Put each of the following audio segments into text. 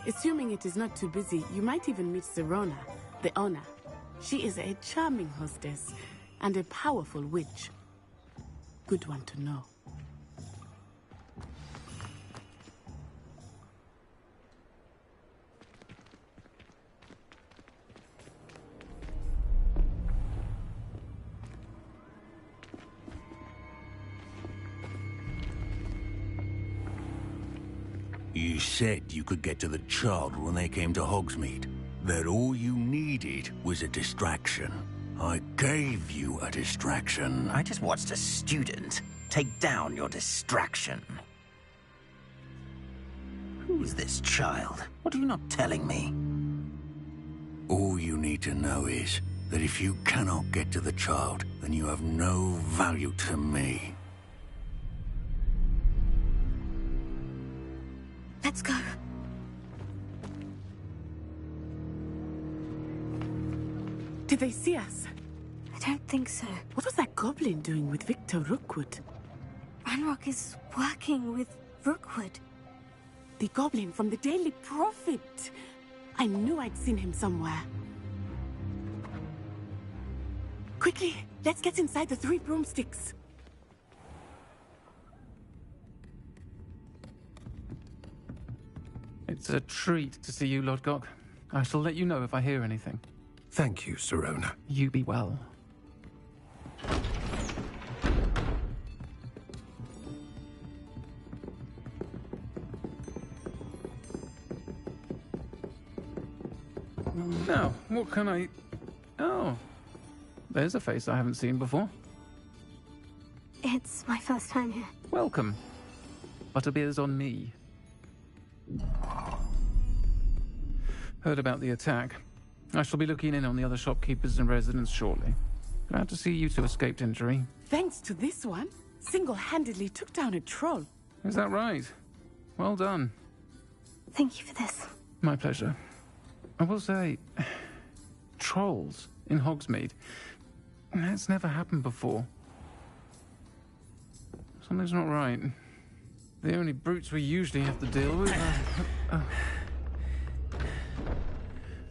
Assuming it is not too busy, you might even meet Sirona, the owner. She is a charming hostess and a powerful witch. Good one to know. You said you could get to the child when they came to Hogsmeade. That all you needed was a distraction. I gave you a distraction. I just watched a student take down your distraction. Who's this child? What are you not telling me? All you need to know is that if you cannot get to the child, then you have no value to me. Let's go. Did they see us? I don't think so. What was that goblin doing with Victor Rookwood? Ranrock is working with Rookwood. The goblin from the Daily Prophet. I knew I'd seen him somewhere. Quickly, let's get inside the 3 broomsticks. It's a treat to see you, Lodgok. I shall let you know if I hear anything. Thank you, Sirona. You be well. Now, what can I... Oh, there's a face I haven't seen before. It's my first time here. Welcome. Butterbeer's on me. Heard about the attack. I shall be looking in on the other shopkeepers and residents shortly. Glad to see you two escaped injury. Thanks to this one, single-handedly took down a troll. Is that right? Well done. Thank you for this. My pleasure. I will say, trolls in Hogsmeade. That's never happened before. Something's not right. The only brutes we usually have to deal with are...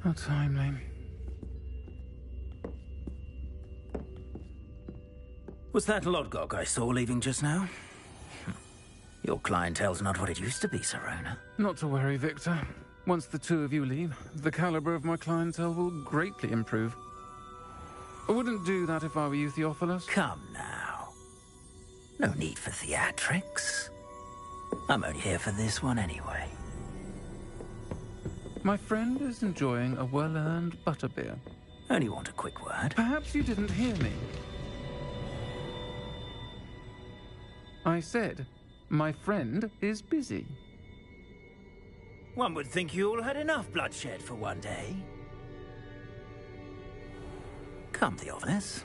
How timely. Was that Lodgok I saw leaving just now? Your clientele's not what it used to be, Sirona. Not to worry, Victor. Once the two of you leave, the caliber of my clientele will greatly improve. I wouldn't do that if I were you, Theophilus. Come now. No need for theatrics. I'm only here for this one anyway. My friend is enjoying a well-earned butterbeer. Only want a quick word. Perhaps you didn't hear me. I said, my friend is busy. One would think you all had enough bloodshed for one day. Come, Theophilus.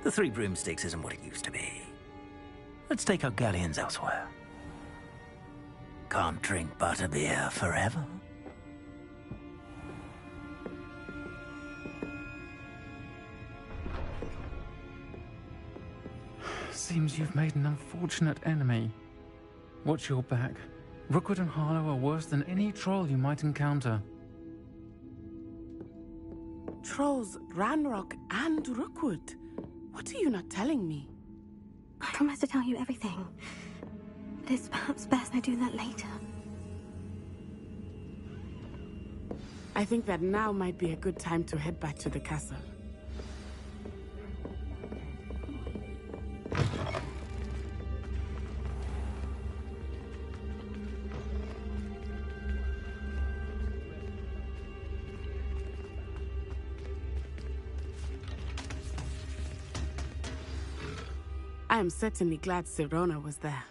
The 3 broomsticks isn't what it used to be. Let's take our galleons elsewhere. Can't drink butterbeer forever. Seems you've made an unfortunate enemy. Watch your back. Rookwood and Harlow are worse than any troll you might encounter. Trolls, Ranrock, and Rookwood. What are you not telling me? I promise to tell you everything. But it's perhaps best I do that later. I think that now might be a good time to head back to the castle. I am certainly glad Sirona was there.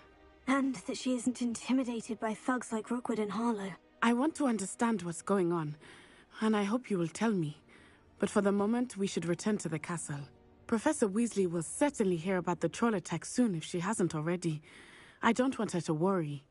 And that she isn't intimidated by thugs like Rookwood and Harlow. I want to understand what's going on, and I hope you will tell me. But for the moment, we should return to the castle. Professor Weasley will certainly hear about the troll attack soon if she hasn't already. I don't want her to worry.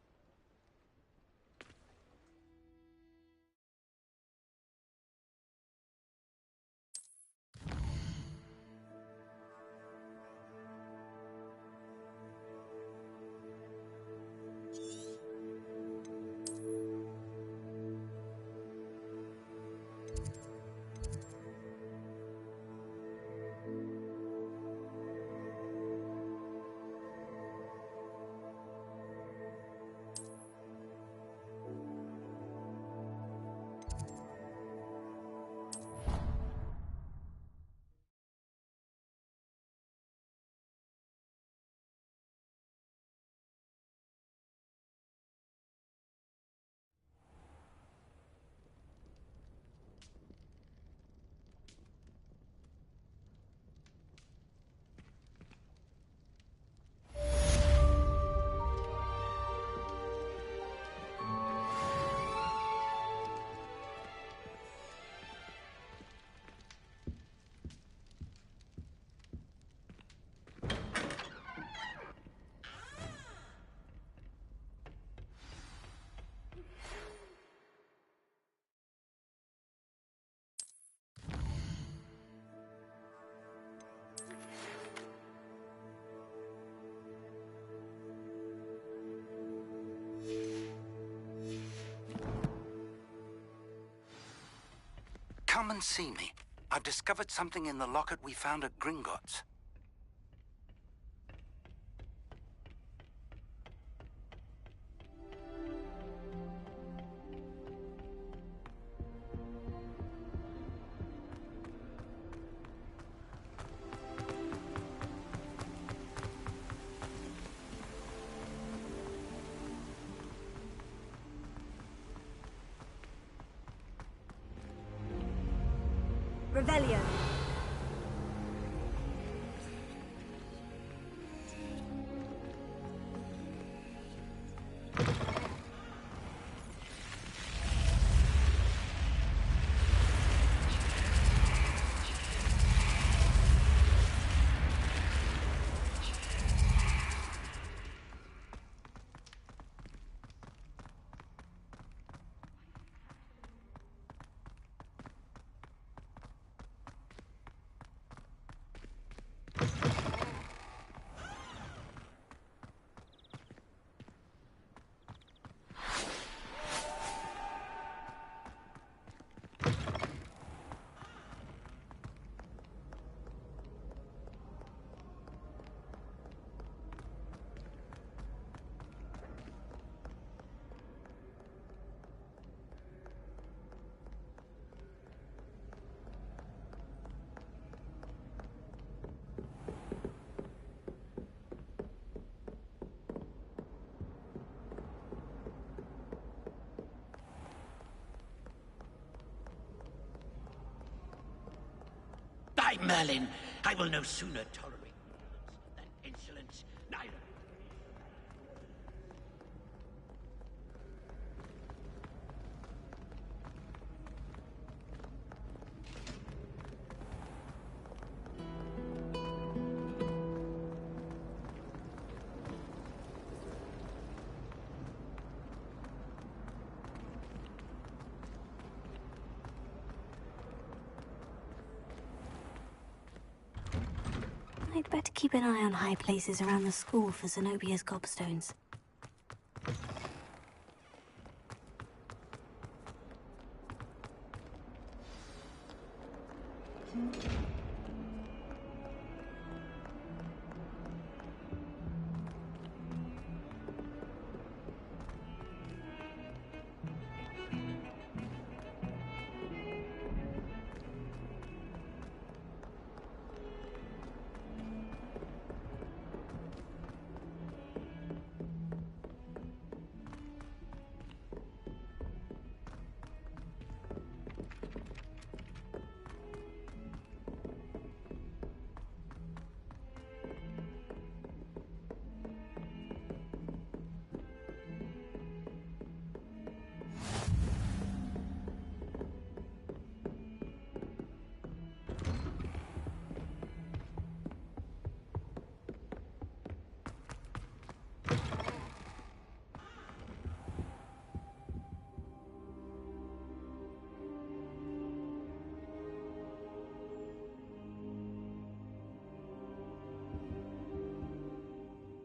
come and see me. I've discovered something in the locket we found at Gringotts. Revelio. By Merlin, I will no sooner tolerate than insolence, neither. I'd better keep an eye on high places around the school for Zenobia's gobstones.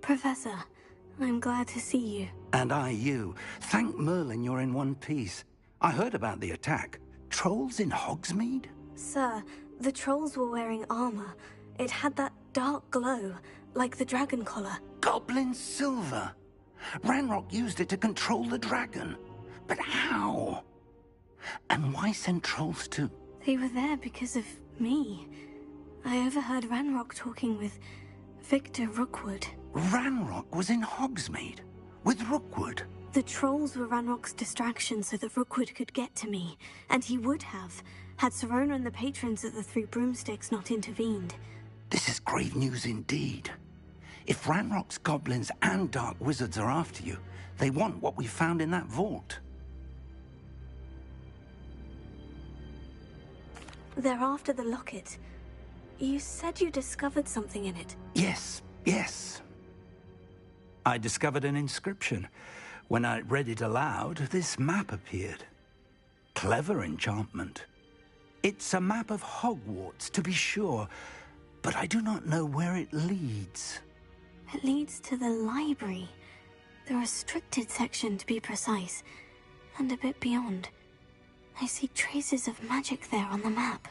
Professor, I'm glad to see you. And I you. Thank Merlin you're in one piece. I heard about the attack. Trolls in Hogsmeade? Sir, the trolls were wearing armor. It had that dark glow, like the dragon collar. Goblin silver. Ranrock used it to control the dragon. But how? And why send trolls too? They were there because of me. I overheard Ranrock talking with Victor Rookwood. Ranrock was in Hogsmeade with Rookwood. The trolls were Ranrock's distraction so that Rookwood could get to me, and he would have, had Sirona and the patrons of the Three Broomsticks not intervened. This is grave news indeed. If Ranrock's goblins and dark wizards are after you, they want what we found in that vault. They're after the locket. You said you discovered something in it. Yes. I discovered an inscription. When I read it aloud, this map appeared. Clever enchantment. It's a map of Hogwarts, to be sure, but I do not know where it leads. It leads to the library. The restricted section, to be precise. And a bit beyond. I see traces of magic there on the map.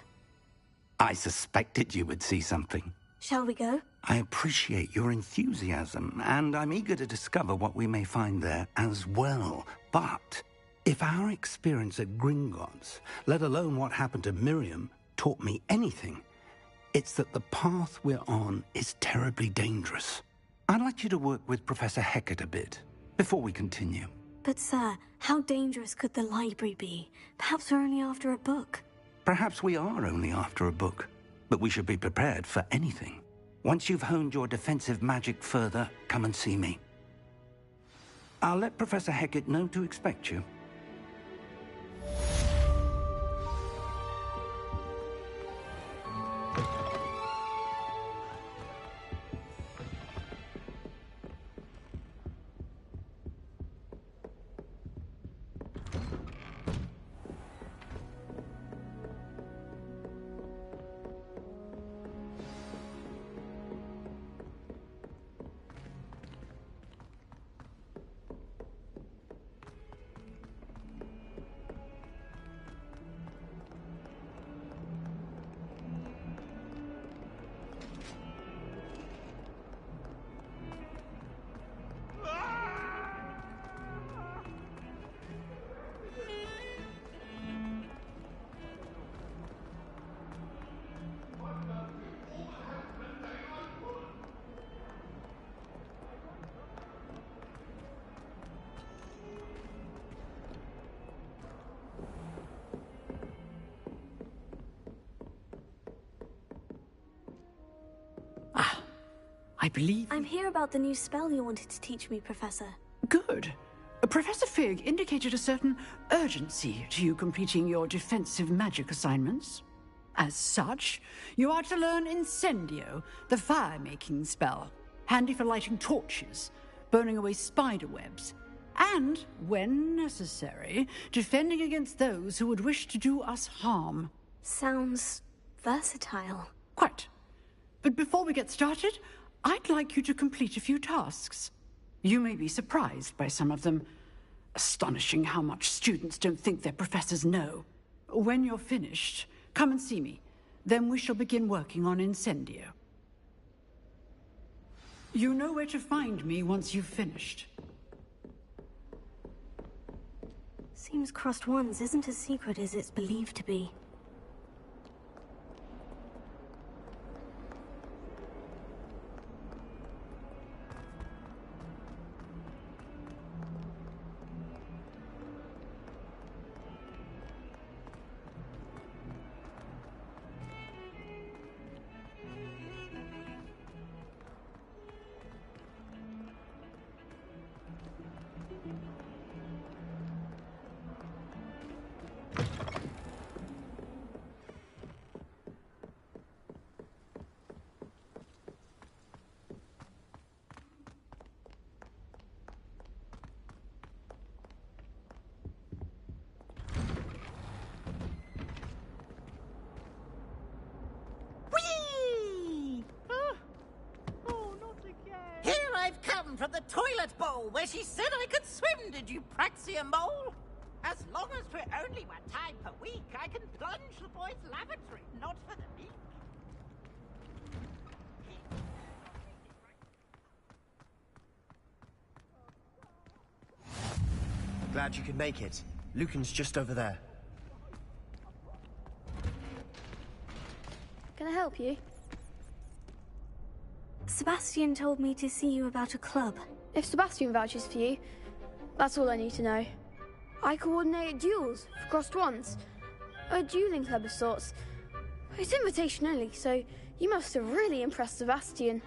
I suspected you would see something. Shall we go? I appreciate your enthusiasm, and I'm eager to discover what we may find there as well. But if our experience at Gringotts, let alone what happened to Miriam, taught me anything, it's that the path we're on is terribly dangerous. I'd like you to work with Professor Hecat a bit before we continue. But sir, how dangerous could the library be? Perhaps we're only after a book. Perhaps we are only after a book, but we should be prepared for anything. Once you've honed your defensive magic further, come and see me. I'll let Professor Hecat know to expect you. I believe... I'm here about the new spell you wanted to teach me, Professor. Good. Professor Fig indicated a certain urgency to you completing your defensive magic assignments. As such, you are to learn Incendio, the fire-making spell, handy for lighting torches, burning away spider webs, and, when necessary, defending against those who would wish to do us harm. Sounds versatile. Quite. But before we get started, I'd like you to complete a few tasks. You may be surprised by some of them. Astonishing how much students don't think their professors know. When you're finished, come and see me. Then we shall begin working on Incendio. You know where to find me once you've finished. Seems Crossed Wands isn't as secret as it's believed to be. From the toilet bowl where she said I could swim, did you praxia mole? As long as for only 1 time per week, I can plunge the boy's lavatory, not for the meek. Glad you could make it. Lucan's just over there. Can I help you? Sebastian told me to see you about a club. If Sebastian vouches for you, that's all I need to know. I coordinate duels for Crossed Wands. A dueling club of sorts. It's invitation only, so you must have really impressed Sebastian.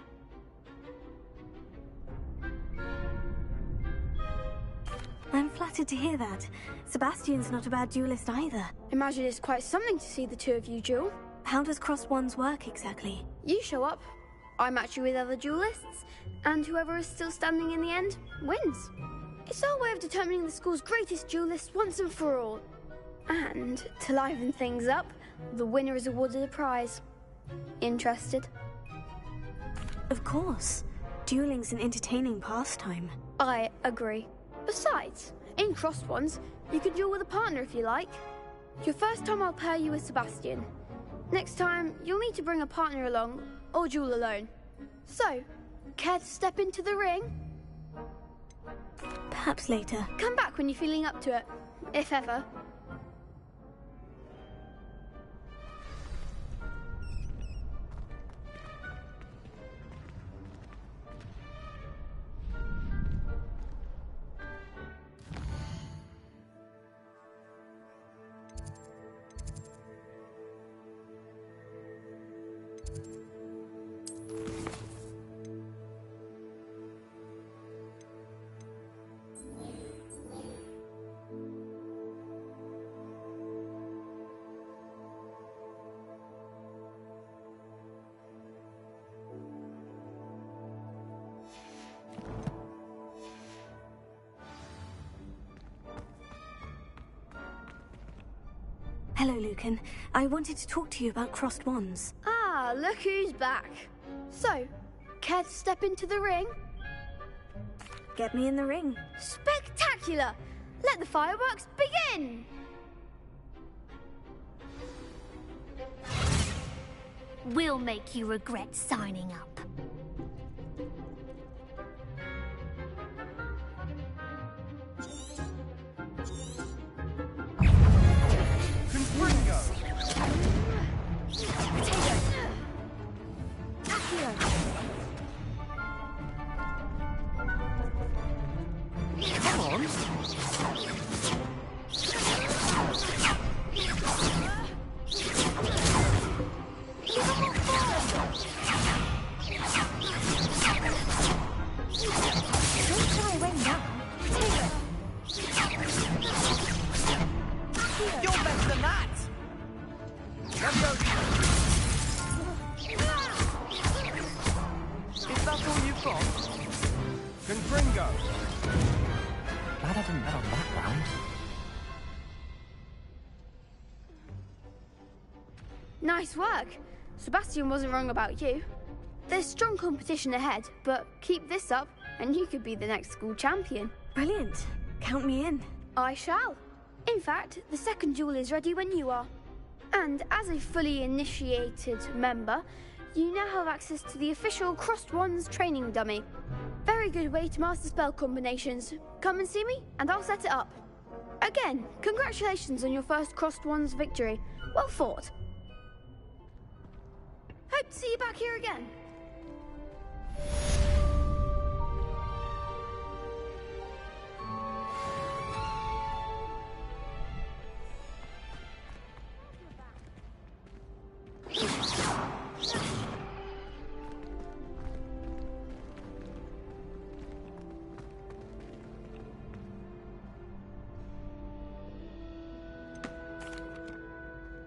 I'm flattered to hear that. Sebastian's not a bad duelist either. Imagine it's quite something to see the two of you duel. How does Crossed Wands work exactly? You show up, I match you with other duelists, and whoever is still standing in the end wins. It's our way of determining the school's greatest duelist once and for all. And, to liven things up, the winner is awarded a prize. Interested? Of course. Dueling's an entertaining pastime. I agree. Besides, in Crossed Wands, you can duel with a partner if you like. Your first time I'll pair you with Sebastian. Next time, you'll need to bring a partner along, or duel alone. So, care to step into the ring? Perhaps later. Come back when you're feeling up to it, if ever. Hello, Lucan. I wanted to talk to you about crossed wands. Ah, look who's back. So, care to step into the ring? Get me in the ring. Spectacular! Let the fireworks begin! We'll make you regret signing up. Nice work. Sebastian wasn't wrong about you. There's strong competition ahead, but keep this up and you could be the next school champion. Brilliant. Count me in. I shall. In fact, the second duel is ready when you are. And as a fully initiated member, you now have access to the official Crossed Wands training dummy. Very good way to master spell combinations. Come and see me and I'll set it up. Again, congratulations on your first Crossed Wands victory. Well fought. Hope to see you back here again.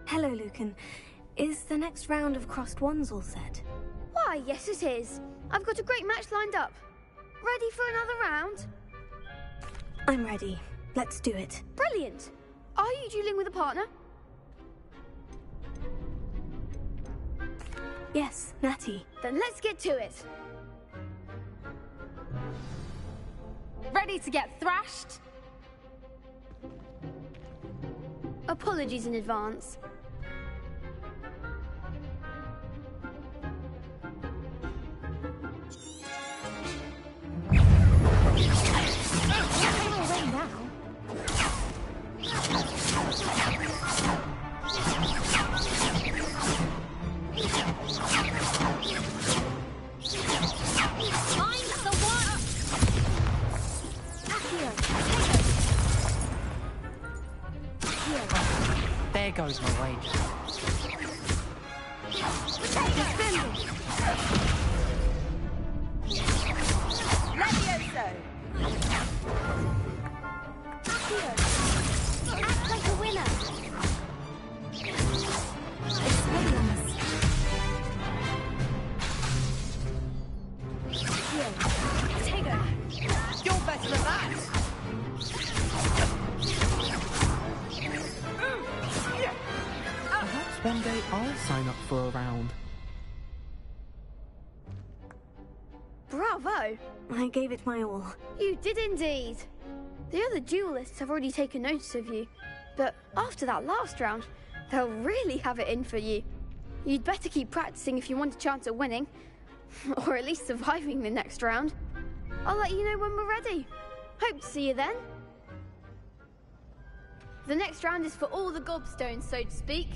Hello, Lucan. Is the next round of crossed wands all set? Why, yes it is. I've got a great match lined up. Ready for another round? I'm ready. Let's do it. Brilliant. Are you dueling with a partner? Yes, Natty. Then let's get to it. Ready to get thrashed? Apologies in advance. There goes my wager. Levioso! Act like a winner. You're better than that! Perhaps one day I'll sign up for a round. Bravo! I gave it my all. You did indeed. The other duelists have already taken notice of you. But after that last round, they'll really have it in for you. You'd better keep practicing if you want a chance at winning. Or at least surviving the next round. I'll let you know when we're ready. Hope to see you then. The next round is for all the gobstones, so to speak.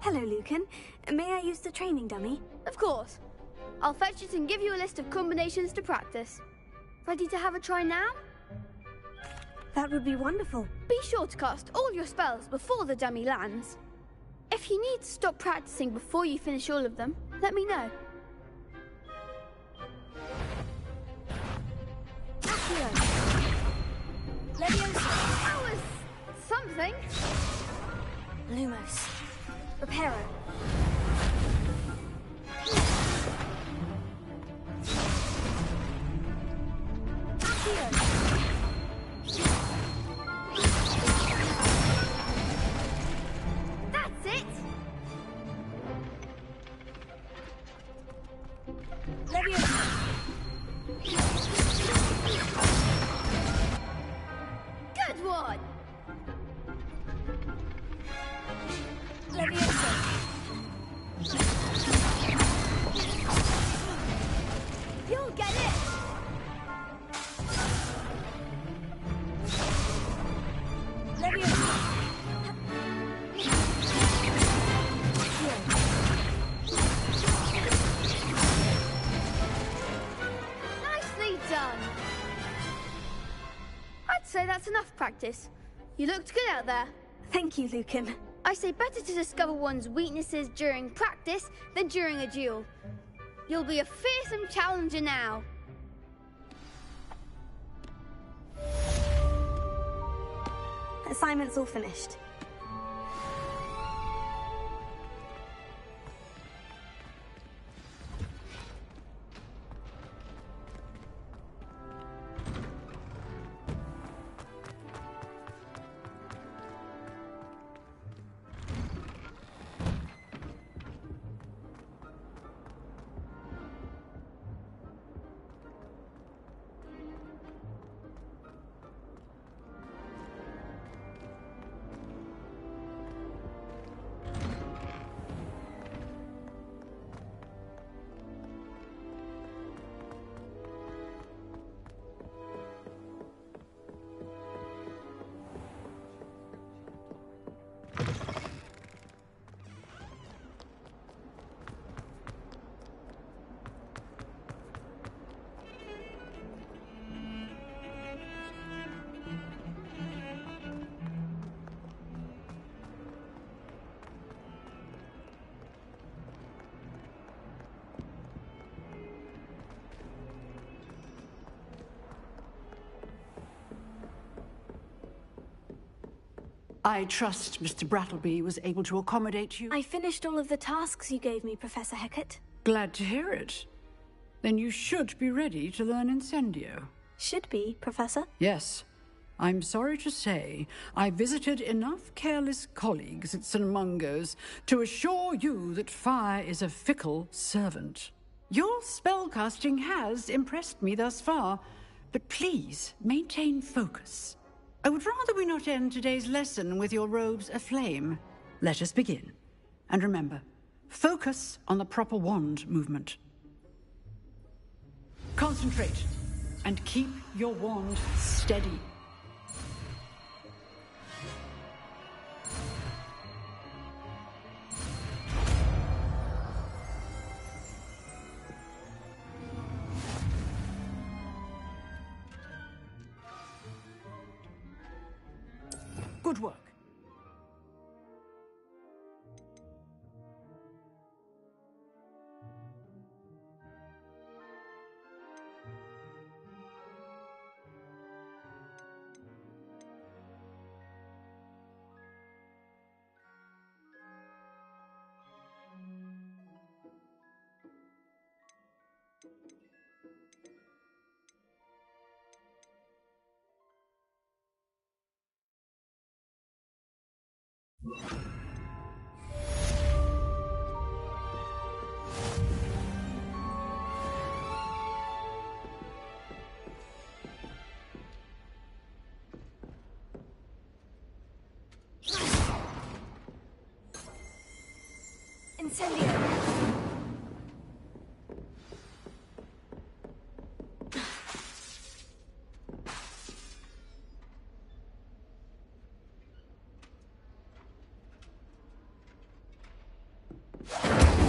Hello, Lucan. May I use the training dummy? Of course. I'll fetch it and give you a list of combinations to practice. Ready to have a try now? That would be wonderful. Be sure to cast all your spells before the dummy lands. If you need to stop practicing before you finish all of them, let me know. That was something. Lumos. Reparo. That's it! Good one! You'll get it! Nicely done! I'd say that's enough practice. You looked good out there. Thank you, Lucan. I say better to discover one's weaknesses during practice than during a duel. You'll be a fearsome challenger now. Assignment's all finished. I trust Mr. Brattleby was able to accommodate you. I finished all of the tasks you gave me, Professor Hecat. Glad to hear it. Then you should be ready to learn Incendio. Should be, Professor. Yes. I'm sorry to say, I visited enough careless colleagues at St. Mungo's to assure you that fire is a fickle servant. Your spellcasting has impressed me thus far, but please maintain focus. I would rather we not end today's lesson with your robes aflame. Let us begin. And remember, focus on the proper wand movement. Concentrate, and keep your wand steady. Good work. Incendio!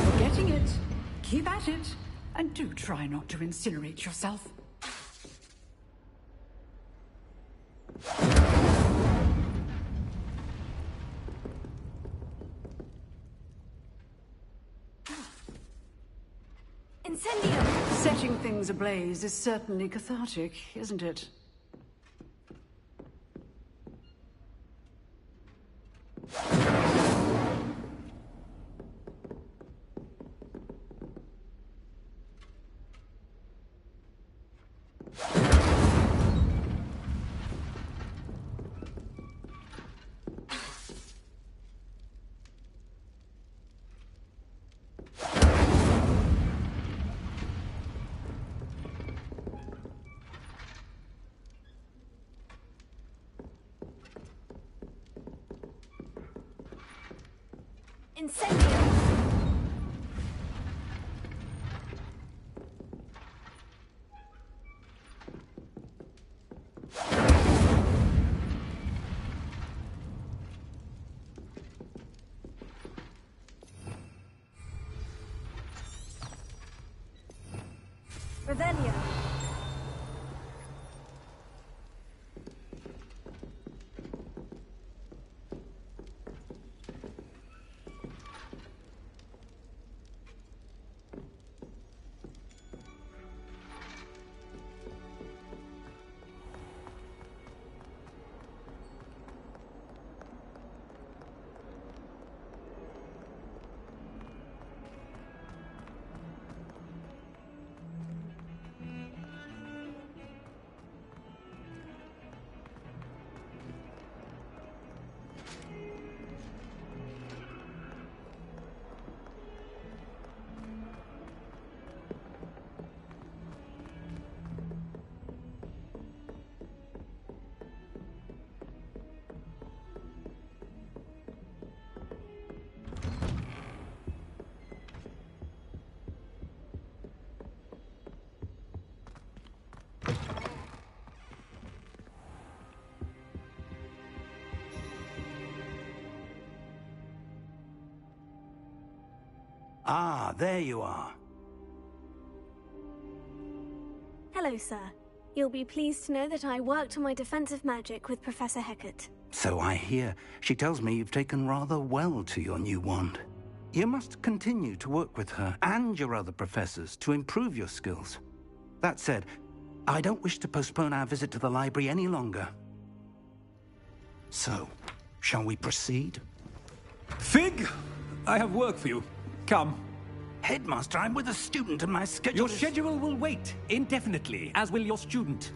You're getting it. Keep at it. And do try not to incinerate yourself. Incendio! Setting things ablaze is certainly cathartic, isn't it? Incendio! Revelio! Ah, there you are. Hello, sir. You'll be pleased to know that I worked on my defensive magic with Professor Hecat. So I hear. She tells me you've taken rather well to your new wand. You must continue to work with her and your other professors to improve your skills. That said, I don't wish to postpone our visit to the library any longer. So, shall we proceed? Fig! I have work for you. Come. Headmaster, I'm with a student and my schedule Your schedule will wait indefinitely, as will your student.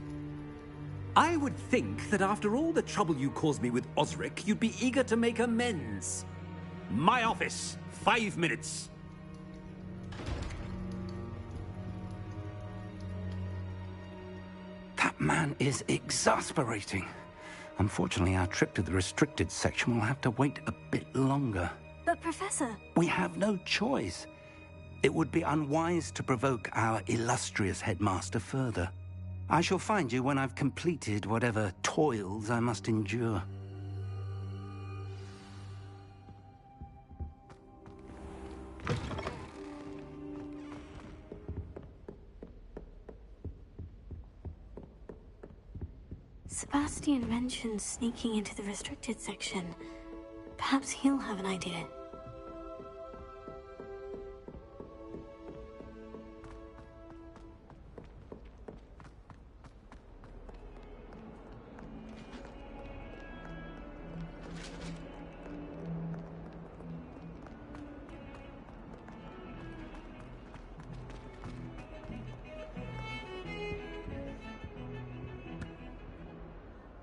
I would think that after all the trouble you caused me with Osric, you'd be eager to make amends. My office. 5 minutes. That man is exasperating. Unfortunately, our trip to the restricted section will have to wait a bit longer. But, Professor... We have no choice. It would be unwise to provoke our illustrious headmaster further. I shall find you when I've completed whatever toils I must endure. Sebastian mentioned sneaking into the restricted section. Perhaps he'll have an idea.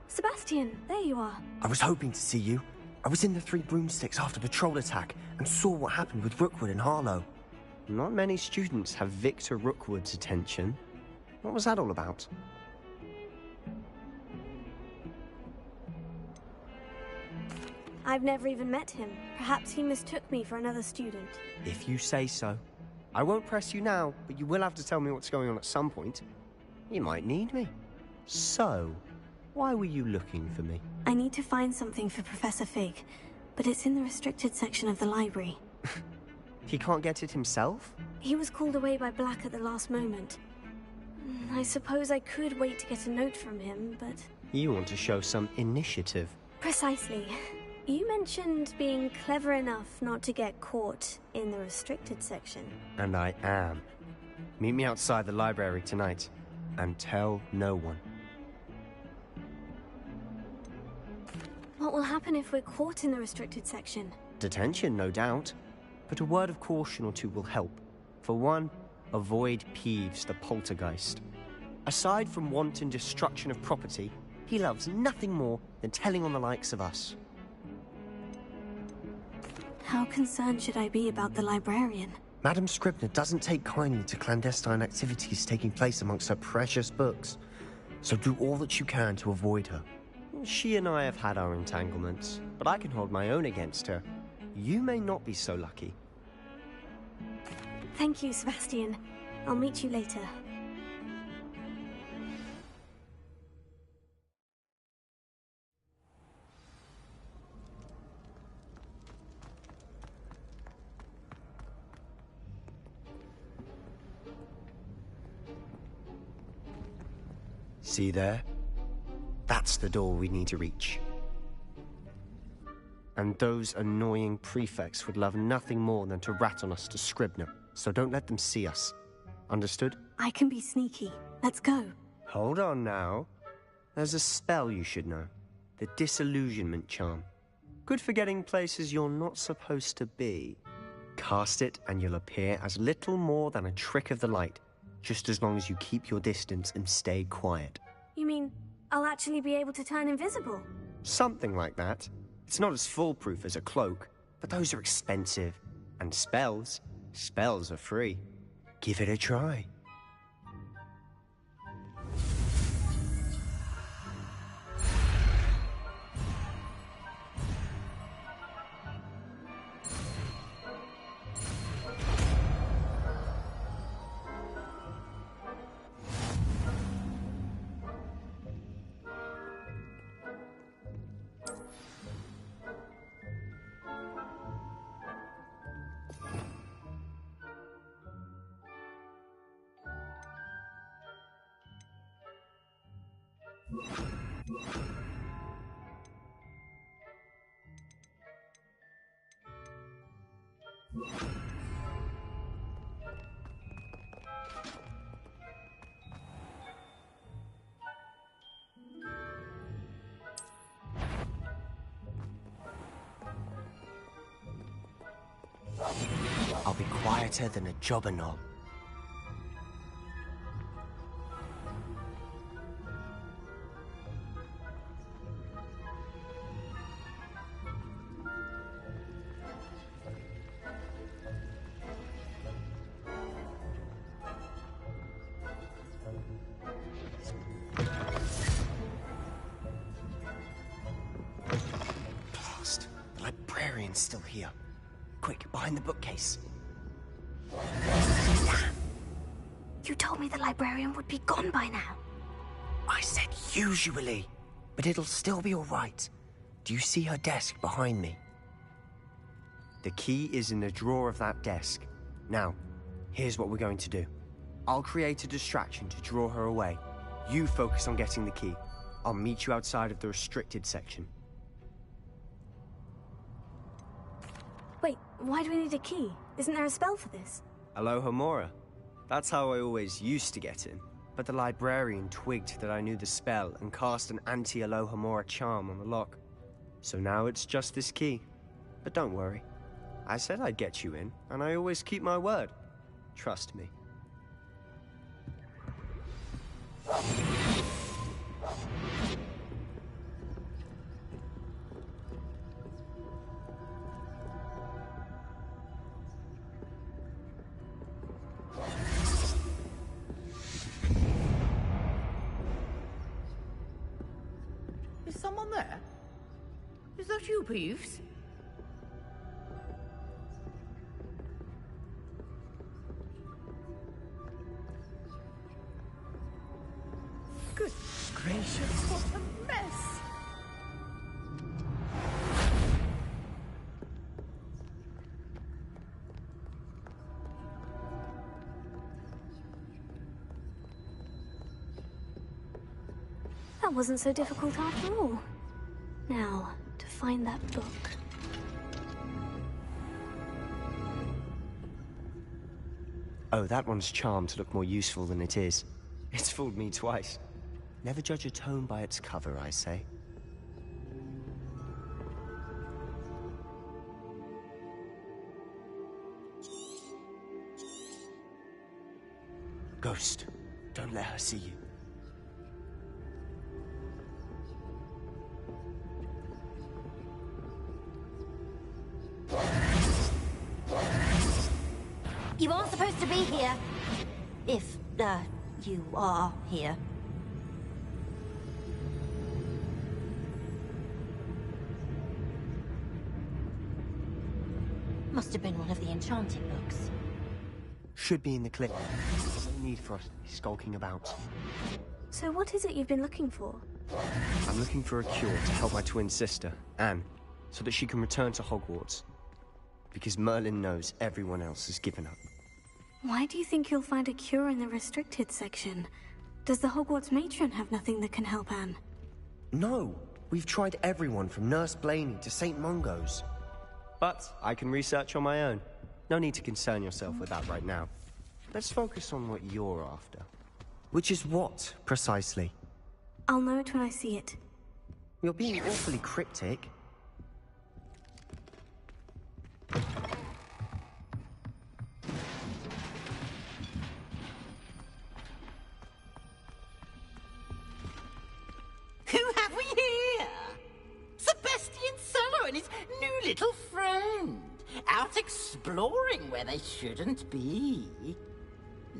Sebastian, there you are. I was hoping to see you. I was in the Three Broomsticks after the troll attack and saw what happened with Rookwood and Harlow. Not many students have Victor Rookwood's attention. What was that all about? I've never even met him. Perhaps he mistook me for another student. If you say so. I won't press you now, but you will have to tell me what's going on at some point. You might need me. So, why were you looking for me? I need to find something for Professor Fig, but it's in the restricted section of the library. He can't get it himself? He was called away by Black at the last moment. I suppose I could wait to get a note from him, but... You want to show some initiative. Precisely. You mentioned being clever enough not to get caught in the restricted section. And I am. Meet me outside the library tonight, and tell no one. What will happen if we're caught in the restricted section? Detention, no doubt. But a word of caution or two will help. For one, avoid Peeves the poltergeist. Aside from wanton destruction of property, he loves nothing more than telling on the likes of us. How concerned should I be about the librarian? Madam Scribner doesn't take kindly to clandestine activities taking place amongst her precious books. So do all that you can to avoid her. She and I have had our entanglements, but I can hold my own against her. You may not be so lucky. Thank you, Sebastian. I'll meet you later. See there? That's the door we need to reach. And those annoying prefects would love nothing more than to rat on us to Scribner, so don't let them see us. Understood? I can be sneaky. Let's go. Hold on now. There's a spell you should know. The Disillusionment Charm. Good for getting places you're not supposed to be. Cast it and you'll appear as little more than a trick of the light, just as long as you keep your distance and stay quiet. You mean I'll actually be able to turn invisible? Something like that. It's not as foolproof as a cloak, but those are expensive. And spells are free. Give it a try. I'll be quieter than a jobberknoll. Blast. The librarian's still here. Quick, behind the bookcase. You told me the librarian would be gone by now. I said usually, but it'll still be all right. Do you see her desk behind me? The key is in the drawer of that desk. Now, here's what we're going to do. I'll create a distraction to draw her away. You focus on getting the key. I'll meet you outside of the restricted section. Wait, why do we need a key? Isn't there a spell for this? Alohomora. That's how I always used to get in. But the librarian twigged that I knew the spell and cast an anti-Alohomora charm on the lock. So now it's just this key. But don't worry. I said I'd get you in, and I always keep my word. Trust me. someone there? Is that you, Peeves? Good gracious, what a mess! That wasn't so difficult after all. Now, to find that book. Oh, that one's charmed to look more useful than it is. It's fooled me twice. Never judge a tome by its cover, I say. Ghost, don't let her see you. You aren't supposed to be here. If, you are here. Must have been one of the enchanted books. Should be in the clip. No need for us to be skulking about. So what is it you've been looking for? I'm looking for a cure to help my twin sister, Anne, so that she can return to Hogwarts. Because Merlin knows everyone else has given up. Why do you think you'll find a cure in the restricted section? Does the Hogwarts matron have nothing that can help Anne? No! We've tried everyone from Nurse Blaney to St. Mungo's. But I can research on my own. No need to concern yourself with that right now. Let's focus on what you're after. Which is what, precisely? I'll know it when I see it. You're being awfully cryptic. Who have we here? Sebastian Cello and his new little friend. Out exploring where they shouldn't be.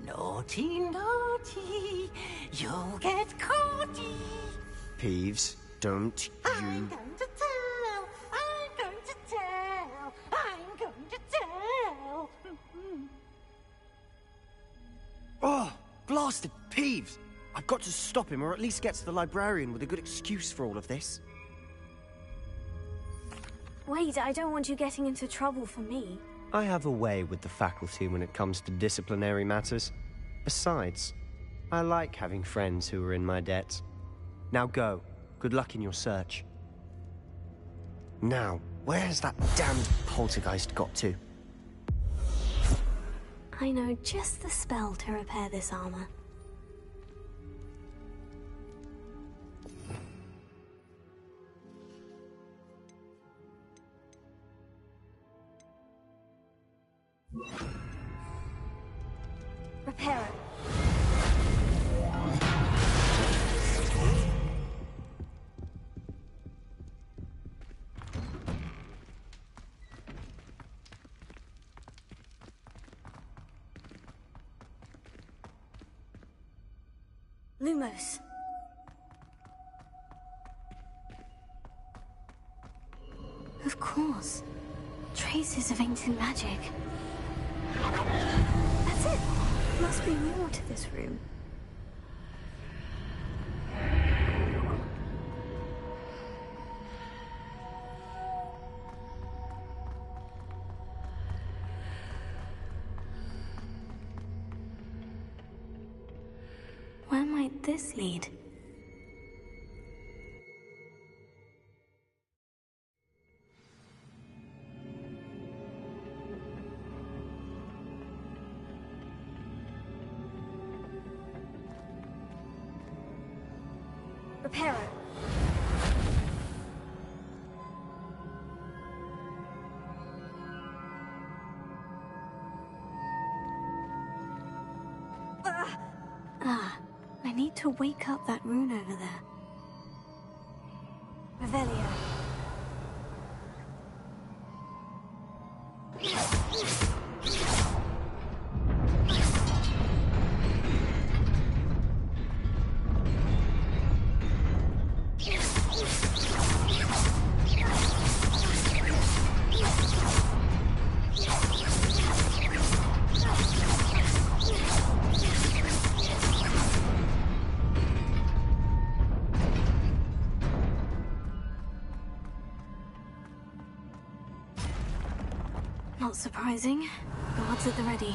Naughty, naughty, you'll get caughty. Peeves, don't you... I'm going to tell, I'm going to tell, I'm going to tell. Oh, blasted Peeves! I've got to stop him, or at least get to the librarian with a good excuse for all of this. Wait, I don't want you getting into trouble for me. I have a way with the faculty when it comes to disciplinary matters. Besides, I like having friends who are in my debt. Now go. Good luck in your search. Now, where's that damned poltergeist got to? I know just the spell to repair this armor. Repair it. Lumos. Of course. Traces of ancient magic. That's it. Must be more to this room. Where might this lead? Repair it. I need to wake up that rune over there. Revelio. surprising. Guards at the ready.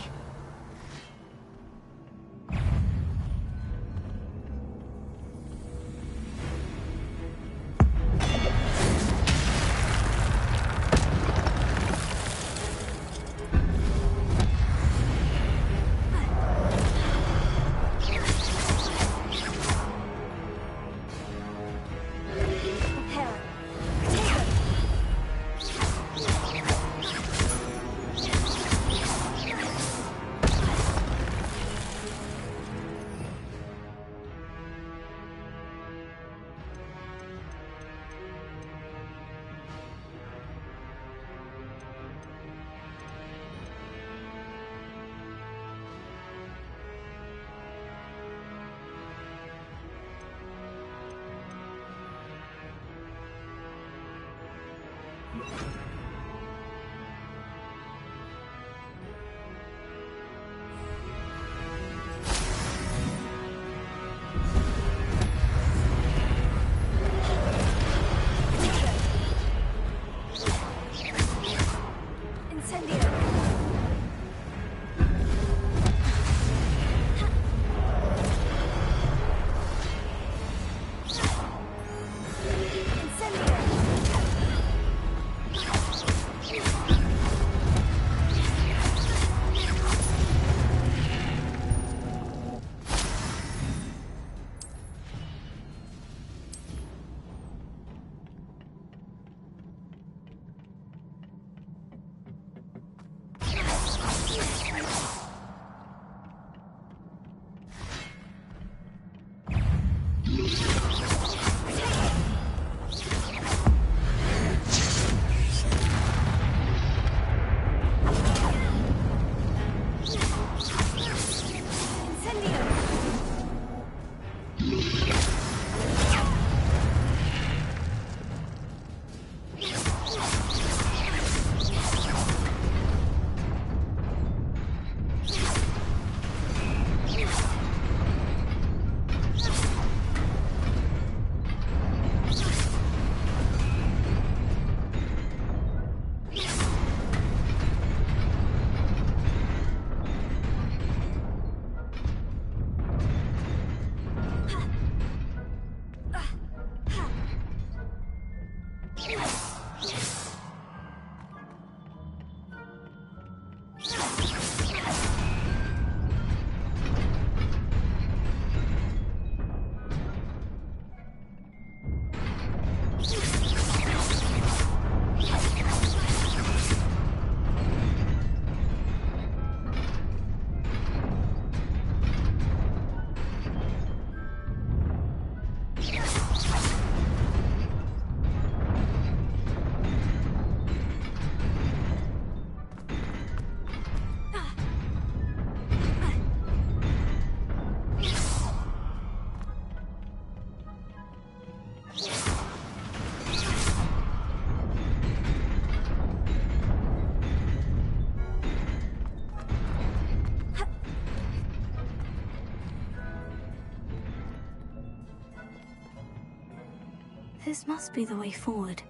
This must be the way forward.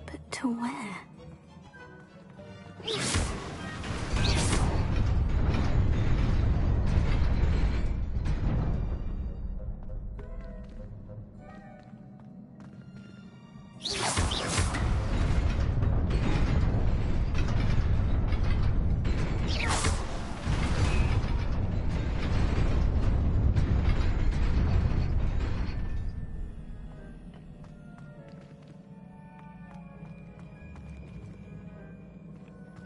But to where?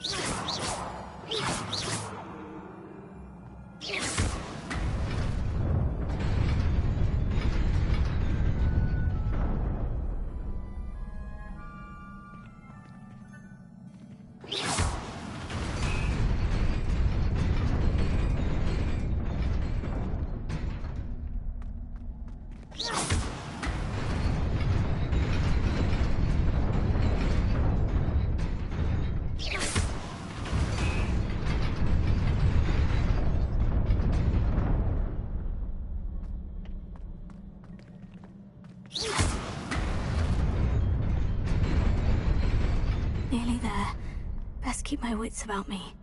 Yeah. keep my wits about me.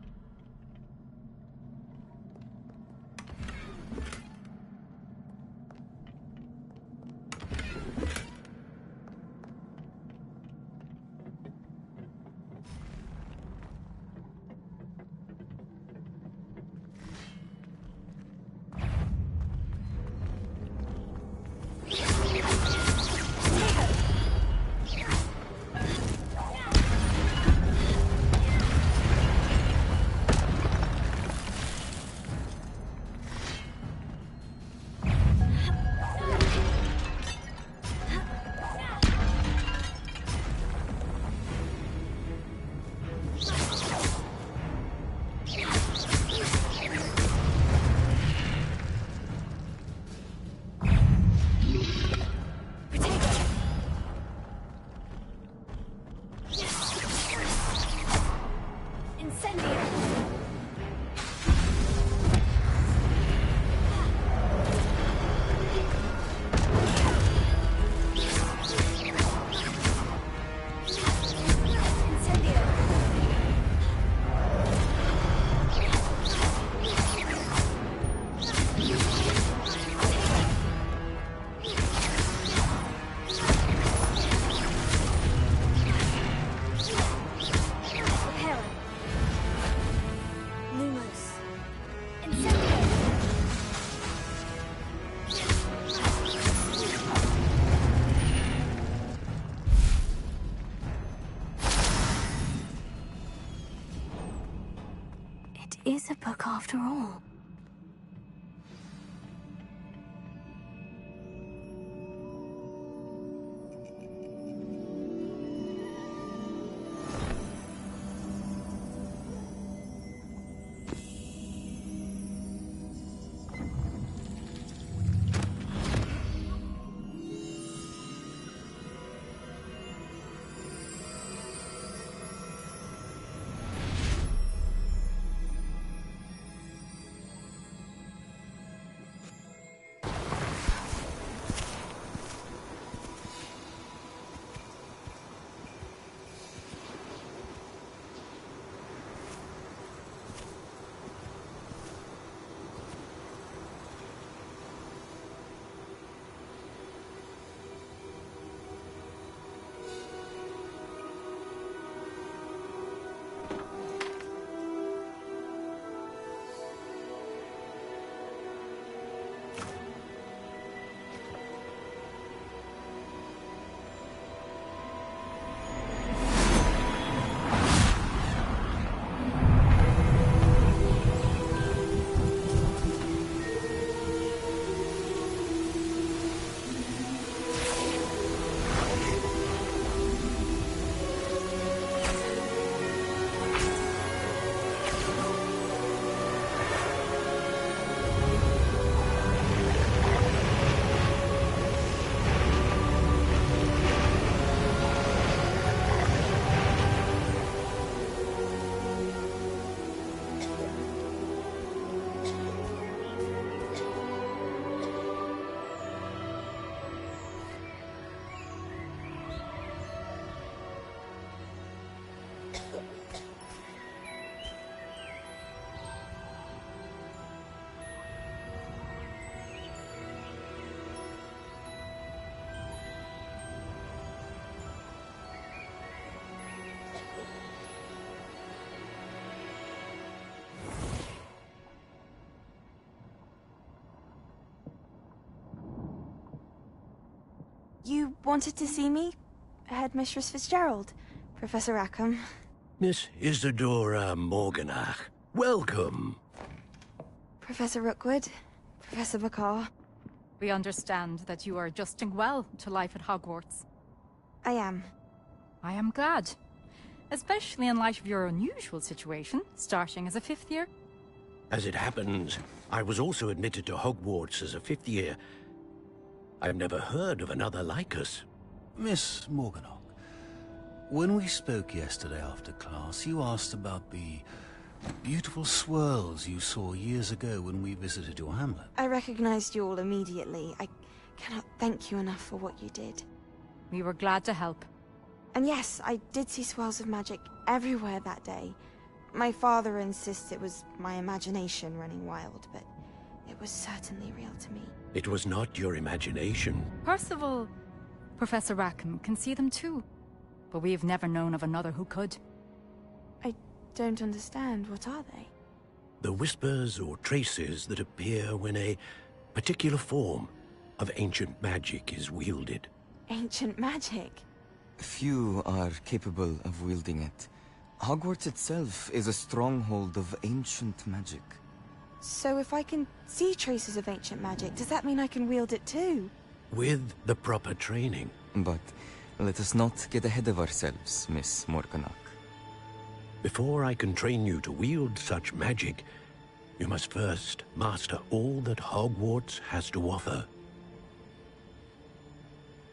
Is a book after all. You wanted to see me? Headmistress Fitzgerald, Professor Rackham. Miss Isadora Morganach, welcome. Professor Rookwood, Professor McCaw. We understand that you are adjusting well to life at Hogwarts. I am. I am glad. Especially in light of your unusual situation, starting as a 5th year. As it happens, I was also admitted to Hogwarts as a 5th year. I've never heard of another like us. Miss Morganach, when we spoke yesterday after class, you asked about the beautiful swirls you saw years ago when we visited your hamlet. I recognized you all immediately. I cannot thank you enough for what you did. We were glad to help. And yes, I did see swirls of magic everywhere that day. My father insists it was my imagination running wild, but it was certainly real to me. It was not your imagination. Percival, Professor Rackham can see them too. But we've never known of another who could. I don't understand. What are they? The whispers or traces that appear when a particular form of ancient magic is wielded. Ancient magic? Few are capable of wielding it. Hogwarts itself is a stronghold of ancient magic. So if I can see traces of ancient magic, does that mean I can wield it too? With the proper training. But let us not get ahead of ourselves, Miss Morganach. Before I can train you to wield such magic, you must first master all that Hogwarts has to offer.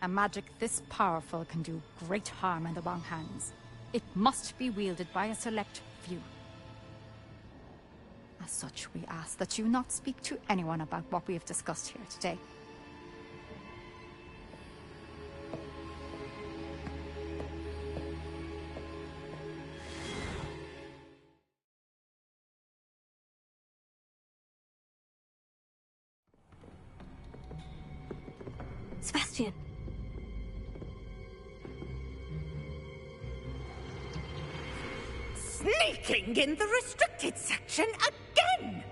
A magic this powerful can do great harm in the wrong hands. It must be wielded by a select few. As such, we ask that you not speak to anyone about what we have discussed here today. Sebastian. Sneaking in the restricted section again!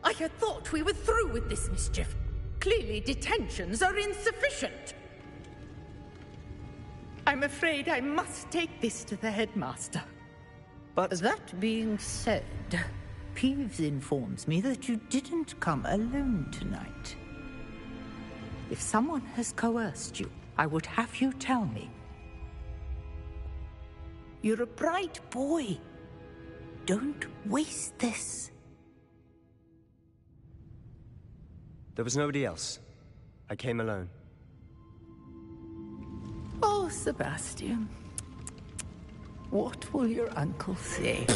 I had thought we were through with this mischief. Clearly detentions are insufficient. I'm afraid I must take this to the headmaster. But that being said, Peeves informs me that you didn't come alone tonight. If someone has coerced you, I would have you tell me. You're a bright boy. Don't waste this. There was nobody else. I came alone. Oh, Sebastian. What will your uncle say?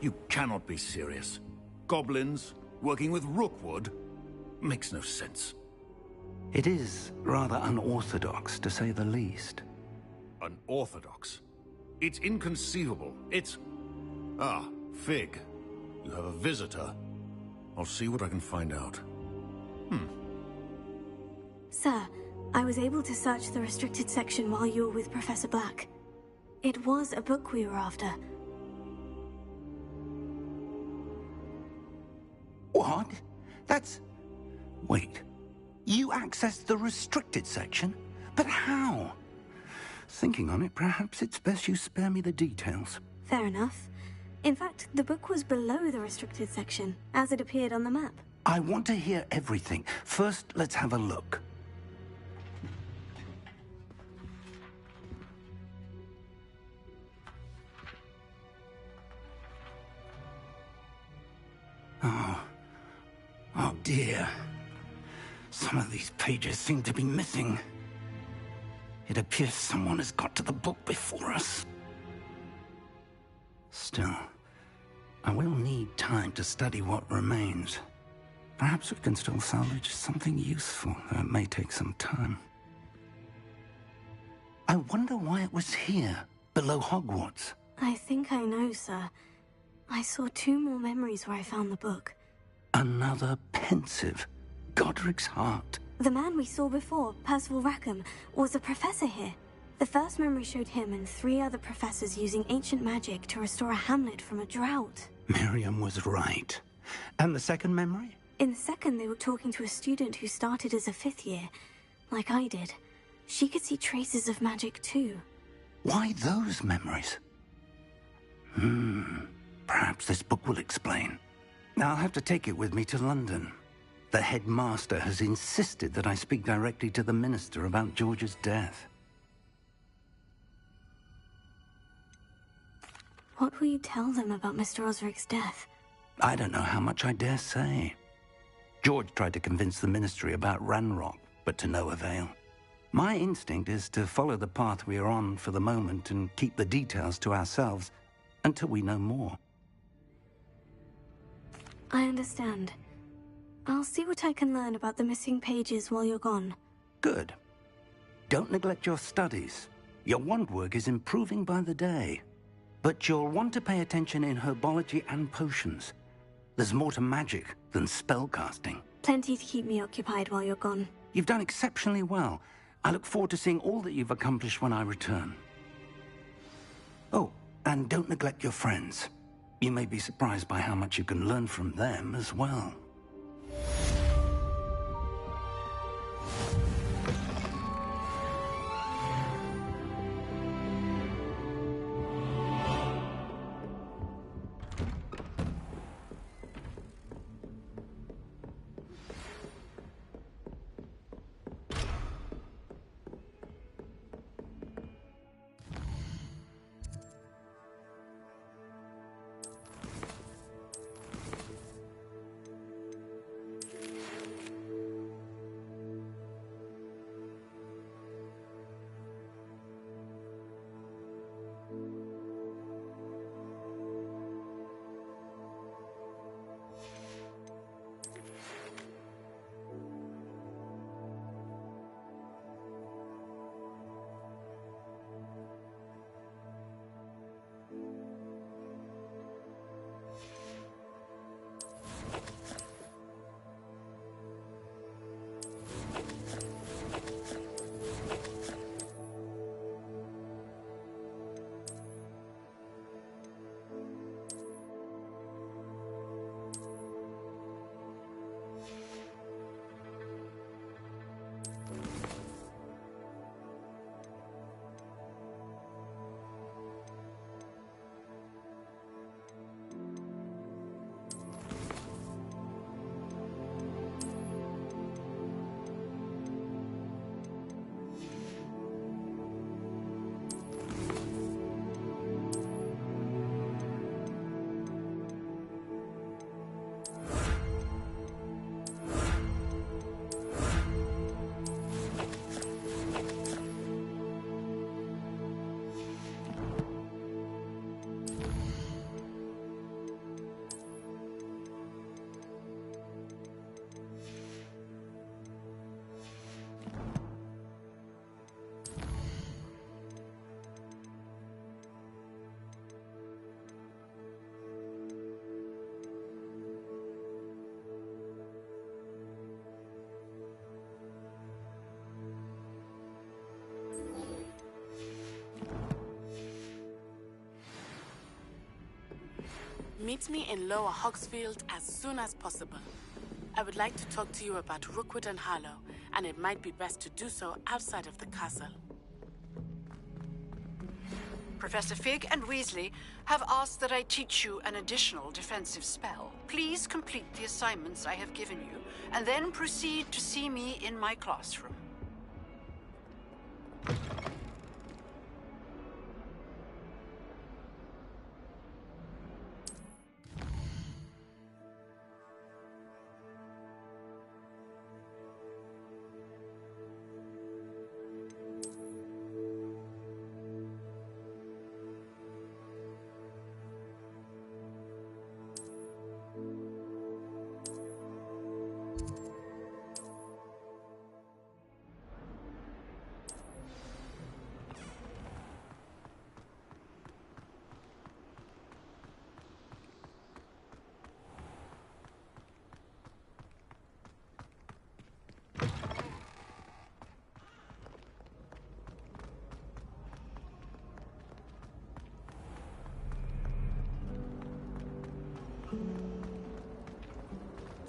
You cannot be serious. Goblins working with Rookwood? Makes no sense. It is rather unorthodox, to say the least. Unorthodox? It's inconceivable. It's... Ah, Fig. You have a visitor. I'll see what I can find out. Sir, I was able to search the restricted section while you were with Professor Black. It was a book we were after. What? That's... Wait. You accessed the restricted section? But how? Thinking on it, perhaps it's best you spare me the details. Fair enough. In fact, the book was below the restricted section, as it appeared on the map. I want to hear everything. First, let's have a look. Oh dear. Some of these pages seem to be missing. It appears someone has got to the book before us. Still, I will need time to study what remains. Perhaps we can still salvage something useful, though it may take some time. I wonder why it was here, below Hogwarts. I think I know, sir. I saw 2 more memories where I found the book. Another pensive. Godric's heart. The man we saw before, Percival Rackham, was a professor here. The first memory showed him and 3 other professors using ancient magic to restore a hamlet from a drought. Miriam was right. And the second memory? In the second, they were talking to a student who started as a 5th year, like I did. She could see traces of magic too. Why those memories? Perhaps this book will explain. I'll have to take it with me to London. The headmaster has insisted that I speak directly to the minister about George's death. What will you tell them about Mr. Osric's death? I don't know how much I dare say. George tried to convince the ministry about Ranrock, but to no avail. My instinct is to follow the path we are on for the moment and keep the details to ourselves until we know more. I understand. I'll see what I can learn about the missing pages while you're gone. Good. Don't neglect your studies. Your wand work is improving by the day. But you'll want to pay attention in herbology and potions. There's more to magic than spellcasting. Plenty to keep me occupied while you're gone. You've done exceptionally well. I look forward to seeing all that you've accomplished when I return. Oh, and don't neglect your friends. You may be surprised by how much you can learn from them as well. Meet me in Lower Hogsfield as soon as possible. I would like to talk to you about Rookwood and Harlow, and it might be best to do so outside of the castle. Professor Fig and Weasley have asked that I teach you an additional defensive spell. Please complete the assignments I have given you, and then proceed to see me in my classroom.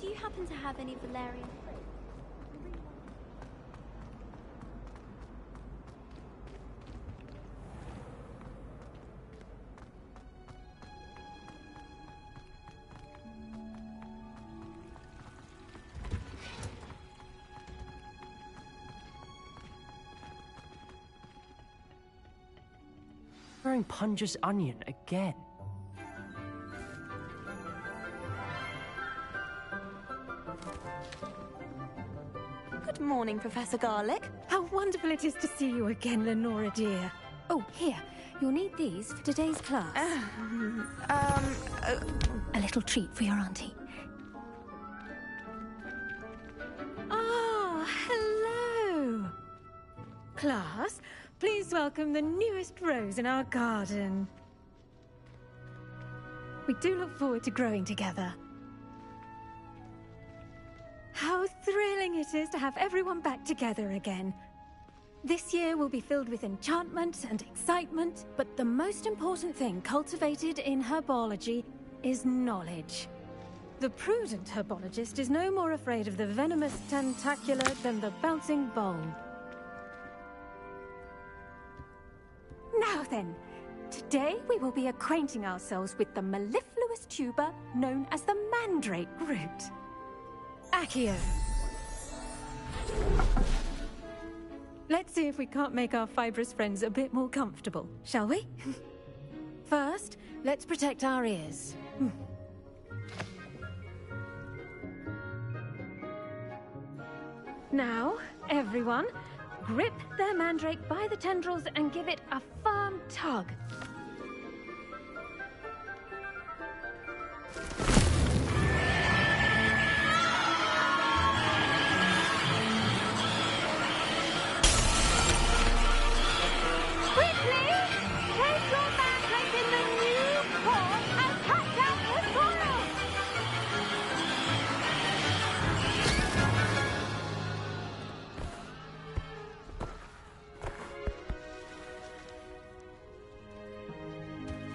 Do you happen to have any valerian fruit? Wearing Punja's onion again. Good morning, Professor Garlick. How wonderful it is to see you again, Lenora dear. Oh, here. You'll need these for today's class. A little treat for your auntie. Ah, hello. Class, please welcome the newest rose in our garden. We do look forward to growing together. How thrilling it is to have everyone back together again. This year will be filled with enchantment and excitement, but the most important thing cultivated in herbology is knowledge. The prudent herbologist is no more afraid of the venomous tentacula than the bouncing bulb. Now then, today we will be acquainting ourselves with the mellifluous tuber known as the mandrake root. Accio. Let's see if we can't make our fibrous friends a bit more comfortable, shall we? First, let's protect our ears. Now, everyone, grip their mandrake by the tendrils and give it a firm tug.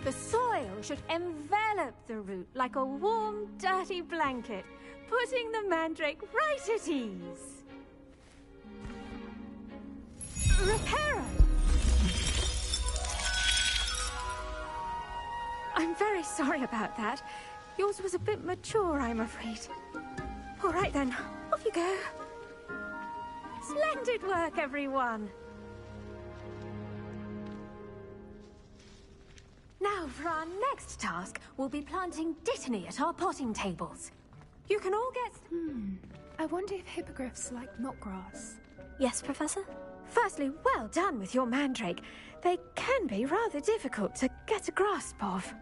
The soil should envelop the root like a warm, dirty blanket, putting the mandrake right at ease. Reparo! I'm very sorry about that. Yours was a bit mature, I'm afraid. All right then, off you go. Splendid work, everyone. Now, for our next task, we'll be planting dittany at our potting tables. You can all get... I wonder if hippogriffs like knotgrass. Yes, Professor? Firstly, well done with your mandrake. They can be rather difficult to get a grasp of.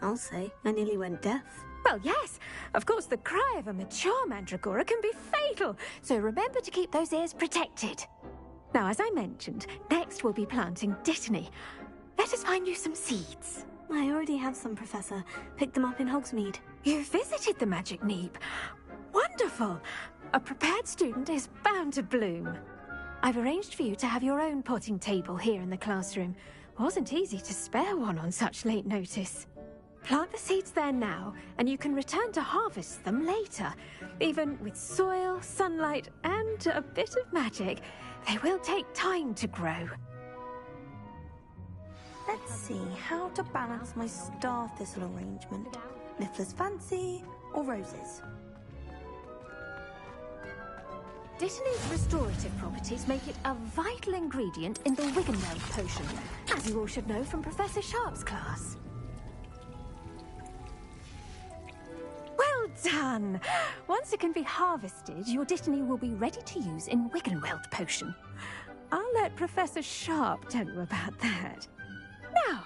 I'll say, I nearly went deaf. Well, yes. Of course, the cry of a mature mandragora can be fatal, so remember to keep those ears protected. Now, as I mentioned, next we'll be planting dittany. Let us find you some seeds. I already have some, Professor. Picked them up in Hogsmeade. You visited the Magic Neep. Wonderful. A prepared student is bound to bloom. I've arranged for you to have your own potting table here in the classroom. Wasn't easy to spare one on such late notice. Plant the seeds there now, and you can return to harvest them later. Even with soil, sunlight, and a bit of magic, they will take time to grow. Let's see how to balance my star thistle arrangement. Niffler's fancy or roses? Dittany's restorative properties make it a vital ingredient in the Wiggenweld potion, as you all should know from Professor Sharp's class. Well done! Once it can be harvested, your Dittany will be ready to use in Wiggenweld potion. I'll let Professor Sharp tell you about that. Now,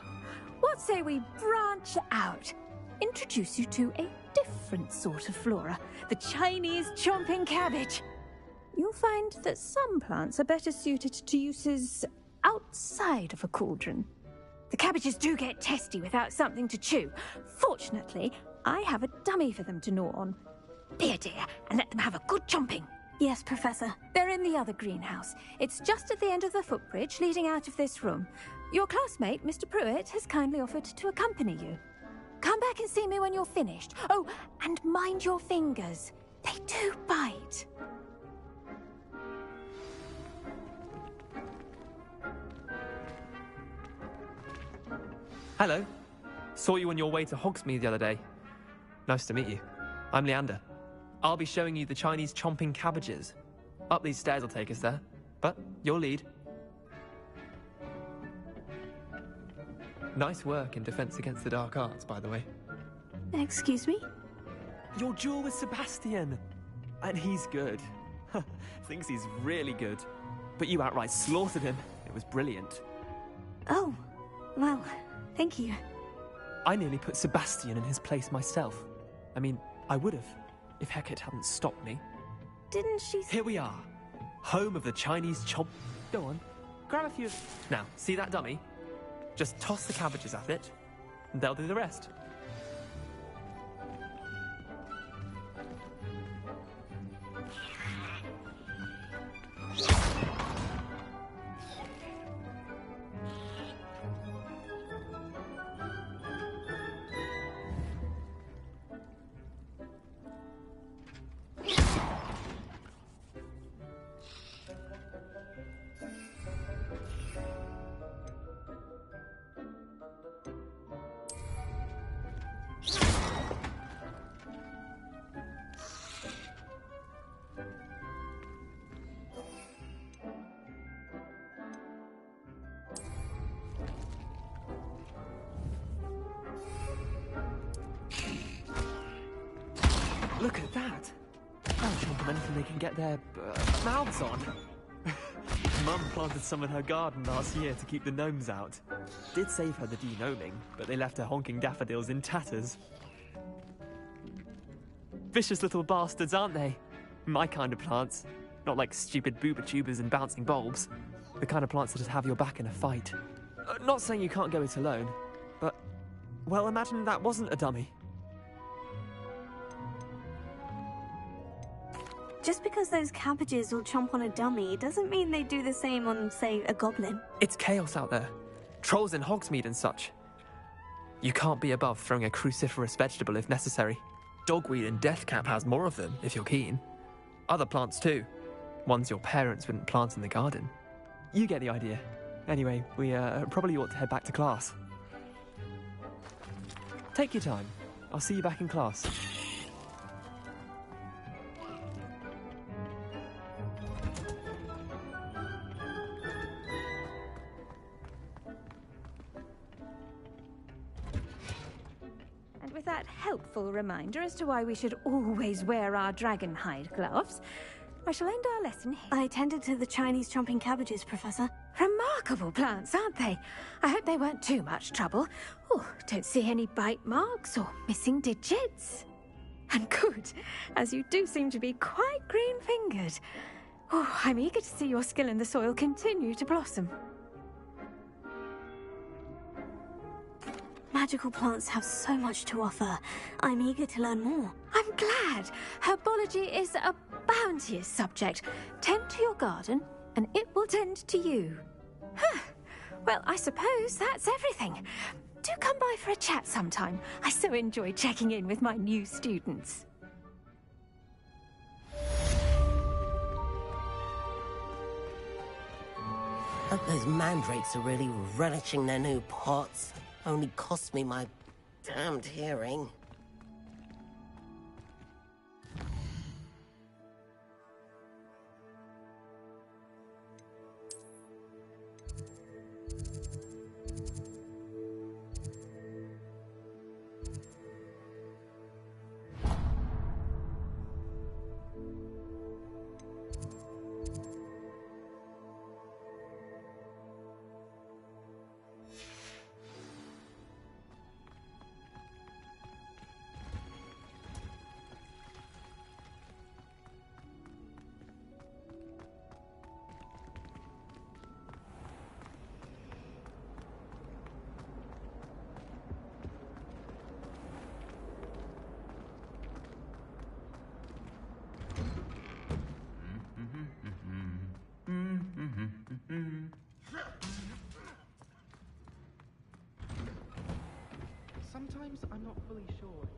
what say we branch out? Introduce you to a different sort of flora, the Chinese chomping cabbage. You'll find that some plants are better suited to uses outside of a cauldron. The cabbages do get testy without something to chew. Fortunately, I have a dummy for them to gnaw on. Be a dear and let them have a good chomping. Yes, Professor. They're in the other greenhouse. It's just at the end of the footbridge leading out of this room. Your classmate, Mr. Pruitt, has kindly offered to accompany you. Come back and see me when you're finished. Oh, and mind your fingers. They do bite. Hello. Saw you on your way to Hogsmeade the other day. Nice to meet you. I'm Leander. I'll be showing you the Chinese chomping cabbages. Up these stairs will take us there, but you'll lead. Nice work in Defense Against the Dark Arts, by the way. Excuse me? Your duel with Sebastian! And he's good. Thinks he's really good. But you outright slaughtered him. It was brilliant. Oh, well, thank you. I nearly put Sebastian in his place myself. I mean, I would have, if Hecate hadn't stopped me. Didn't she... Here we are. Home of the Chinese chomp... Go on, grab a few... Now, see that dummy? Just toss the cabbages at it, and they'll do the rest. Look at that! I'll chomp them anything they can get their mouths on. Mum planted some in her garden last year to keep the gnomes out. Did save her the de-gnoming, but they left her honking daffodils in tatters. Vicious little bastards, aren't they? My kind of plants. Not like stupid booba tubers and bouncing bulbs. The kind of plants that just have your back in a fight. Not saying you can't go it alone, but... Well, imagine that wasn't a dummy. Just because those cabbages will chomp on a dummy doesn't mean they do the same on, say, a goblin. It's chaos out there. Trolls in Hogsmeade and such. You can't be above throwing a cruciferous vegetable if necessary. Dogweed and deathcap has more of them, if you're keen. Other plants too. Ones your parents wouldn't plant in the garden. You get the idea. Anyway, we probably ought to head back to class. Take your time. I'll see you back in class. With that helpful reminder as to why we should always wear our dragon hide gloves, I shall end our lesson here. I tended to the Chinese chomping cabbages, Professor. Remarkable plants, aren't they? I hope they weren't too much trouble. Oh, don't see any bite marks or missing digits. And good, as you do seem to be quite green-fingered. Oh, I'm eager to see your skill in the soil continue to blossom. Magical plants have so much to offer. I'm eager to learn more. I'm glad. Herbology is a bounteous subject. Tend to your garden, and it will tend to you. Well, I suppose that's everything. Do come by for a chat sometime. I so enjoy checking in with my new students. Hope those mandrakes are really relishing their new pots. Only cost me my damned hearing. Sometimes I'm not fully sure.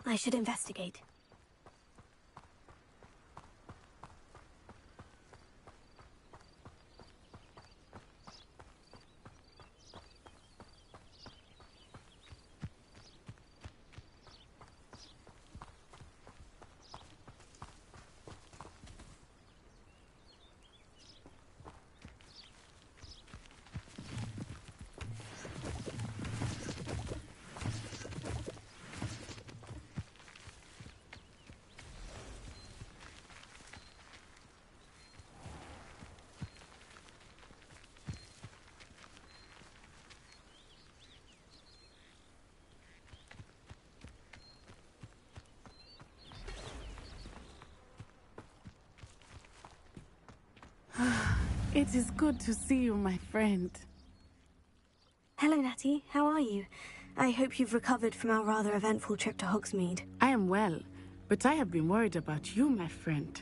I should investigate. It is good to see you, my friend. Hello, Natty. How are you? I hope you've recovered from our rather eventful trip to Hogsmeade. I am well, but I have been worried about you, my friend.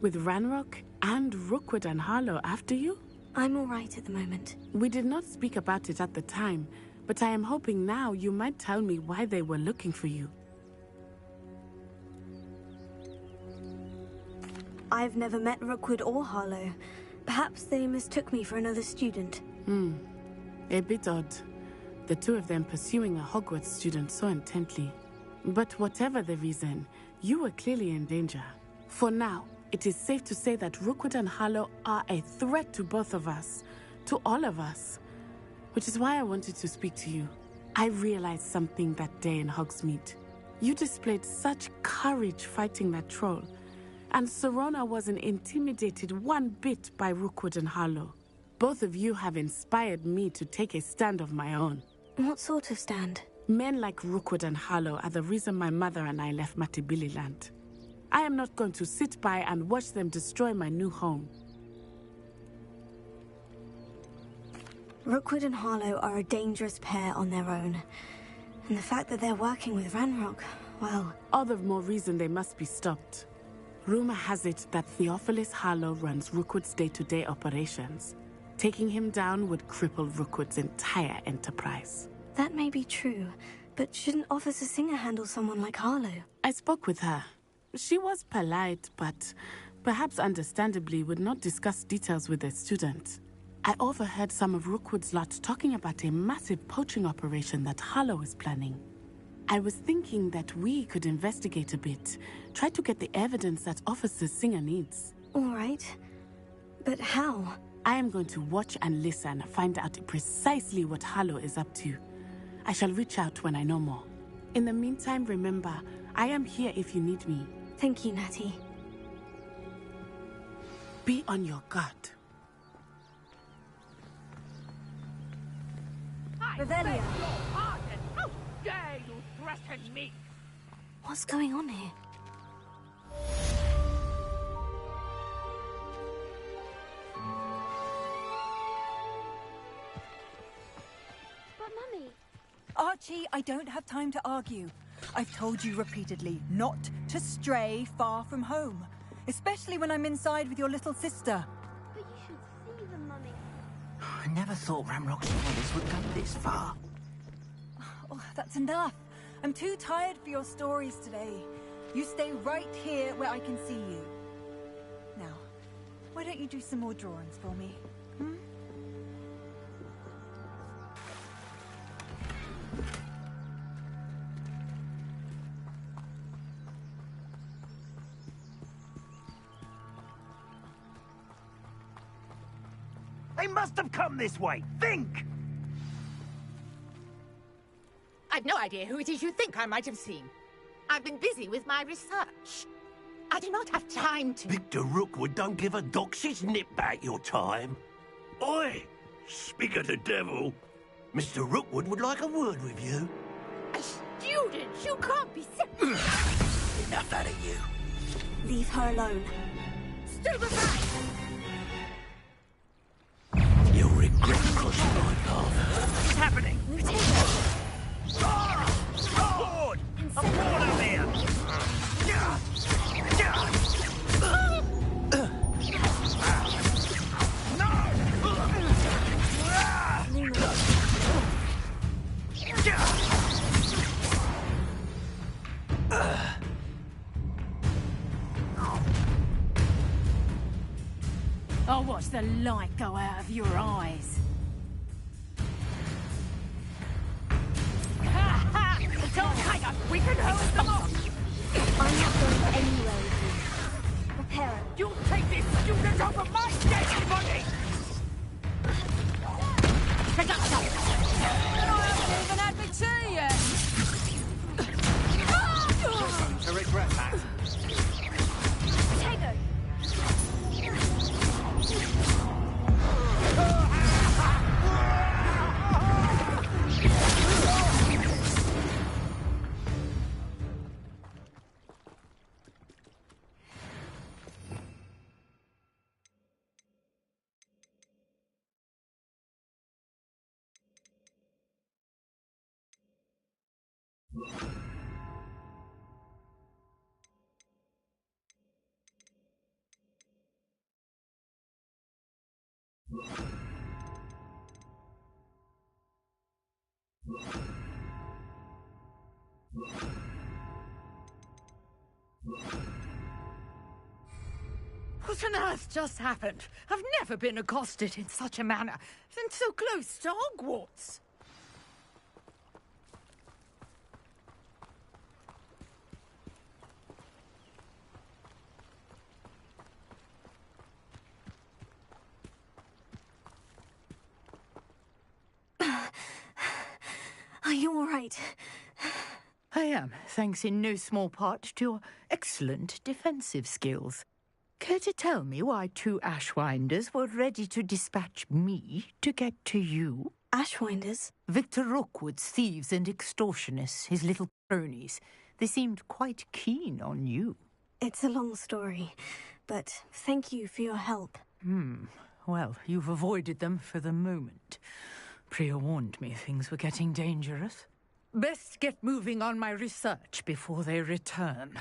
With Ranrock and Rookwood and Harlow after you? I'm all right at the moment. We did not speak about it at the time, but I am hoping now you might tell me why they were looking for you. I've never met Rookwood or Harlow. Perhaps they mistook me for another student. A bit odd. The two of them pursuing a Hogwarts student so intently. But whatever the reason, you were clearly in danger. For now, it is safe to say that Rookwood and Harlow are a threat to both of us. To all of us. Which is why I wanted to speak to you. I realized something that day in Hogsmeade. You displayed such courage fighting that troll. And Serona wasn't intimidated one bit by Rookwood and Harlow. Both of you have inspired me to take a stand of my own. What sort of stand? Men like Rookwood and Harlow are the reason my mother and I left Matabeleland. I am not going to sit by and watch them destroy my new home. Rookwood and Harlow are a dangerous pair on their own. And the fact that they're working with Ranrock, well... All the more reason they must be stopped. Rumor has it that Theophilus Harlow runs Rookwood's day-to-day operations. Taking him down would cripple Rookwood's entire enterprise. That may be true, but shouldn't Officer Singer handle someone like Harlow? I spoke with her. She was polite, but perhaps understandably would not discuss details with a student. I overheard some of Rookwood's lot talking about a massive poaching operation that Harlow is planning. I was thinking that we could investigate a bit, try to get the evidence that Officer Singer needs. All right. But how? I am going to watch and listen, find out precisely what Harlow is up to. I shall reach out when I know more. In the meantime, remember, I am here if you need me. Thank you, Natty. Be on your guard. Revelia! How dare you threaten me? What's going on here? But Mummy... Archie, I don't have time to argue. I've told you repeatedly not to stray far from home. Especially when I'm inside with your little sister. But you should see them, Mummy. I never thought Ranrock's orders would go this far. Oh, that's enough. I'm too tired for your stories today. You stay right here where I can see you. Now, why don't you do some more drawings for me? They must have come this way. Think! I've no idea who it is you think I might have seen. I've been busy with my research. I do not have time to... Victor Rookwood don't give a doxy's nip back your time. Oi! Speak of the devil. Mr. Rookwood would like a word with you. A student? You can't be sick. Enough out of you. Leave her alone. Stupefy! You'll regret crossing my path. What's happening? Lord! I'm born up here! I'll watch the light go out of your eyes. Don't hang up! We can hold them off! I'm not going anywhere with you. Prepare it. You take this student over my dead body! Production! I haven't even had my tea yet! To regret that. Tego! What on earth just happened? I've never been accosted in such a manner, and so close to Hogwarts. Are you all right? I am, thanks in no small part to your excellent defensive skills. Care to tell me why 2 Ashwinders were ready to dispatch me to get to you? Ashwinders? Victor Rookwood's thieves and extortionists, his little cronies. They seemed quite keen on you. It's a long story, but thank you for your help. Well, you've avoided them for the moment. Priya warned me things were getting dangerous. Best get moving on my research before they return.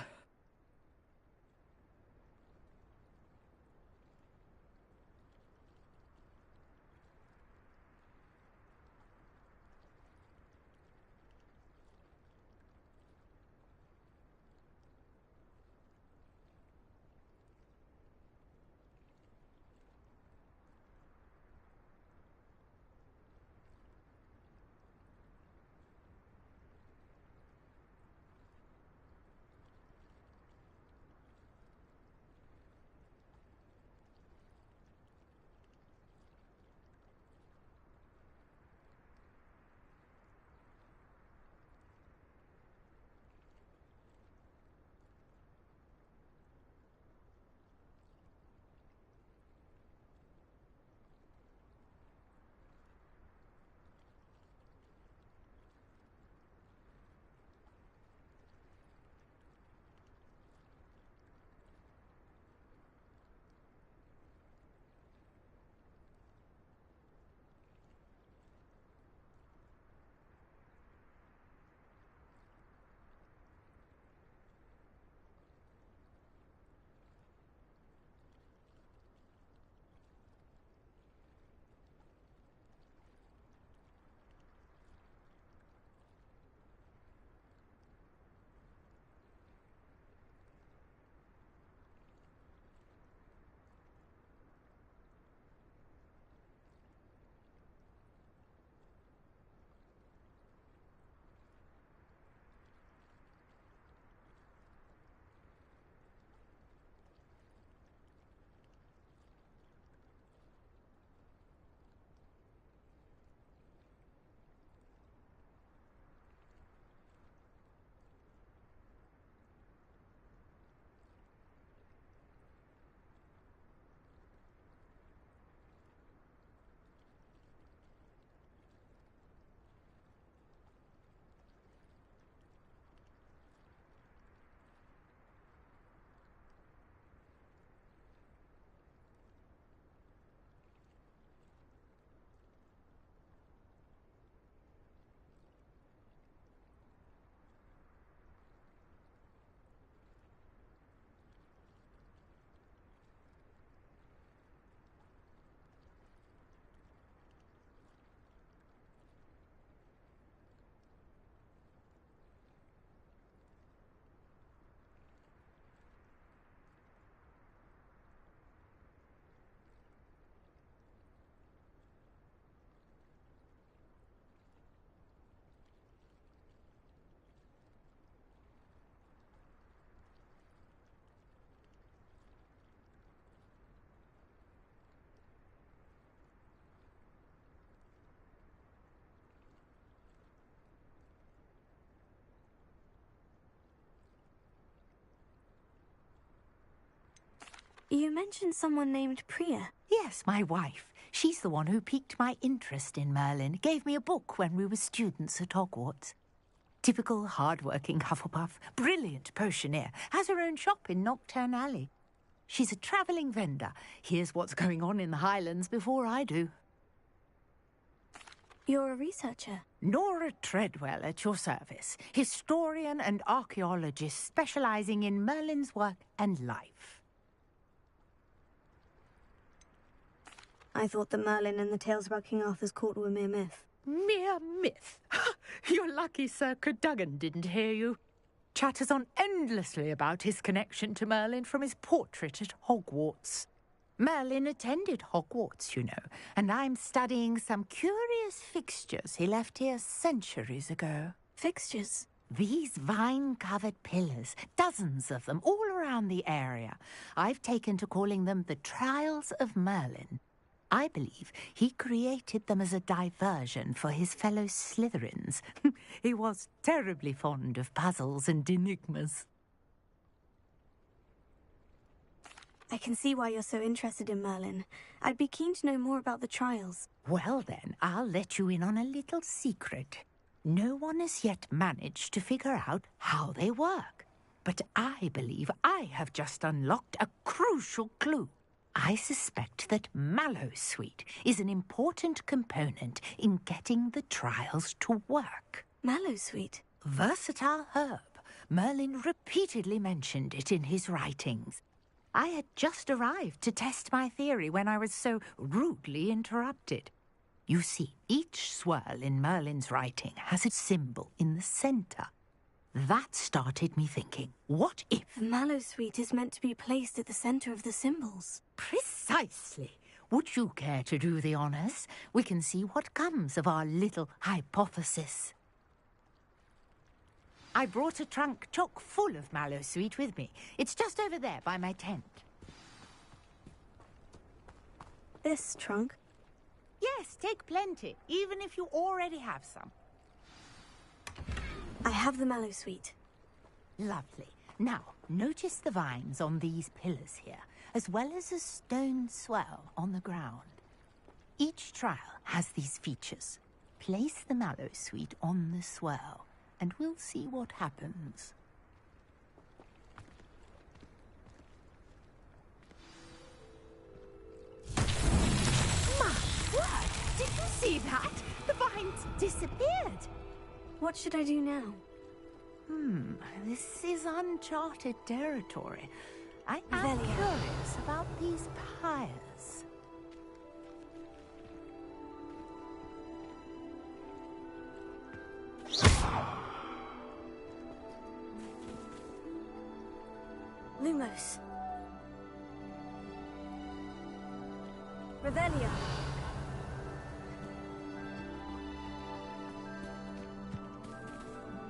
You mentioned someone named Priya. Yes, my wife. She's the one who piqued my interest in Merlin. Gave me a book when we were students at Hogwarts. Typical hard-working Hufflepuff. Brilliant potioneer. Has her own shop in Knockturn Alley. She's a travelling vendor. Hears what's going on in the Highlands before I do. You're a researcher. Nora Treadwell at your service, historian and archaeologist specializing in Merlin's work and life. I thought that Merlin and the tales about King Arthur's court were mere myth. Mere myth? You're lucky Sir Cadogan didn't hear you. Chatters on endlessly about his connection to Merlin from his portrait at Hogwarts. Merlin attended Hogwarts, you know, and I'm studying some curious fixtures he left here centuries ago. Fixtures? These vine-covered pillars, dozens of them, all around the area. I've taken to calling them the Trials of Merlin. I believe he created them as a diversion for his fellow Slytherins. He was terribly fond of puzzles and enigmas. I can see why you're so interested in Merlin. I'd be keen to know more about the trials. Well then, I'll let you in on a little secret. No one has yet managed to figure out how they work. But I believe I have just unlocked a crucial clue. I suspect that Mallowsweet is an important component in getting the trials to work. Mallowsweet? Versatile herb. Merlin repeatedly mentioned it in his writings. I had just arrived to test my theory when I was so rudely interrupted. You see, each swirl in Merlin's writing has a symbol in the centre. That started me thinking, what if... The Mallowsweet is meant to be placed at the centre of the symbols. Precisely. Would you care to do the honours? We can see what comes of our little hypothesis. I brought a trunk chock full of Mallowsweet with me. It's just over there by my tent. This trunk? Yes, take plenty, even if you already have some. I have the Mallowsweet. Lovely. Now, notice the vines on these pillars here, as well as a stone swell on the ground. Each trial has these features. Place the Mallowsweet on the swell, and we'll see what happens. My word! Did you see that? The vines disappeared. What should I do now? This is uncharted territory. I am curious about these pyres. Lumos. Revelia.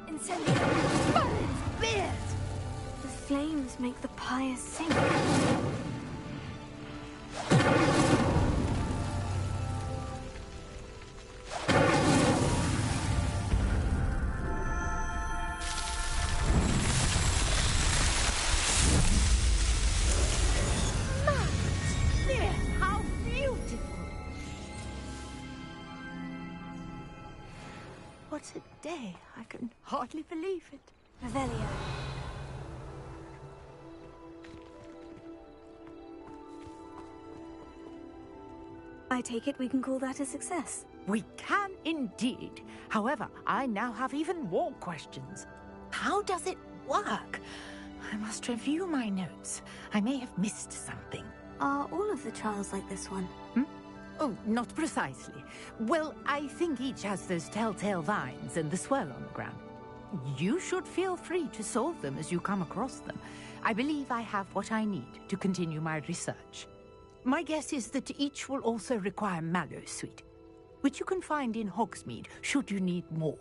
Incendio. Merlin's beard! The flames make the pyres sink. How beautiful! What a day. I can hardly believe it. Revelia. I take it we can call that a success. We can indeed. However, I now have even more questions. How does it work? I must review my notes. I may have missed something. Are all of the trials like this one? Oh, not precisely. Well, I think each has those telltale vines and the swirl on the ground. You should feel free to solve them as you come across them. I believe I have what I need to continue my research. My guess is that each will also require Mallowsweet, which you can find in Hogsmeade should you need more.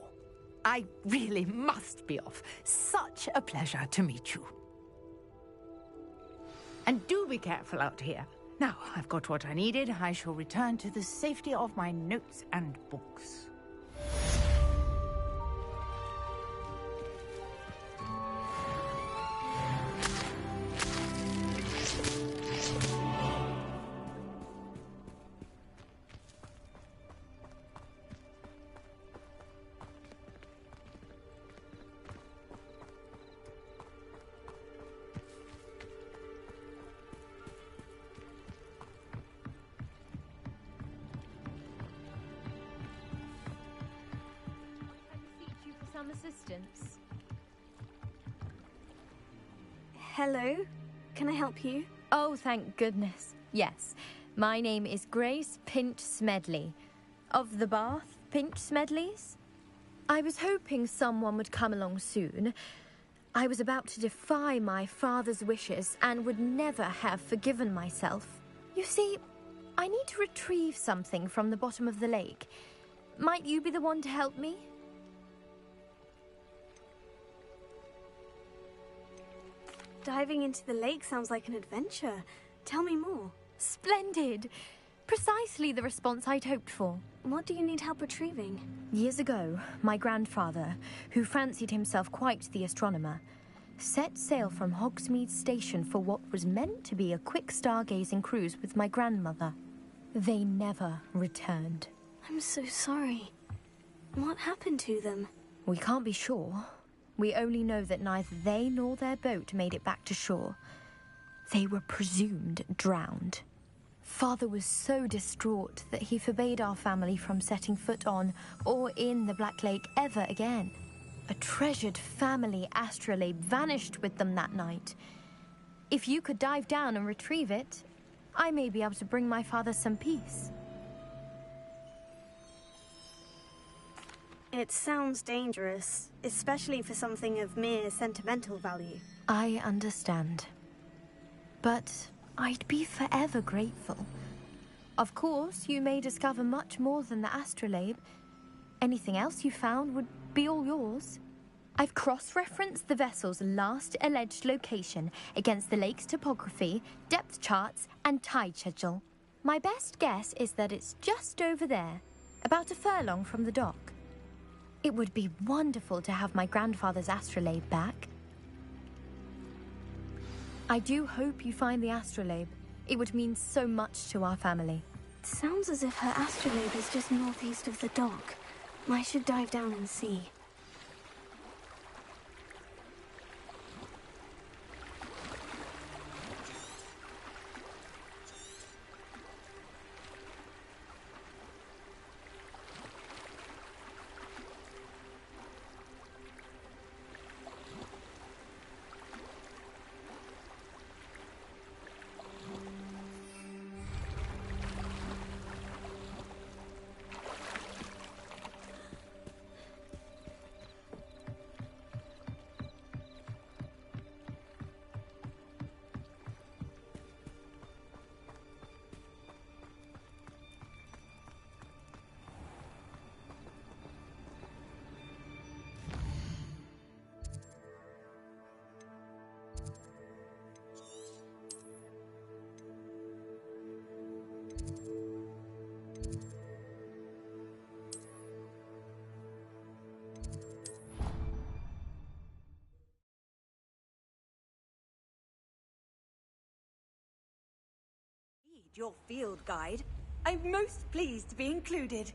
I really must be off. Such a pleasure to meet you. And do be careful out here. Now, I've got what I needed. I shall return to the safety of my notes and books. some assistance? Hello? Can I help you? Oh, thank goodness. Yes. My name is Grace Pinch Smedley. Of the Bath Pinch Smedleys? I was hoping someone would come along soon. I was about to defy my father's wishes and would never have forgiven myself. You see, I need to retrieve something from the bottom of the lake. Might you be the one to help me? Diving into the lake sounds like an adventure. Tell me more. Splendid! Precisely the response I'd hoped for. What do you need help retrieving? Years ago, my grandfather, who fancied himself quite the astronomer, set sail from Hogsmeade Station for what was meant to be a quick stargazing cruise with my grandmother. They never returned. I'm so sorry. What happened to them? We can't be sure. We only know that neither they nor their boat made it back to shore. They were presumed drowned. Father was so distraught that he forbade our family from setting foot on or in the Black Lake ever again. A treasured family astrolabe vanished with them that night. If you could dive down and retrieve it, I may be able to bring my father some peace. It sounds dangerous, especially for something of mere sentimental value. I understand. But I'd be forever grateful. Of course, you may discover much more than the astrolabe. Anything else you found would be all yours. I've cross-referenced the vessel's last alleged location against the lake's topography, depth charts, and tide schedule. My best guess is that it's just over there, about a furlong from the dock. It would be wonderful to have my grandfather's astrolabe back. I do hope you find the astrolabe. It would mean so much to our family. It sounds as if her astrolabe is just northeast of the dock. I should dive down and see. Your field guide. I'm most pleased to be included.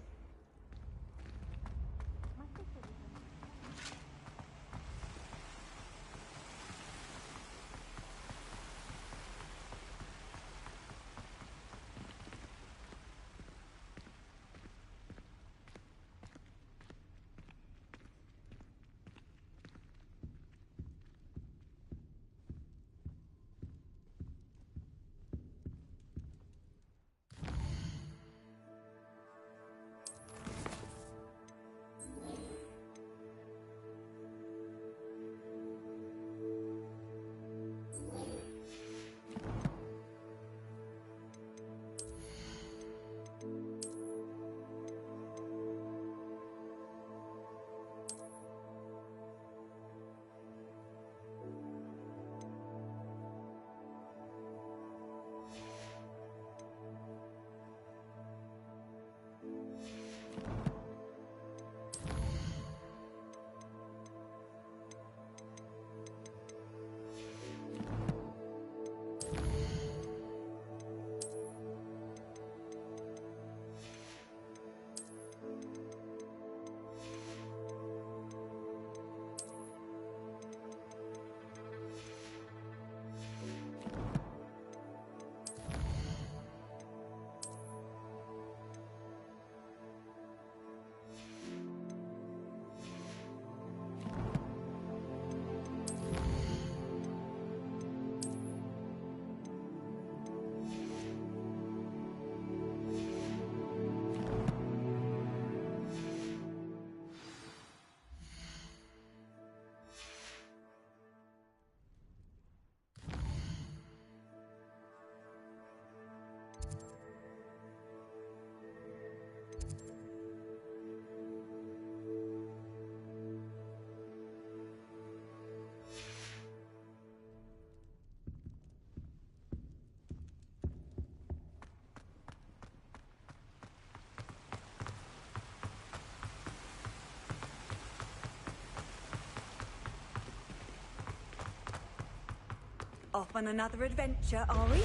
Off on another adventure, are we?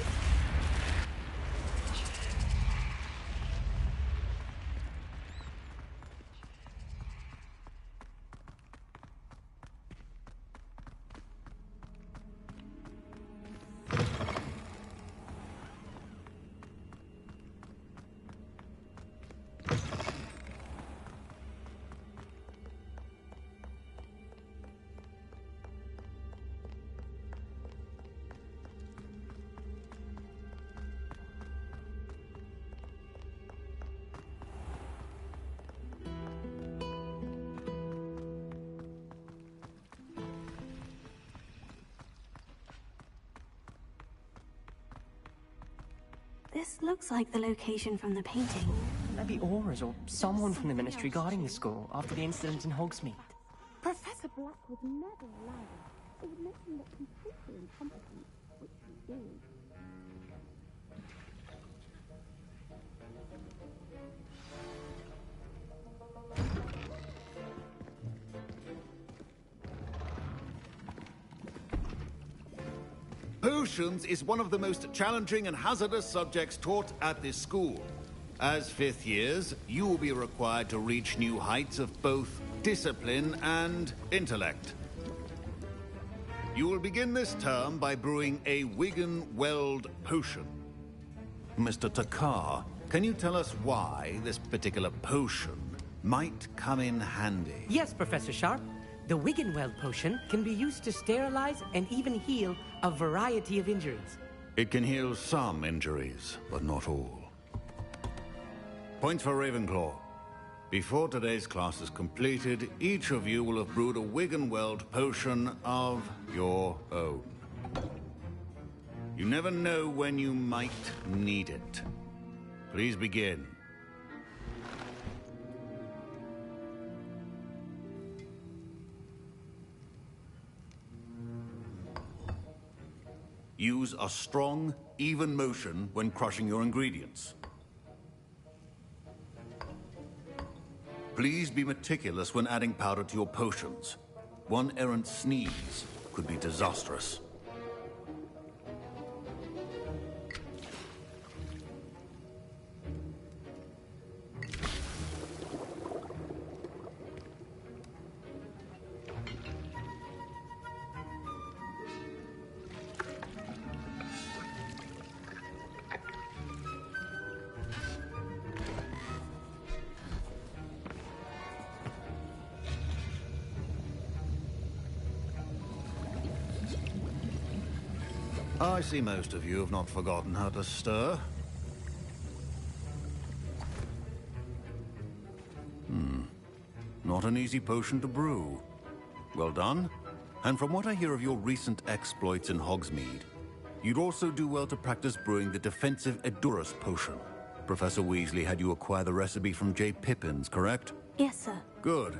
This looks like the location from the painting. Maybe Aura's or someone from the Ministry guarding the school after the incident in Hogsmeade. Professor Black would never allow this. It would make him look completely incompetent, which he is. Potions is one of the most challenging and hazardous subjects taught at this school. As fifth years, you will be required to reach new heights of both discipline and intellect. You will begin this term by brewing a Wigan-Weld potion. Mr. Takar, can you tell us why this particular potion might come in handy? Yes, Professor Sharp. The Wiggenweld potion can be used to sterilize and even heal a variety of injuries. It can heal some injuries, but not all. Points for Ravenclaw. Before today's class is completed, each of you will have brewed a Wiggenweld potion of your own. You never know when you might need it. Please begin. Use a strong, even motion when crushing your ingredients. Please be meticulous when adding powder to your potions. One errant sneeze could be disastrous. I see most of you have not forgotten how to stir. Not an easy potion to brew. Well done. And from what I hear of your recent exploits in Hogsmeade, you'd also do well to practice brewing the defensive Edurus potion. Professor Weasley had you acquire the recipe from J. Pippin's, correct? Yes, sir. Good.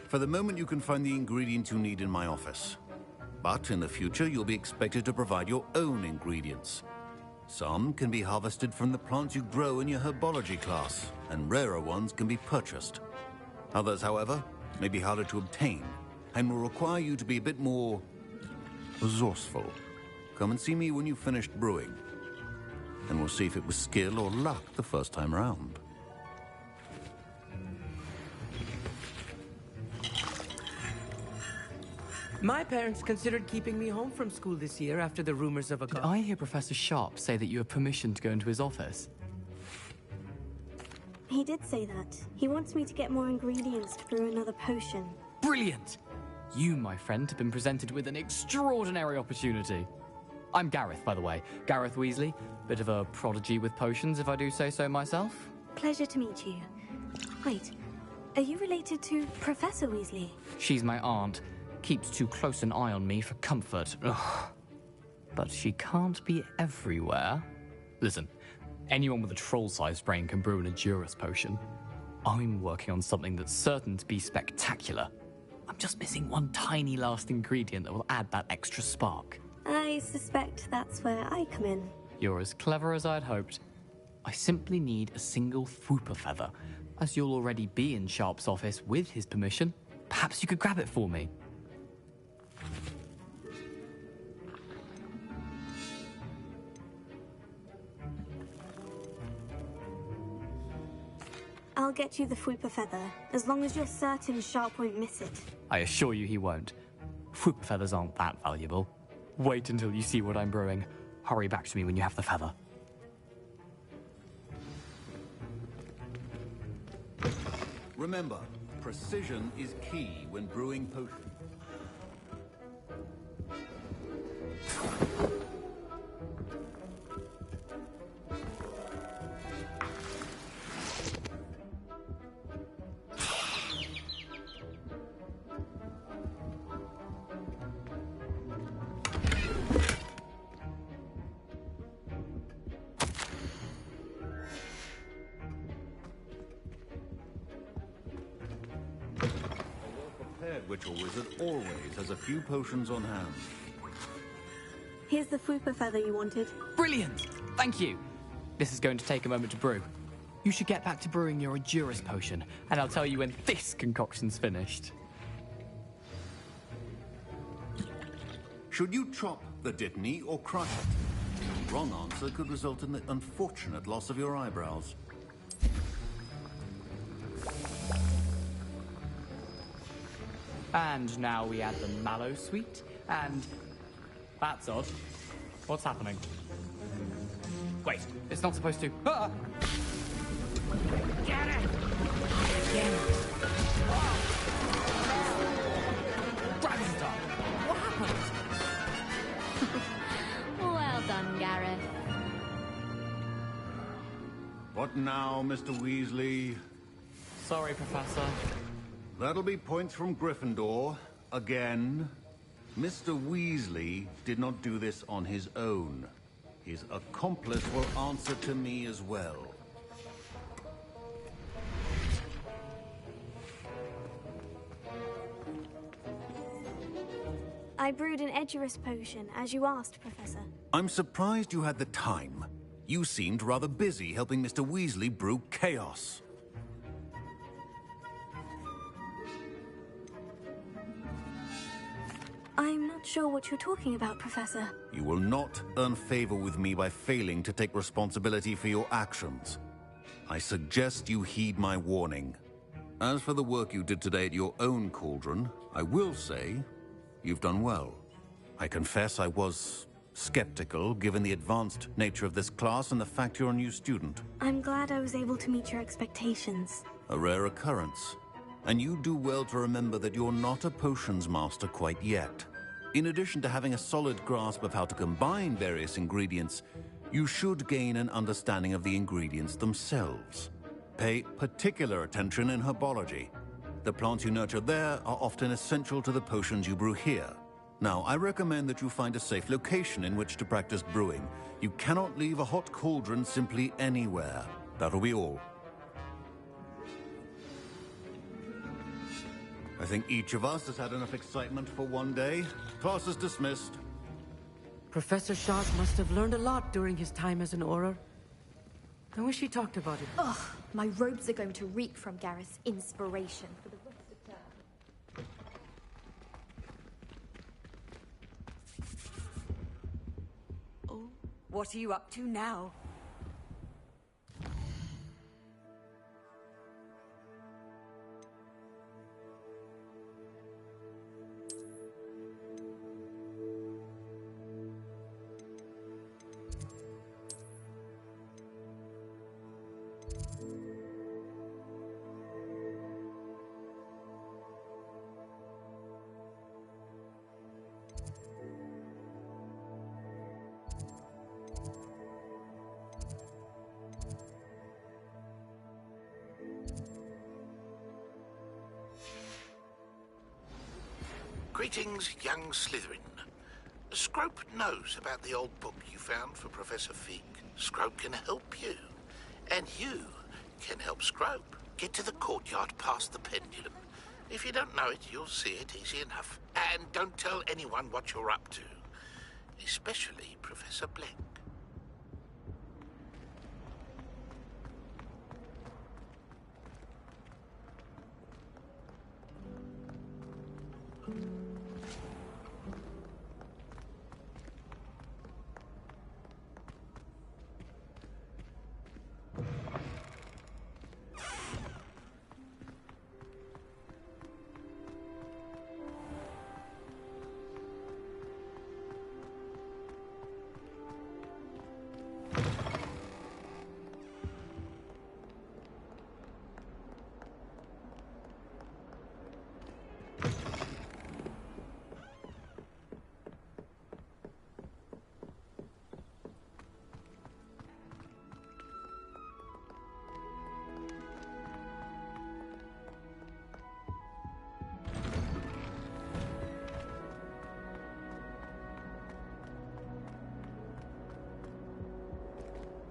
For the moment, you can find the ingredients you need in my office. But in the future, you'll be expected to provide your own ingredients. Some can be harvested from the plants you grow in your herbology class, and rarer ones can be purchased. Others, however, may be harder to obtain, and will require you to be a bit more resourceful. Come and see me when you've finished brewing, and we'll see if it was skill or luck the first time round. My parents considered keeping me home from school this year after the rumors of a... Did I hear Professor Sharp say that you have permission to go into his office? He did say that. He wants me to get more ingredients to brew another potion. Brilliant! You, my friend, have been presented with an extraordinary opportunity. I'm Gareth, by the way. Gareth Weasley. Bit of a prodigy with potions, if I do say so myself. Pleasure to meet you. Wait, are you related to Professor Weasley? She's my aunt. Keeps too close an eye on me for comfort. Ugh. But she can't be everywhere. Listen, anyone with a troll-sized brain can brew an Edurus potion. I'm working on something that's certain to be spectacular. I'm just missing one tiny last ingredient that will add that extra spark. I suspect that's where I come in. You're as clever as I'd hoped. I simply need a single Fwooper feather. As you'll already be in Sharp's office with his permission, perhaps you could grab it for me. I'll get you the Fwooper feather, as long as you're certain Sharp won't miss it. I assure you he won't. Fwooper feathers aren't that valuable. Wait until you see what I'm brewing. Hurry back to me when you have the feather. Remember, precision is key when brewing potions. Witch or wizard always has a few potions on hand. Here's the Fwooper feather you wanted. Brilliant! Thank you. This is going to take a moment to brew. You should get back to brewing your Endurance potion, and I'll tell you when this concoction's finished. Should you chop the Dittany or crush it? The wrong answer could result in the unfortunate loss of your eyebrows. And now we add the mallow sweet, and... That's odd. What's happening? Wait, it's not supposed to... Ah! Get it! Again! Dragon's done! What happened? Well done, Gareth. What now, Mr. Weasley? Sorry, Professor. That'll be points from Gryffindor. Again. Mr. Weasley did not do this on his own. His accomplice will answer to me as well. I brewed an Edurus potion, as you asked, Professor. I'm surprised you had the time. You seemed rather busy helping Mr. Weasley brew chaos. I'm not sure what you're talking about, Professor. You will not earn favor with me by failing to take responsibility for your actions. I suggest you heed my warning. As for the work you did today at your own cauldron, I will say you've done well. I confess I was skeptical, given the advanced nature of this class and the fact you're a new student. I'm glad I was able to meet your expectations. A rare occurrence. And you do well to remember that you're not a potions master quite yet. In addition to having a solid grasp of how to combine various ingredients, you should gain an understanding of the ingredients themselves. Pay particular attention in herbology. The plants you nurture there are often essential to the potions you brew here. Now, I recommend that you find a safe location in which to practice brewing. You cannot leave a hot cauldron simply anywhere. That'll be all. I think each of us has had enough excitement for one day. Class is dismissed. Professor Sharp must have learned a lot during his time as an Auror. I wish he talked about it. Ugh, my robes are going to reek from Gareth's inspiration for the rest of term. Oh, what are you up to now? Greetings, young Slytherin. Scrope knows about the old book you found for Professor Fig. Scrope can help you. And you can help Scrope get to the courtyard past the pendulum. If you don't know it, you'll see it easy enough. And don't tell anyone what you're up to. Especially Professor Blank.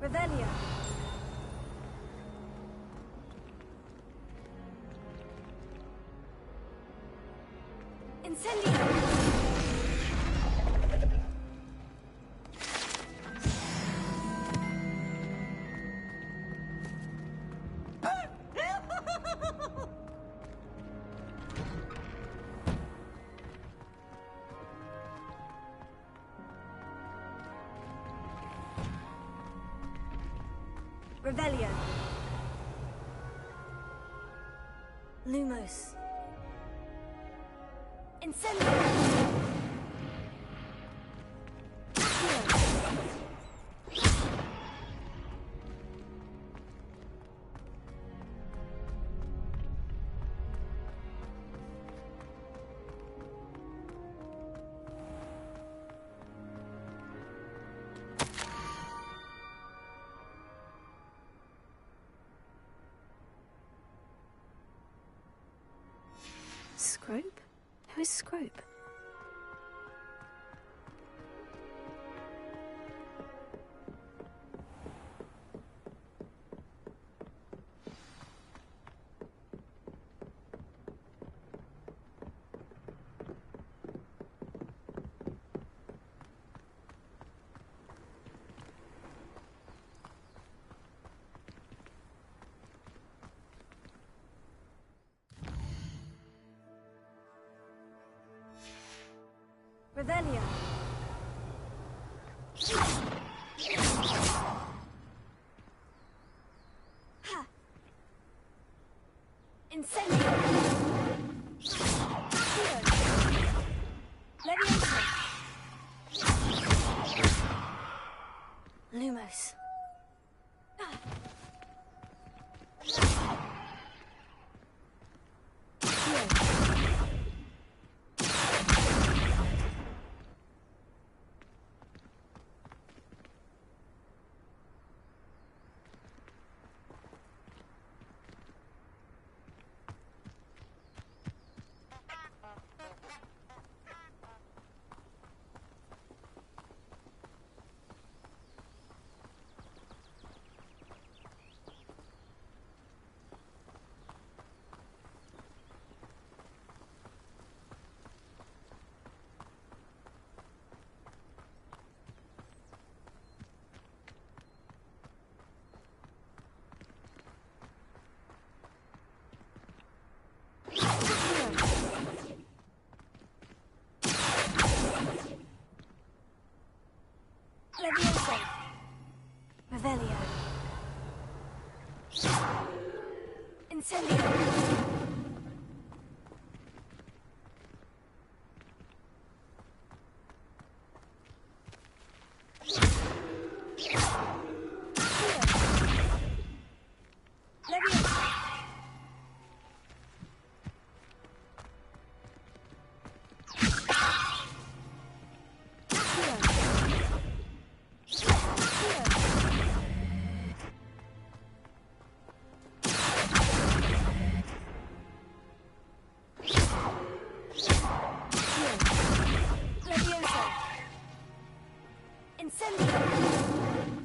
Revelio. Incendio. Revelio. Lumos. Incendio. Scrope? Who is Scrope? Revelio. Ha. Incendio. Leviosa. Lumos. Leviosa. Revelio. Incendio.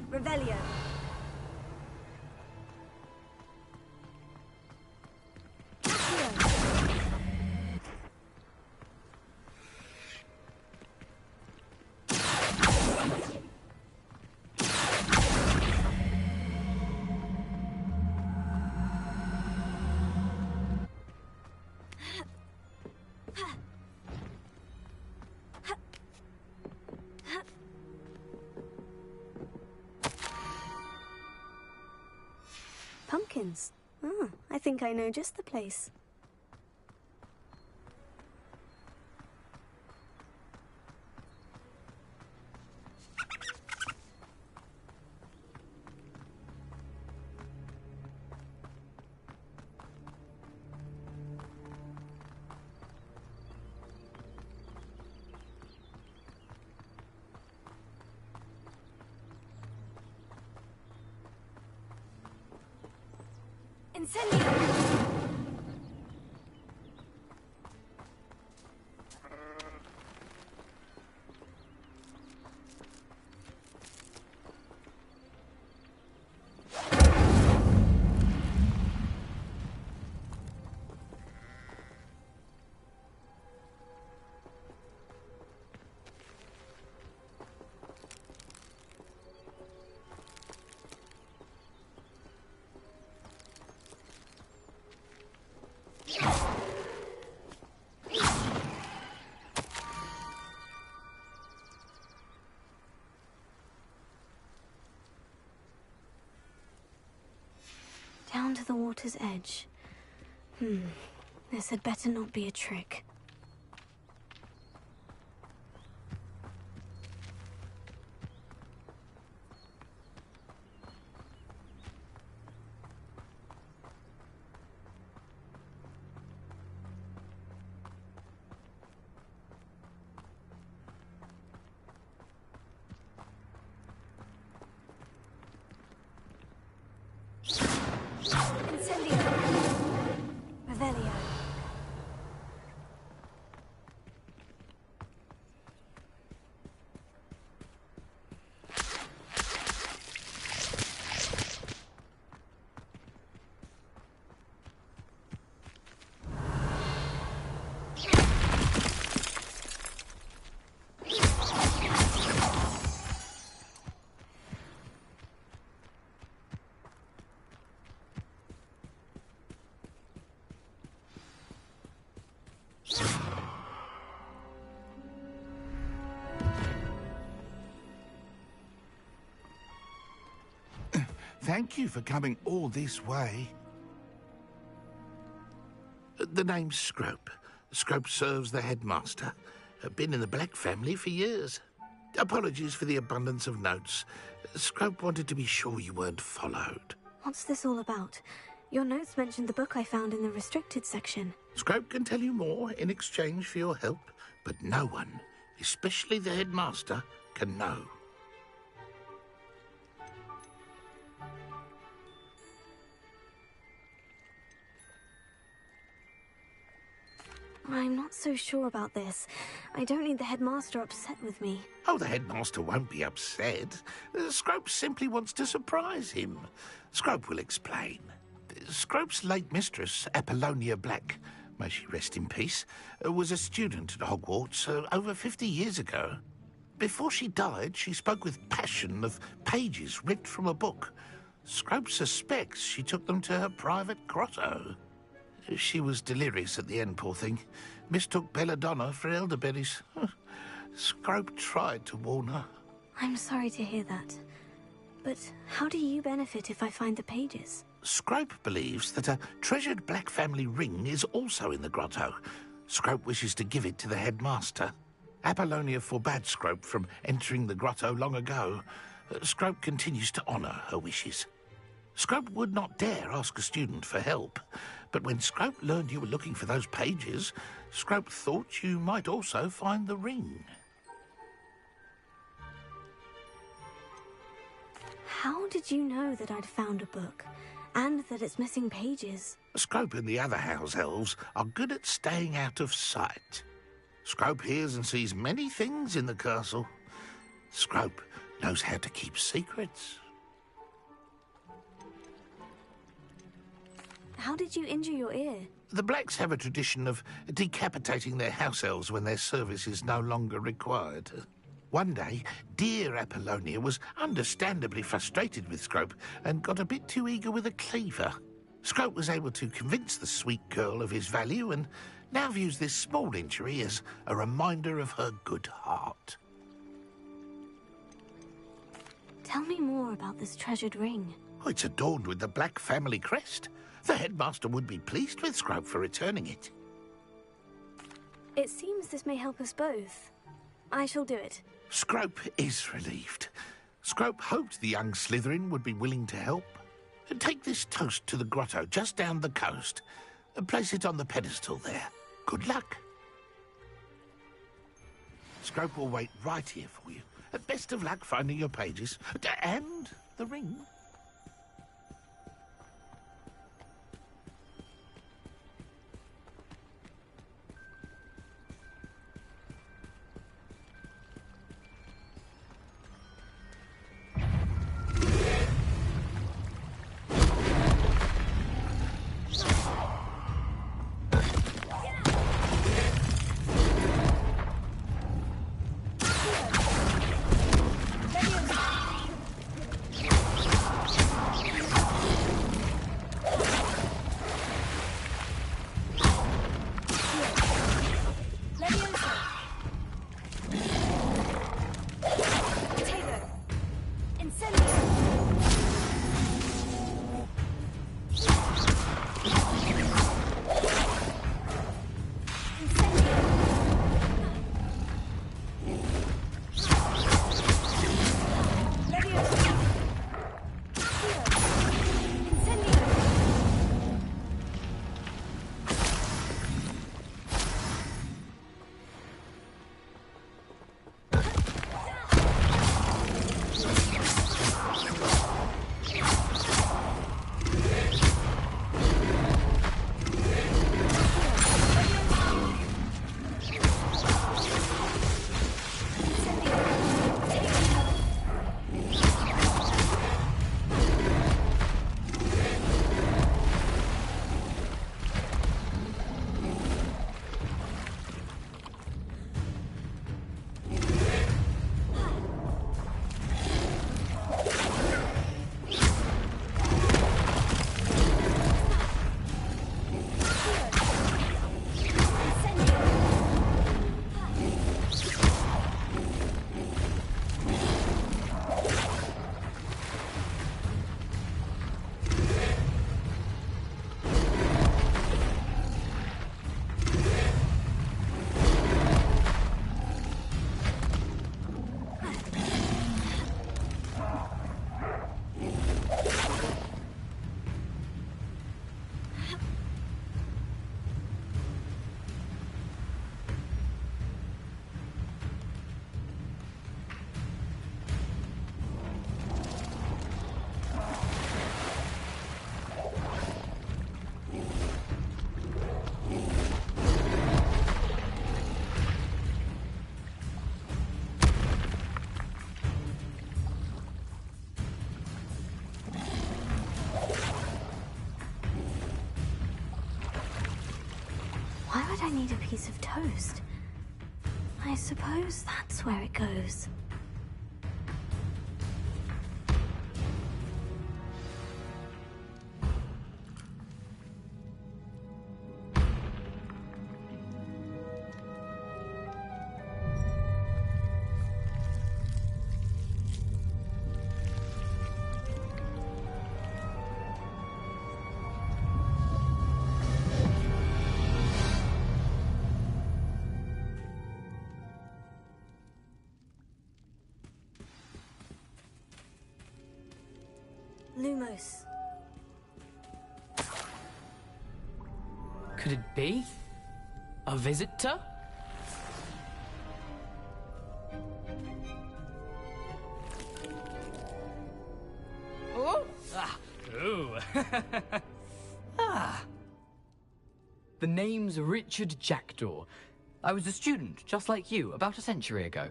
Revelio. Pumpkins. Ah, I think I know just the place. Incendio! to the water's edge. This had better not be a trick. Incendio. Revelio. Thank you for coming all this way. The name's Scrope. Scrope serves the headmaster. Been in the Black family for years. Apologies for the abundance of notes. Scrope wanted to be sure you weren't followed. What's this all about? Your notes mentioned the book I found in the restricted section. Scrope can tell you more in exchange for your help, but no one, especially the headmaster, can know. I'm not so sure about this. I don't need the headmaster upset with me. Oh, the headmaster won't be upset. Scrope simply wants to surprise him. Scrope will explain. Scrope's late mistress, Apollonia Black, may she rest in peace, was a student at Hogwarts over 50 years ago. Before she died, she spoke with passion of pages ripped from a book. Scrope suspects she took them to her private grotto. She was delirious at the end, poor thing. Mistook belladonna for elderberries. Scrope tried to warn her. I'm sorry to hear that. But how do you benefit if I find the pages? Scrope believes that a treasured Black family ring is also in the grotto. Scrope wishes to give it to the headmaster. Apollonia forbade Scrope from entering the grotto long ago. Scrope continues to honour her wishes. Scrope would not dare ask a student for help, but when Scrope learned you were looking for those pages, Scrope thought you might also find the ring. How did you know that I'd found a book, and that it's missing pages? Scrope and the other house elves are good at staying out of sight. Scrope hears and sees many things in the castle. Scrope knows how to keep secrets. How did you injure your ear? The Blacks have a tradition of decapitating their house elves when their service is no longer required. One day, dear Apollonia was understandably frustrated with Scrope and got a bit too eager with a cleaver. Scrope was able to convince the sweet girl of his value and now views this small injury as a reminder of her good heart. Tell me more about this treasured ring. Oh, it's adorned with the Black family crest. The headmaster would be pleased with Scrope for returning it. It seems this may help us both. I shall do it. Scrope is relieved. Scrope hoped the young Slytherin would be willing to help. Take this toast to the grotto just down the coast and place it on the pedestal there. Good luck. Scrope will wait right here for you. Best of luck finding your pages and the ring. said I need a piece of toast. I suppose that's where it goes. Lumos. Could it be? A visitor? Oh! Ah! Ooh! Ah! The name's Richard Jackdaw. I was a student, just like you, about a century ago.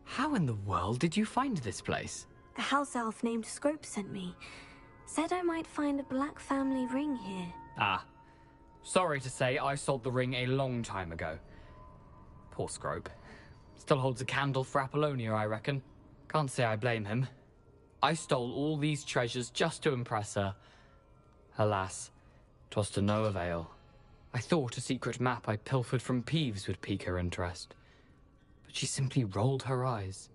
How in the world did you find this place? A house elf named Scrope sent me. Said I might find a black family ring here. Ah. Sorry to say, I sold the ring a long time ago. Poor Scrope. Still holds a candle for Apollonia, I reckon. Can't say I blame him. I stole all these treasures just to impress her. Alas, 'twas to no avail. I thought a secret map I pilfered from Peeves would pique her interest. But she simply rolled her eyes.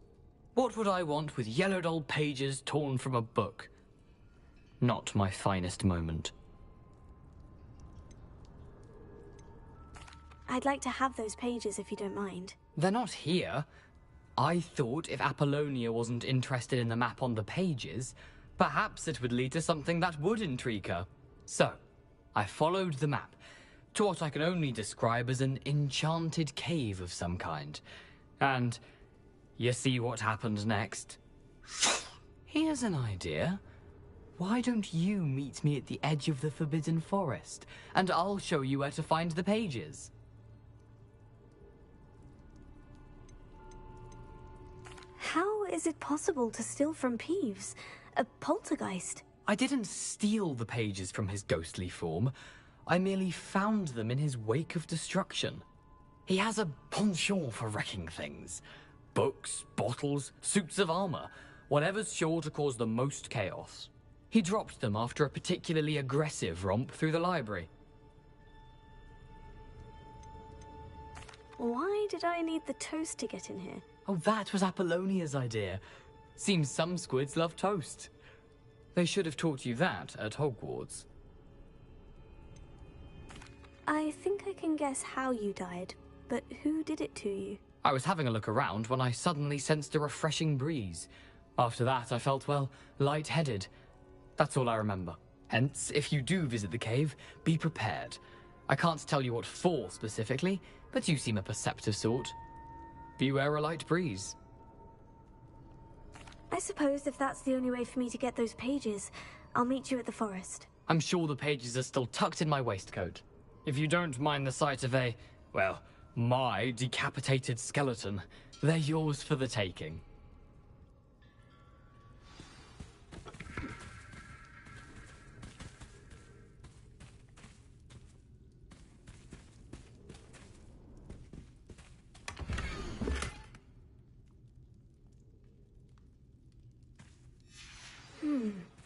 What would I want with yellowed old pages torn from a book? Not my finest moment. I'd like to have those pages if you don't mind. They're not here. I thought if Apollonia wasn't interested in the map on the pages, perhaps it would lead to something that would intrigue her. So, I followed the map to what I can only describe as an enchanted cave of some kind. And you see what happened next? Here's an idea. Why don't you meet me at the edge of the Forbidden Forest, and I'll show you where to find the pages? How is it possible to steal from Peeves? A poltergeist? I didn't steal the pages from his ghostly form. I merely found them in his wake of destruction. He has a penchant for wrecking things. Books, bottles, suits of armor, whatever's sure to cause the most chaos. He dropped them after a particularly aggressive romp through the library. Why did I need the toast to get in here? Oh, that was Apollonia's idea. Seems some squids love toast. They should have taught you that at Hogwarts. I think I can guess how you died, but who did it to you? I was having a look around when I suddenly sensed a refreshing breeze. After that, I felt, well, lightheaded. That's all I remember. Hence, if you do visit the cave, be prepared. I can't tell you what for specifically, but you seem a perceptive sort. Beware a light breeze. I suppose if that's the only way for me to get those pages, I'll meet you at the forest. I'm sure the pages are still tucked in my waistcoat. If you don't mind the sight of a, well, my decapitated skeleton, they're yours for the taking.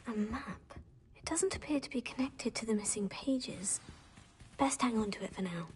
A map. It doesn't appear to be connected to the missing pages. Best hang on to it for now.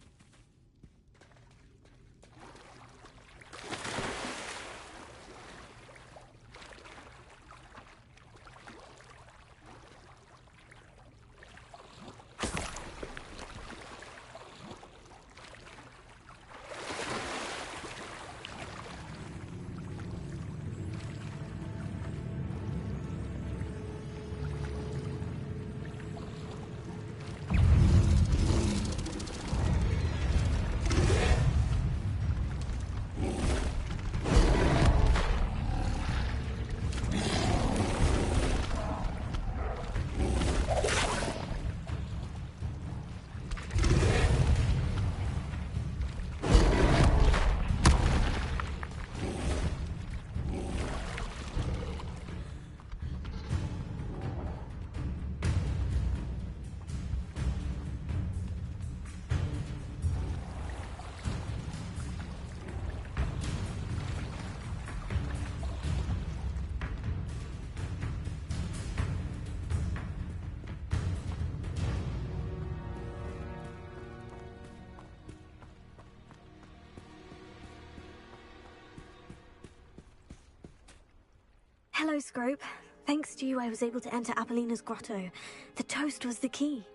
Hello, Scrope. Thanks to you, I was able to enter Apollina's grotto. The toast was the key.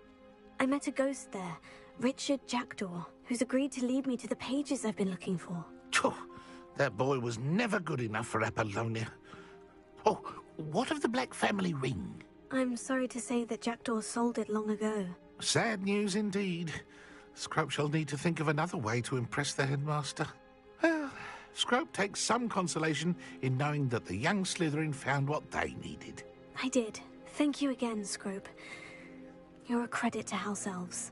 I met a ghost there, Richard Jackdaw, who's agreed to lead me to the pages I've been looking for. Phew, that boy was never good enough for Apollonia. Oh, what of the Black family ring? I'm sorry to say that Jackdaw sold it long ago. Sad news indeed. Scrope shall need to think of another way to impress the headmaster. Well, Scrope takes some consolation in knowing that the young Slytherin found what they needed. I did. Thank you again, Scrope. You're a credit to House Elves.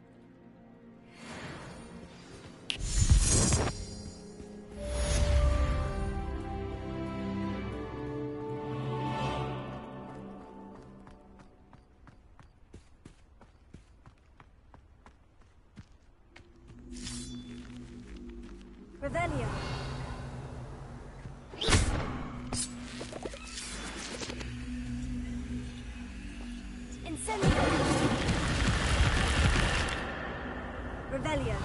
Revelio. Incendio. Revelio.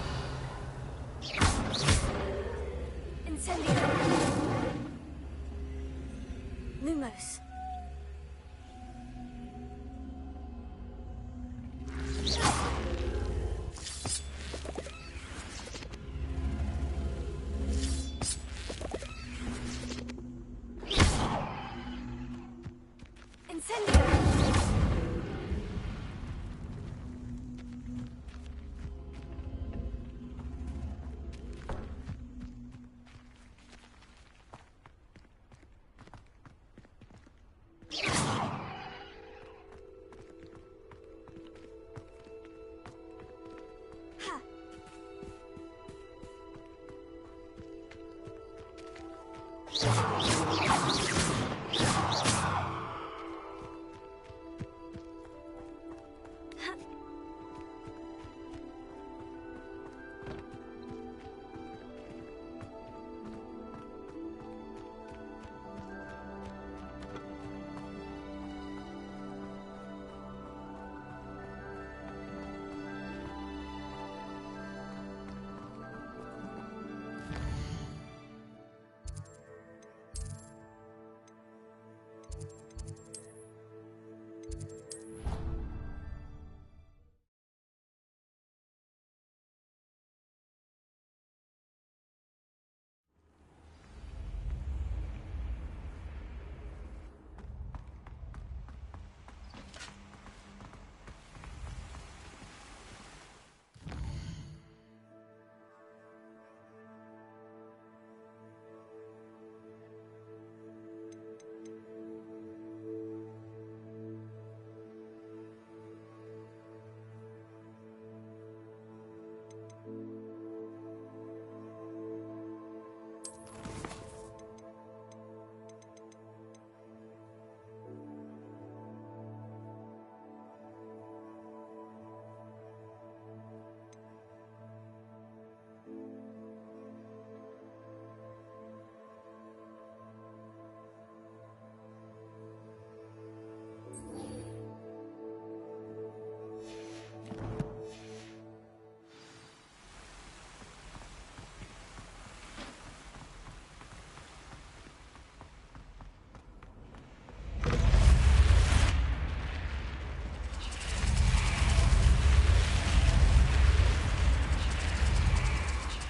Incendio. Lumos.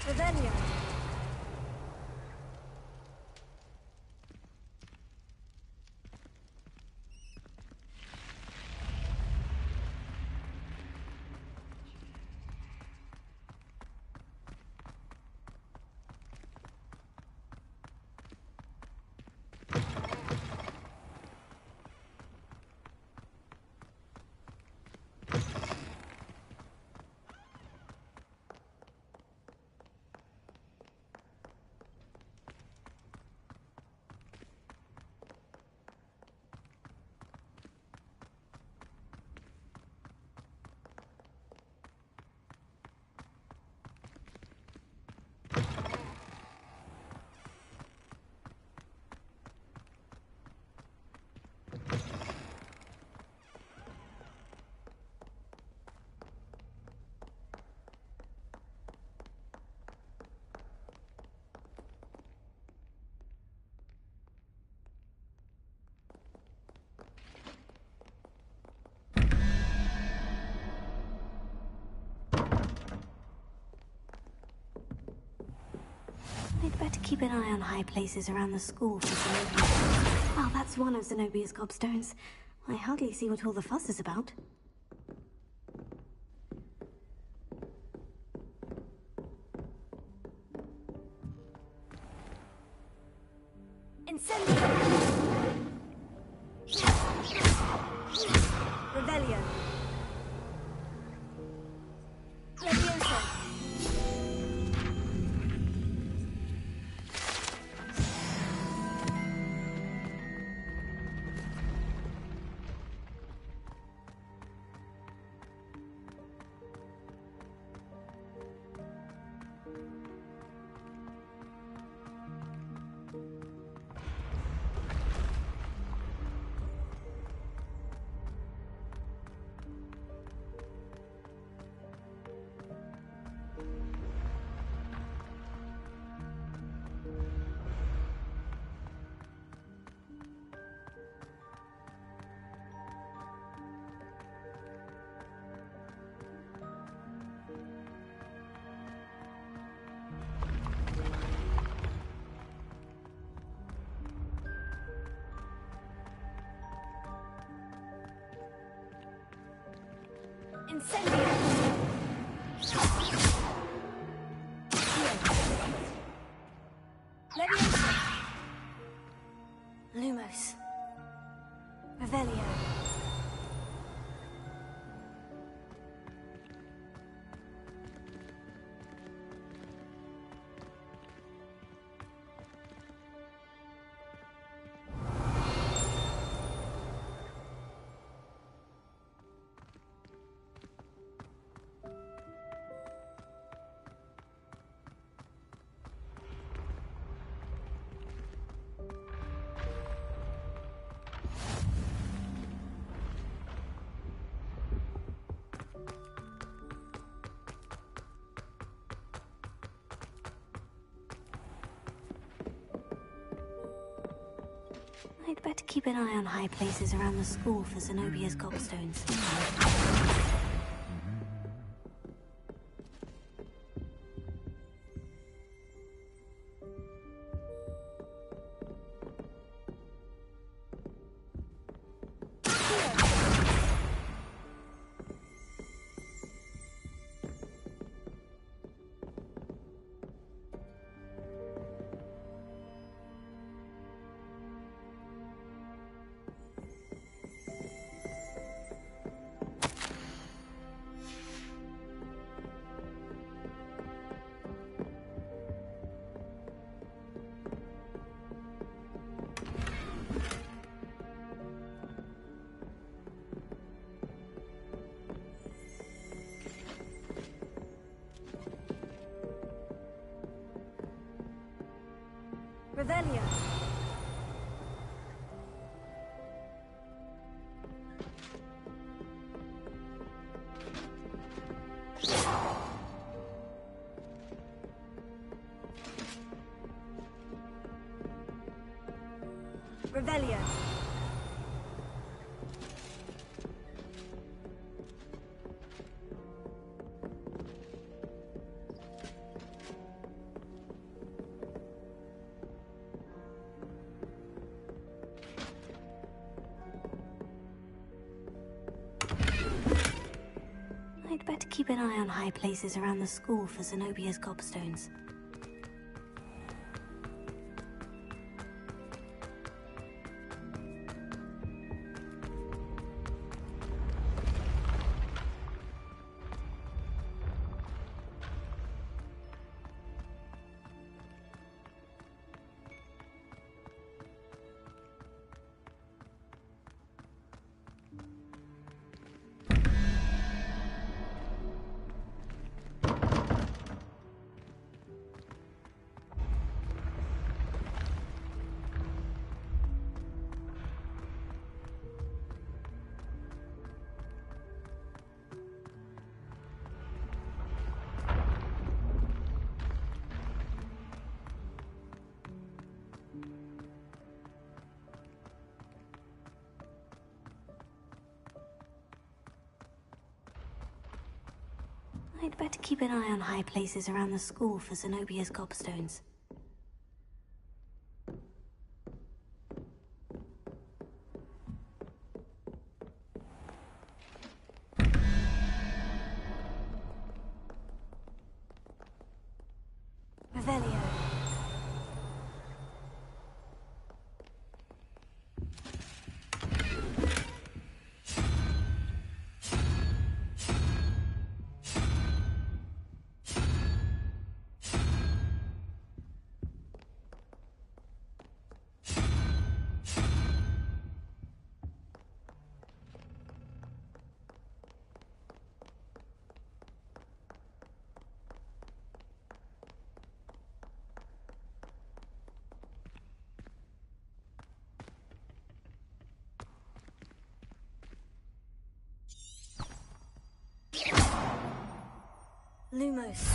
Revelio. I'd better keep an eye on high places around the school for Zenobia. Oh, that's one of Zenobia's gobstones. I hardly see what all the fuss is about. Incendio! Revelio! Levioso! Incendio! Levioso! Lumos. Revelio. I'd better keep an eye on high places around the school for Zenobia's gobstones. Revelio. Revelio. I'd better keep an eye on high places around the school for Zenobia's gobstones. I'd better keep an eye on high places around the school for Zenobia's gobstones. Lumos.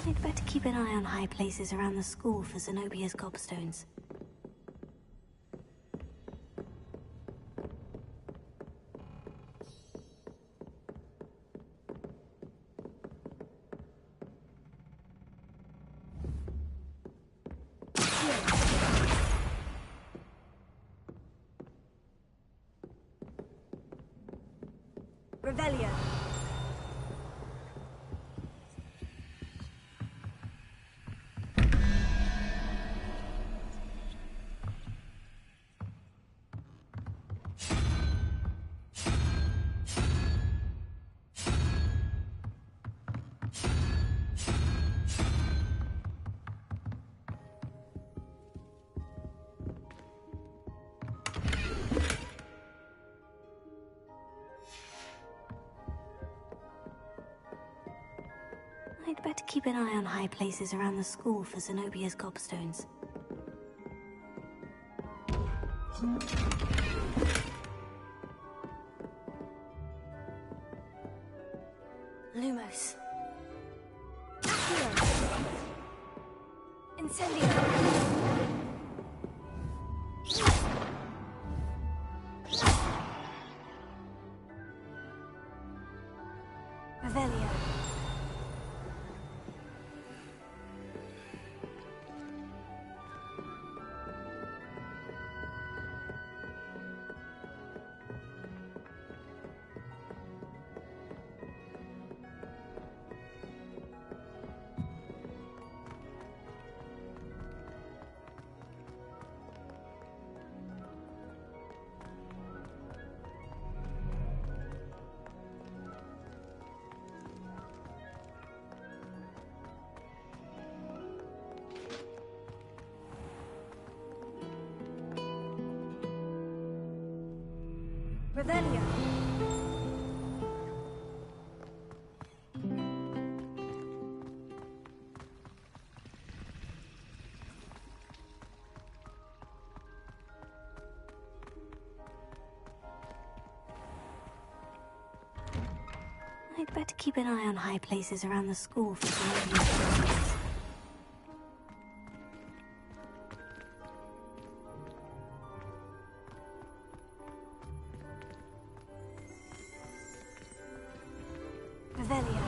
I'd better keep an eye on high places around the school for Zenobia's gobstones. Revelio. I'd better keep an eye on high places around the school for Zenobia's gobstones. Lumos. Incendio. Revelio. Revelio. I'd better keep an eye on high places around the school for Zenobia's. Revelio.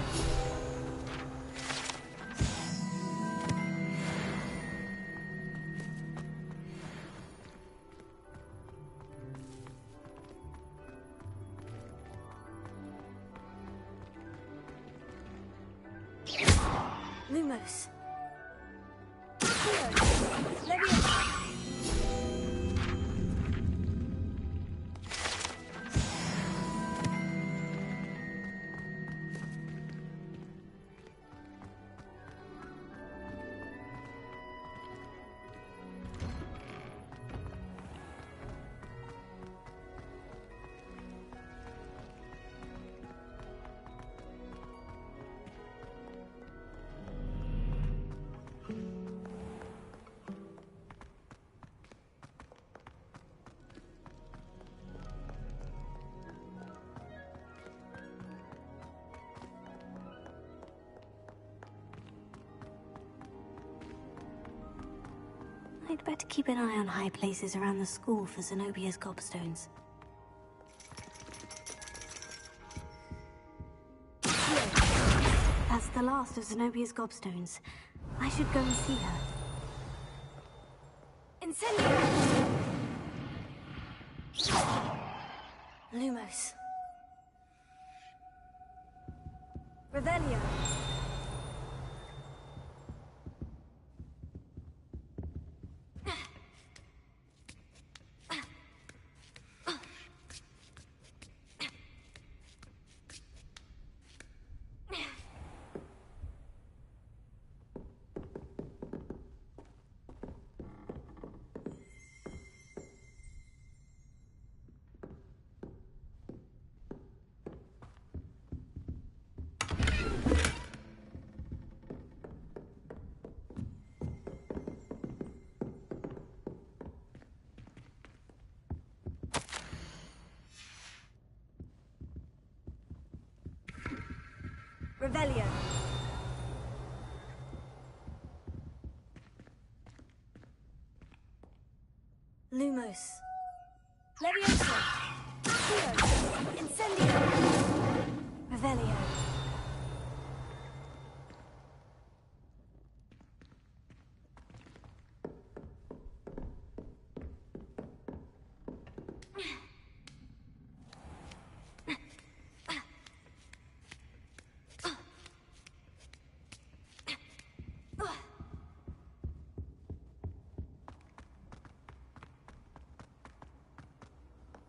Lumos. I'd better keep an eye on high places around the school for Zenobia's gobstones. That's the last of Zenobia's gobstones. I should go and see her. Incendio! Lumos. Revelio. Revelio. Lumos. Leviosa. Accio. Incendio. Revelio.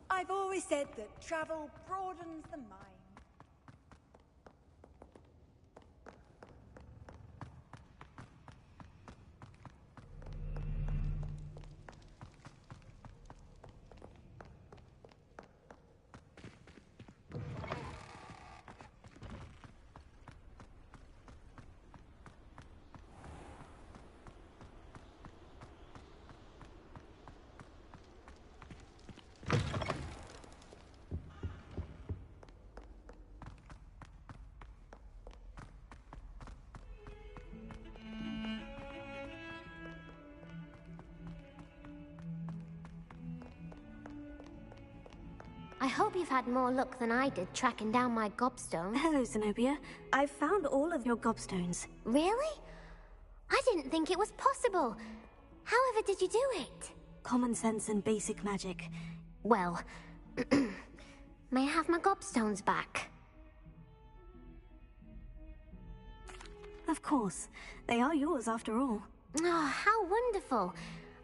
I've always said that travel broadens the mind. I hope you've had more luck than I did tracking down my gobstones. Hello, Zenobia. I've found all of your gobstones. Really? I didn't think it was possible. However did you do it? Common sense and basic magic. Well, may I have my gobstones back? Of course. They are yours after all. Oh, how wonderful.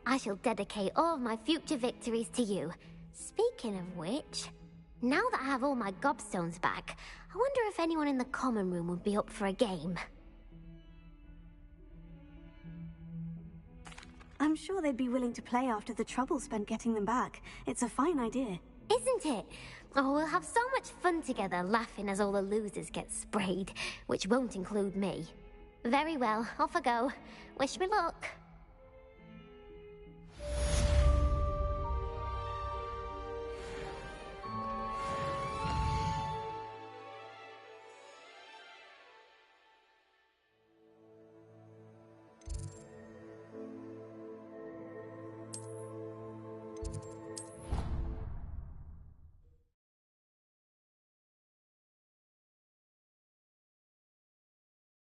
I shall dedicate all of my future victories to you. Speaking of which, now that I have all my gobstones back, I wonder if anyone in the common room would be up for a game. I'm sure they'd be willing to play after the trouble spent getting them back. It's a fine idea. Isn't it? Oh, we'll have so much fun together laughing as all the losers get sprayed, which won't include me. Very well, off I go. Wish me luck.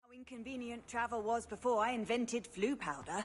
How inconvenient travel was before I invented flu powder.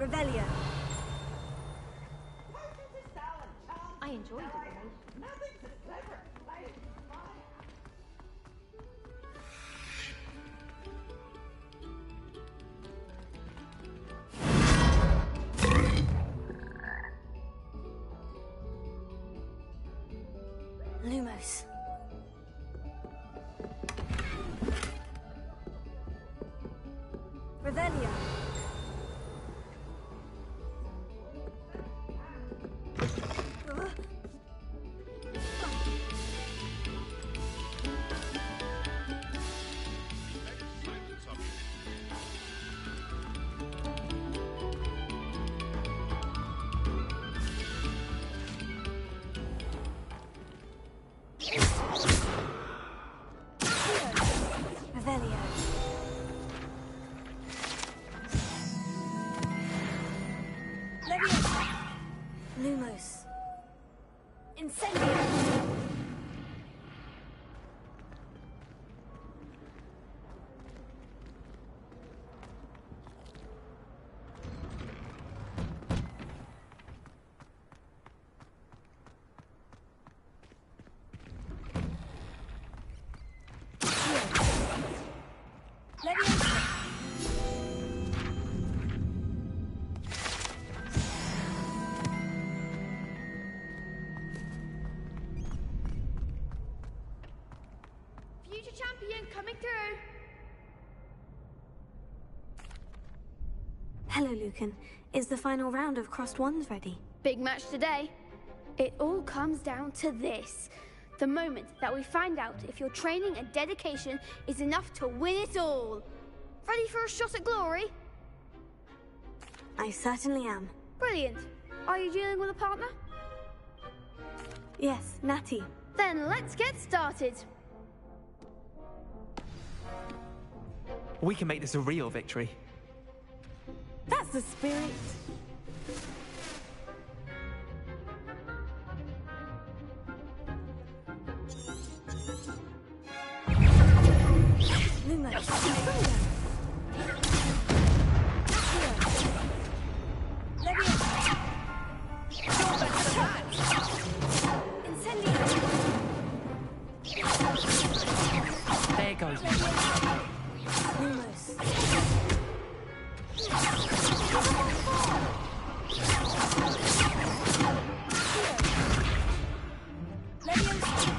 Revelio. I enjoyed it. Lumos. Revelio. Revelio. Leviosa. Lumos. Incendio. Leviosa. Future champion coming through. Hello, Lucan. Is the final round of Crossed Wands ready? Big match today. It all comes down to this. The moment that we find out if your training and dedication is enough to win it all. Ready for a shot at glory? I certainly am. Brilliant. Are you dealing with a partner? Yes, Natty. Then let's get started. We can make this a real victory. That's the spirit. Lumos. Leviosa. Incendio. There goes. Lumos. Leviosa.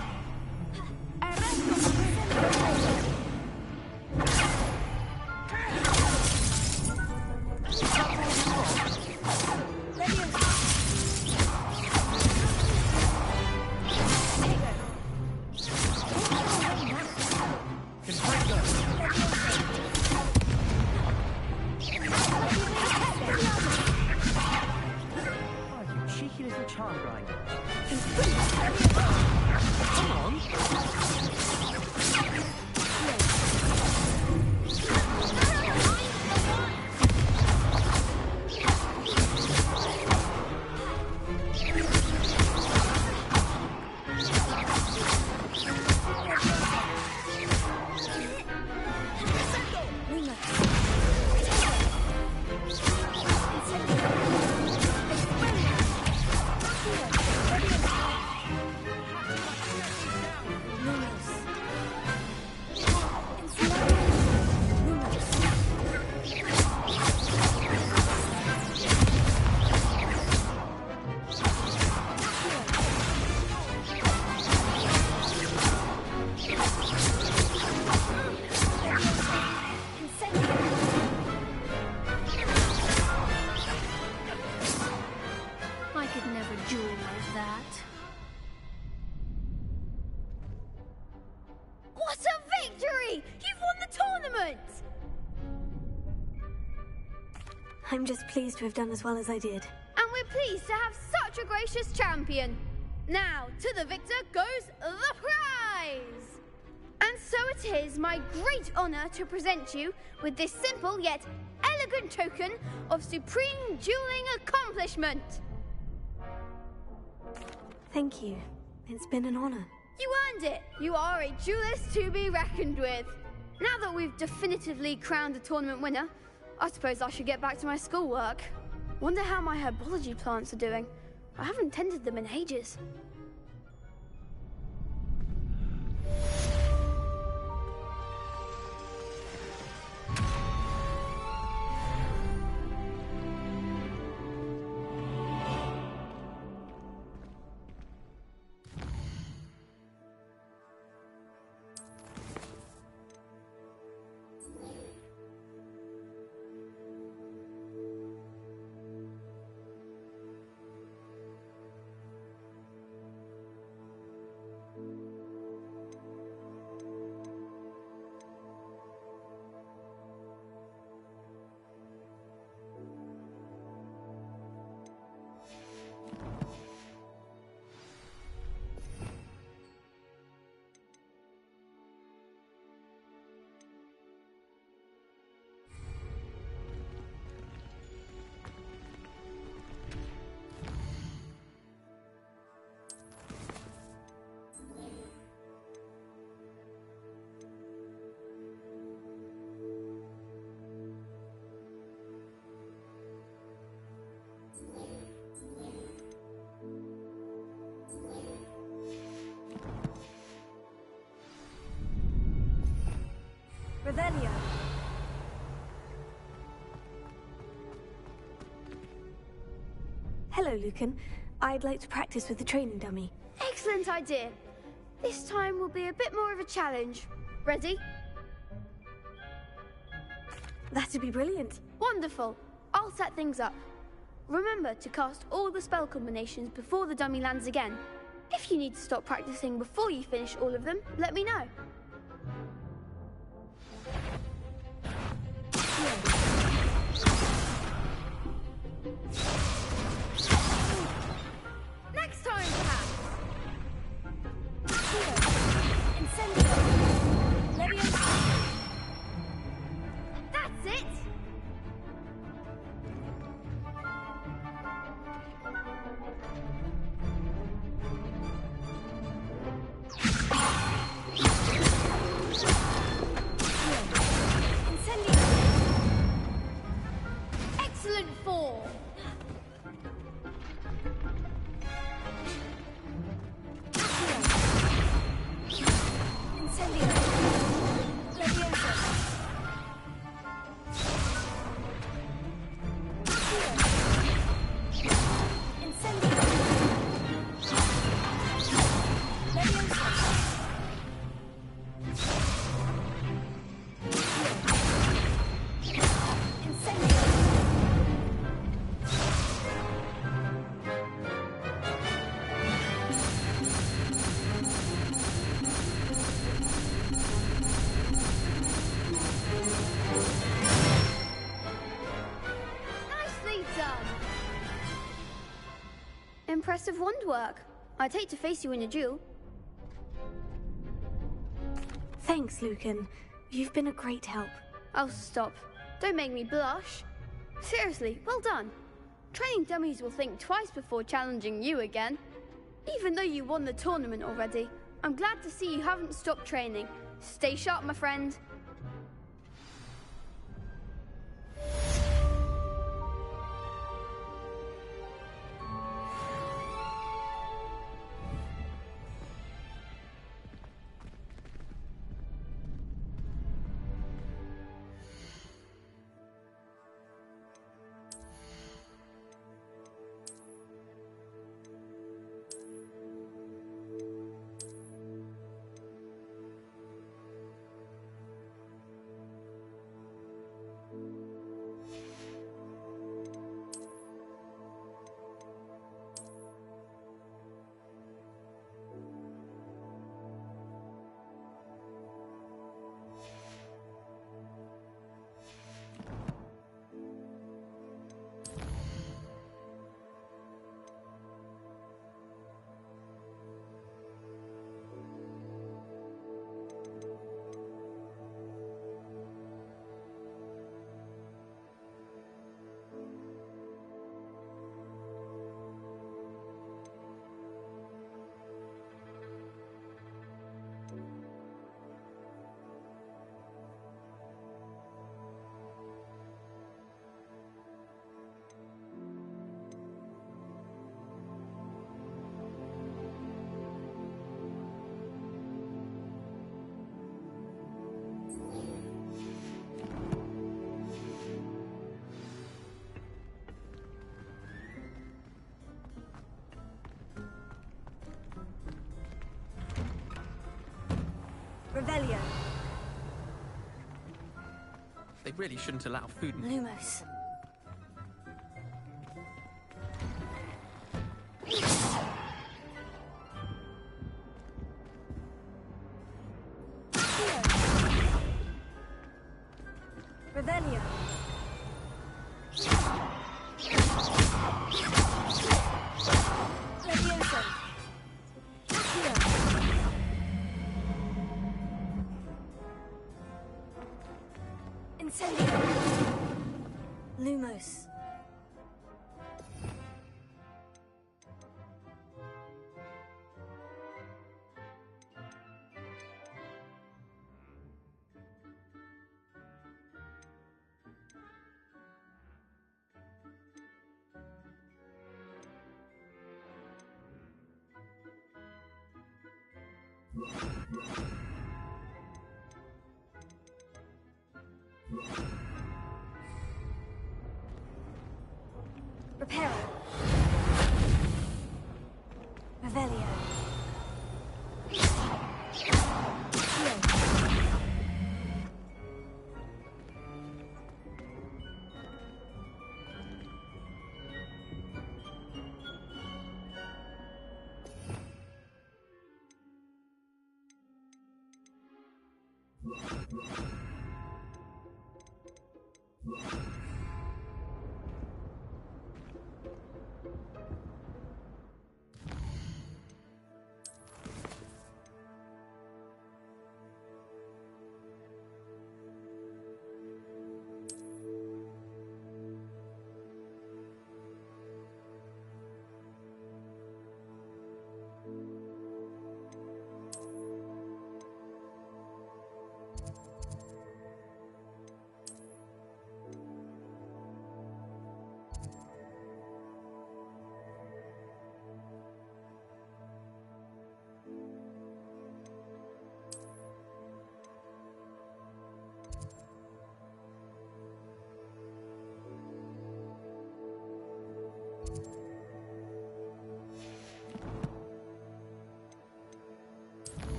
Cheeky little charm grinder. Come on. I could never duel like that. What a victory! You've won the tournament! I'm just pleased to have done as well as I did. And we're pleased to have such a gracious champion. Now, to the victor goes the prize! And so it is my great honor to present you with this simple yet elegant token of supreme dueling accomplishment. Thank you. It's been an honor. You earned it. You are a duelist to be reckoned with. Now that we've definitively crowned the tournament winner, I suppose I should get back to my schoolwork. Wonder how my herbology plants are doing. I haven't tended them in ages. Revelio. Hello, Lucan. I'd like to practice with the training dummy. Excellent idea. This time will be a bit more of a challenge. Ready? That'd be brilliant. Wonderful. I'll set things up. Remember to cast all the spell combinations before the dummy lands again. If you need to stop practicing before you finish all of them, let me know. Next time, perhaps. Incendio. Leviosa. That's it. Excellent form. Incendio. Leviosa. Incendio. Leviosa. Incendio. Nicely done. Impressive wand work. I'd hate to face you in a duel. Thanks, Lucan. You've been a great help. Oh, stop. Don't make me blush. Seriously, well done. Training dummies will think twice before challenging you again. Even though you won the tournament already, I'm glad to see you haven't stopped training. Stay sharp, my friend. Revelio. They really shouldn't allow food and... Lumos. Revelio. Levioso. Accio. Incendio. Lumos. Reparo. Revelio.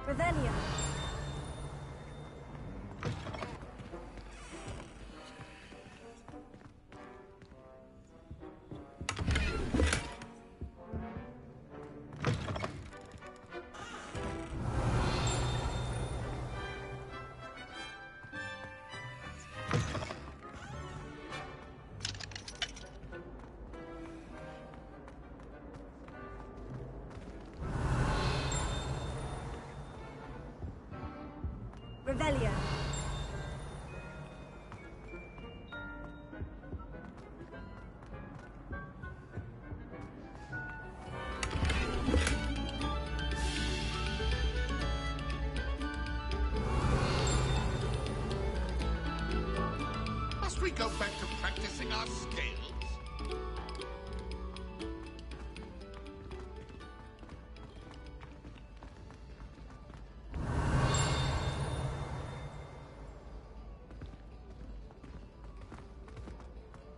Revelio. Revelio. Must we go back to practicing our skills?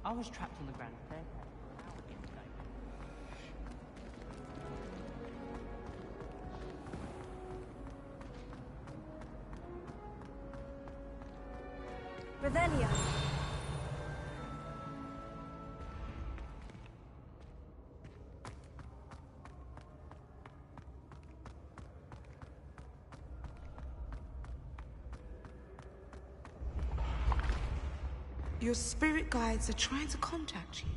I was trapped on the ground staircase. Revelio. Your spirit guides are trying to contact you.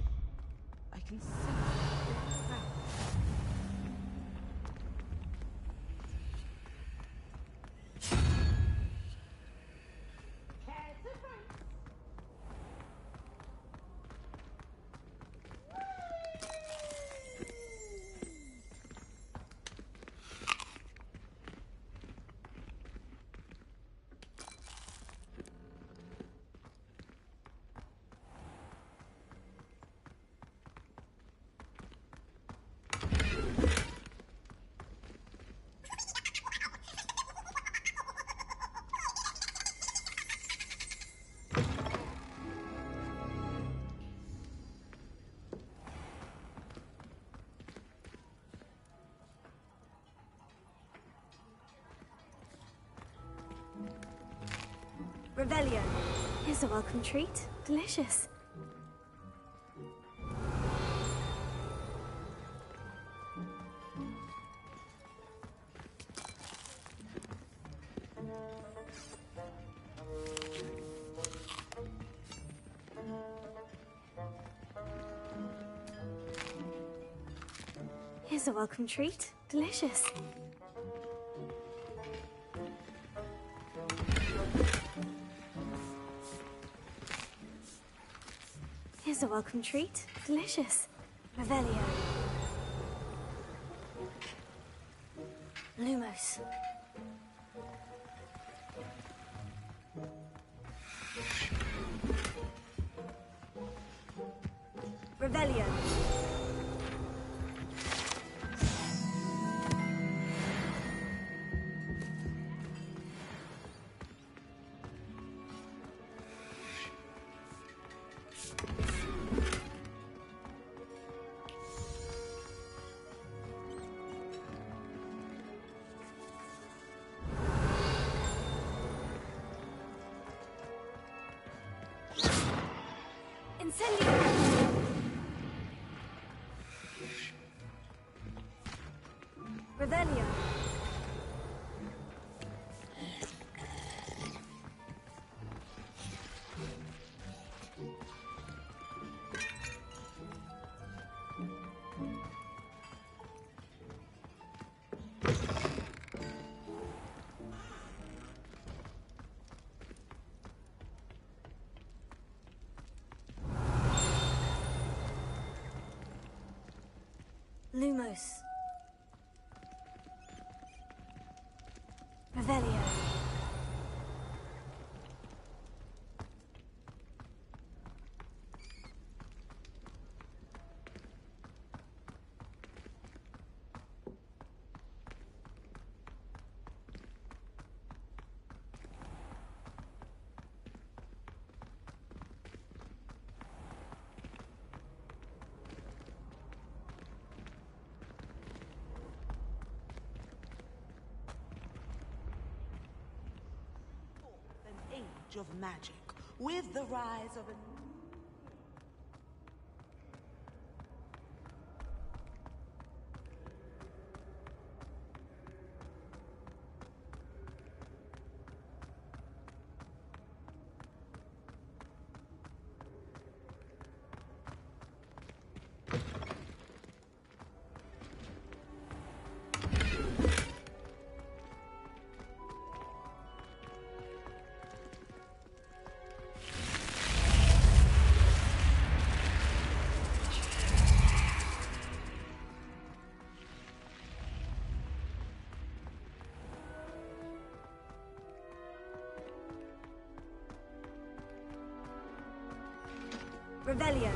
I can sense it all around. Revelio. Here's a welcome treat. Delicious. Here's a welcome treat. Delicious. Here's a welcome treat. Delicious. Revelio. Lumos. Revelio. Revelio. Lumos. Revelio. Of magic, with the rise of a... Revelio.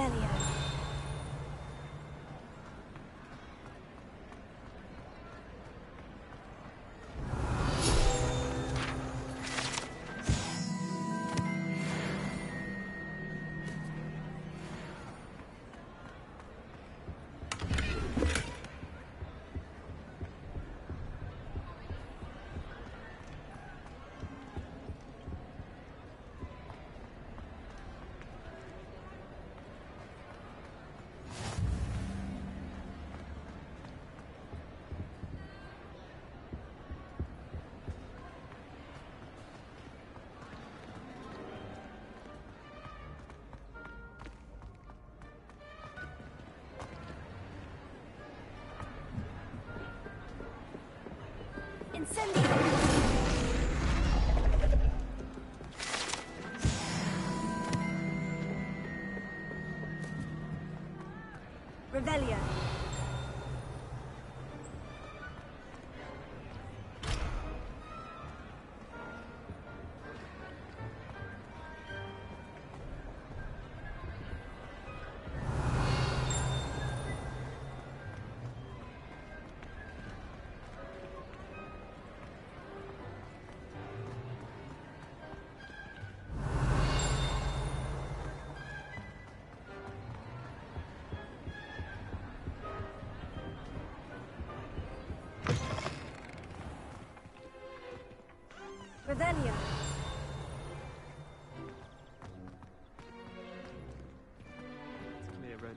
Revelio. Incendio! Revelio. Revelio. Clear road.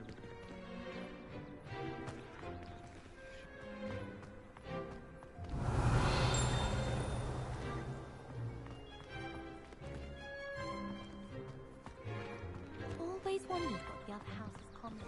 Always wondered what the other house was commenting.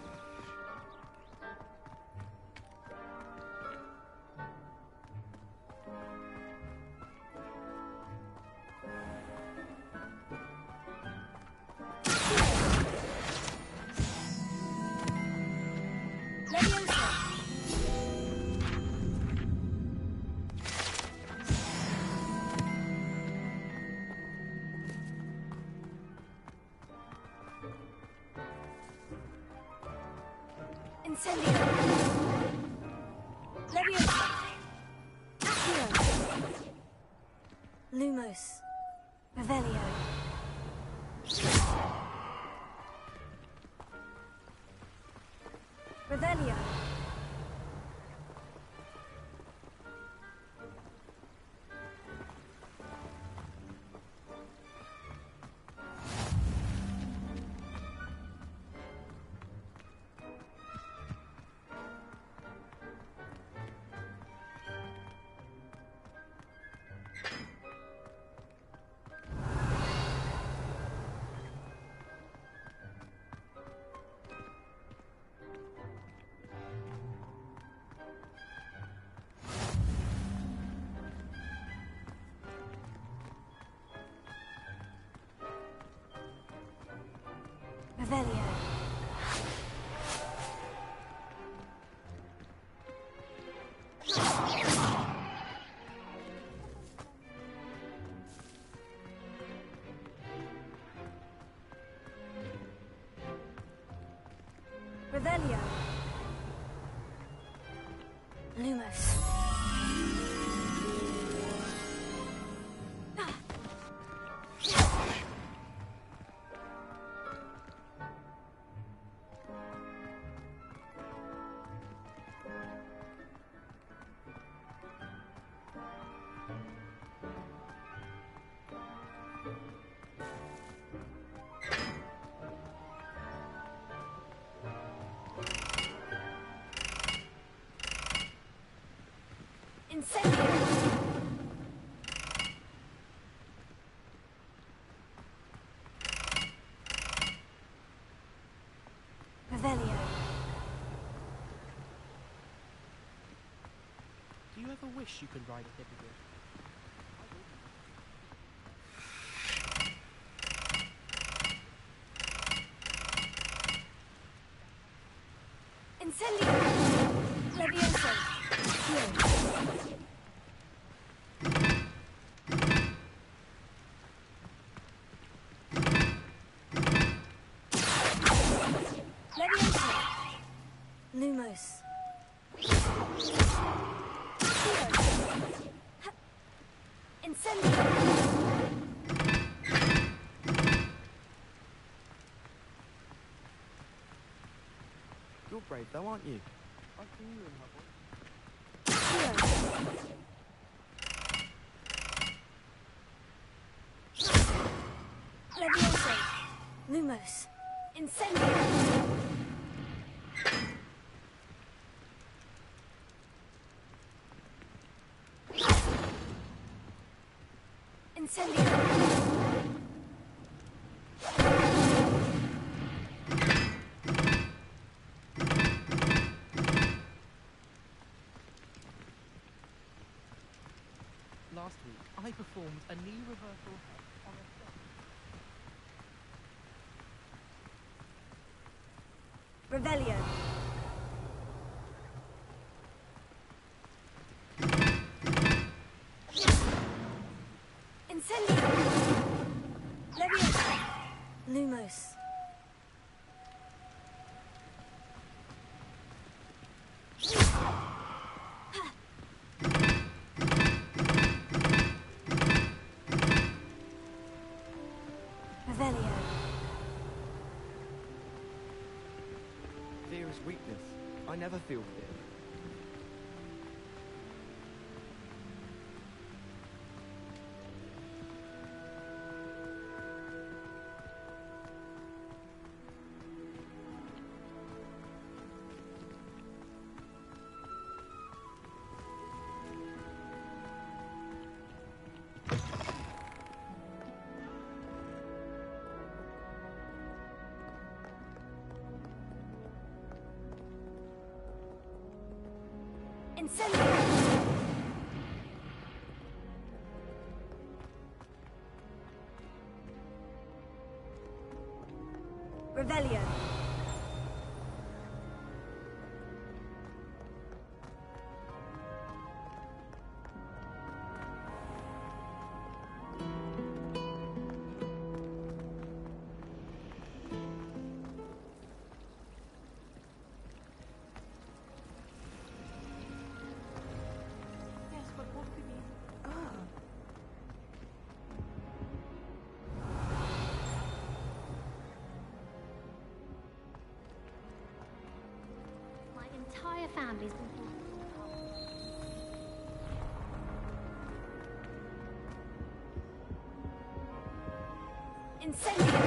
Incendio. Leviosa. Accio. Lumos. Revelio. Revelio. Revelio. Revelio. Lumos. Incendio! Revelio. Do you ever wish you could ride a hippogriff? Incendio! Levioso! Lumos. Incendio. You're brave though, aren't you? I've seen you in Hogwarts. Leviosa. Lumos. Incendio. Incendio. Last week, I performed a knee reversal on a Revelio. Incendio. Leviosa. Lumos. Revelio. Fear is weakness. I never feel fear. Incendio. Revelio. Yes, but what could be... Oh. My entire family's been forced to Incendio.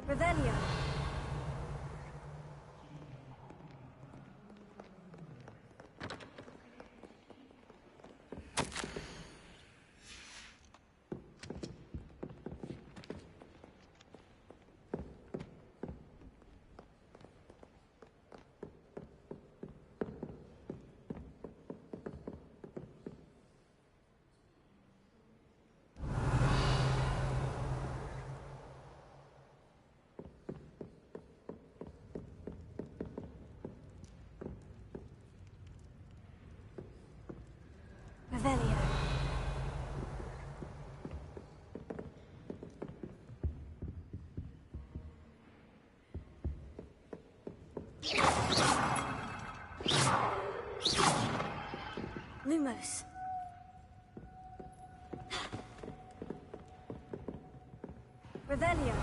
Revelio. Revelio. Lumos. Revelio.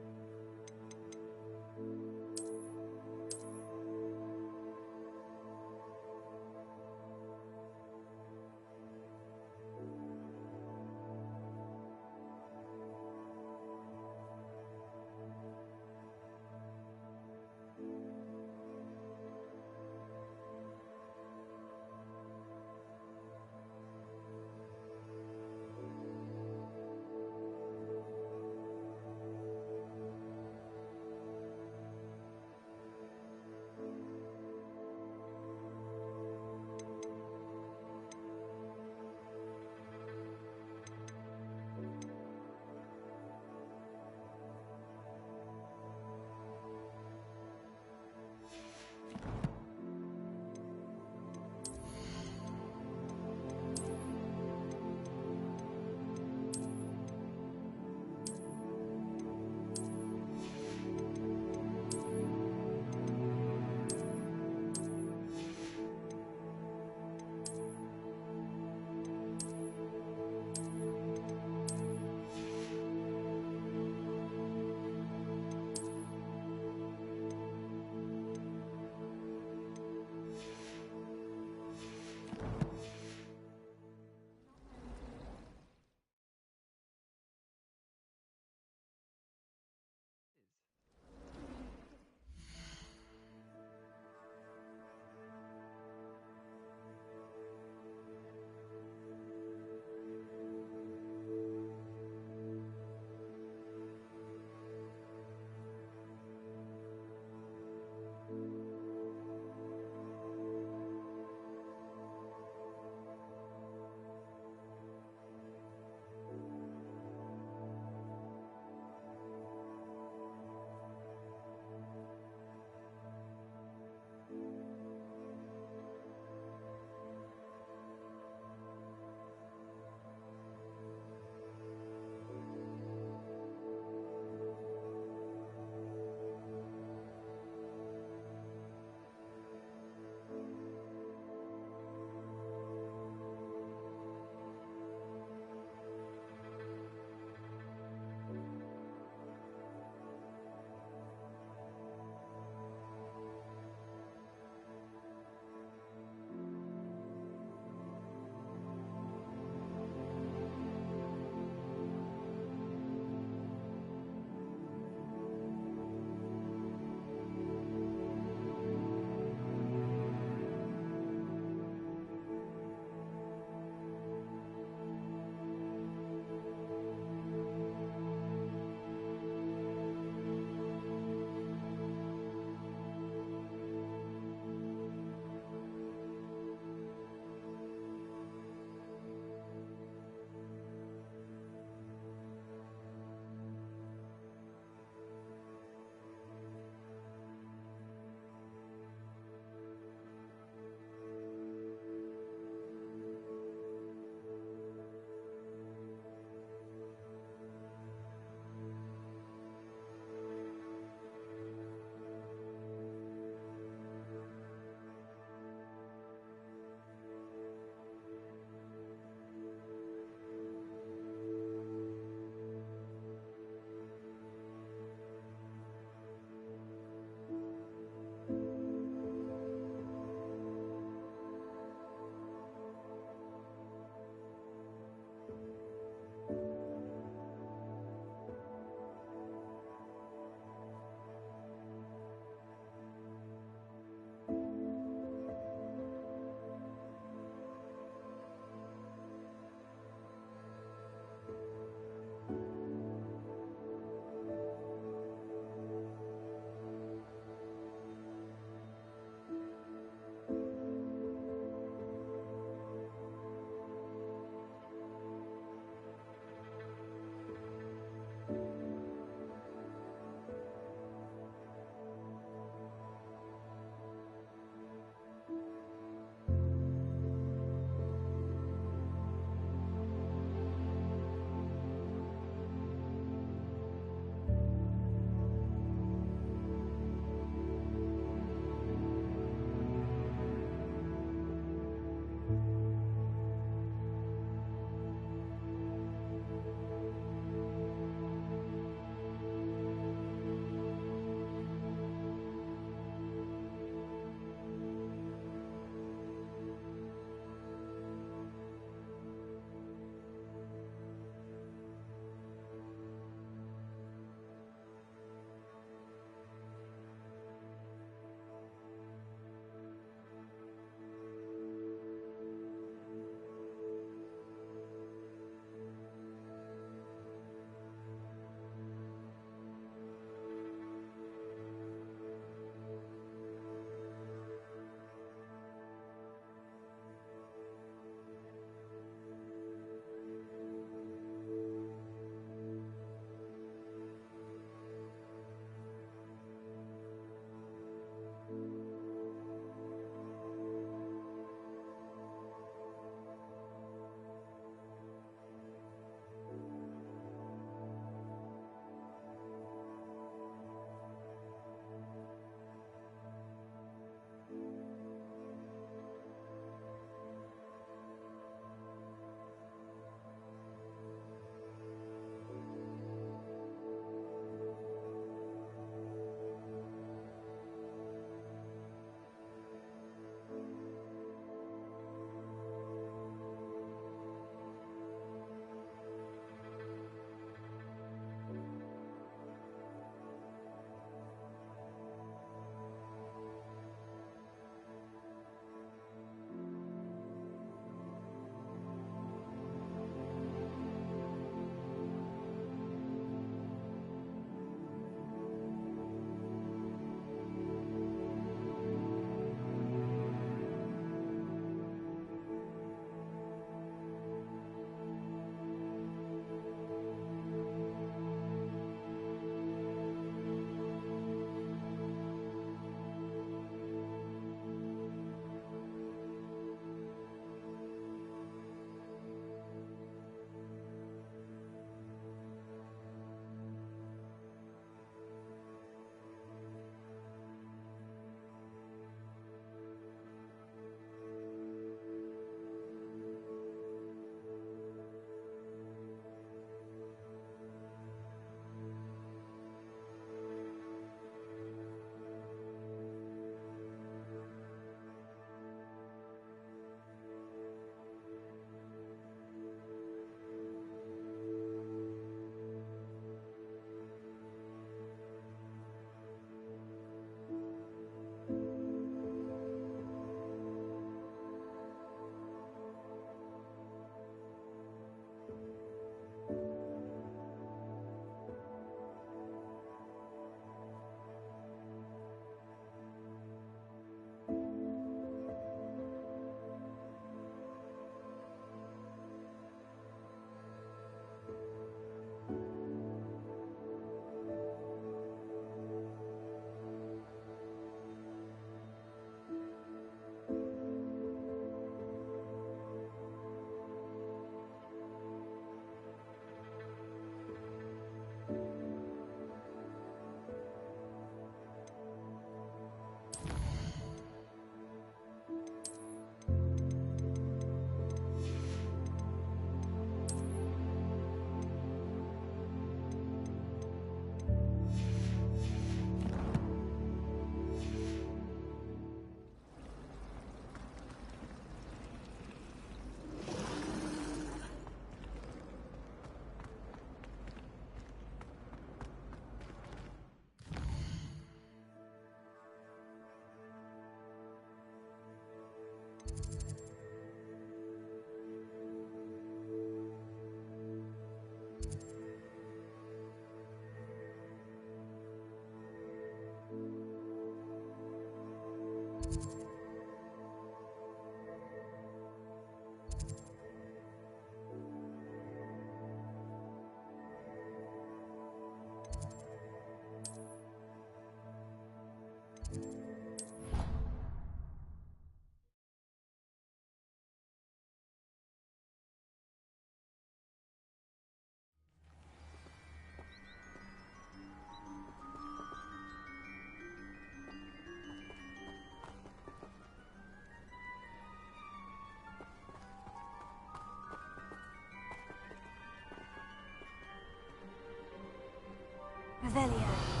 Revelio.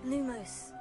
Lumos.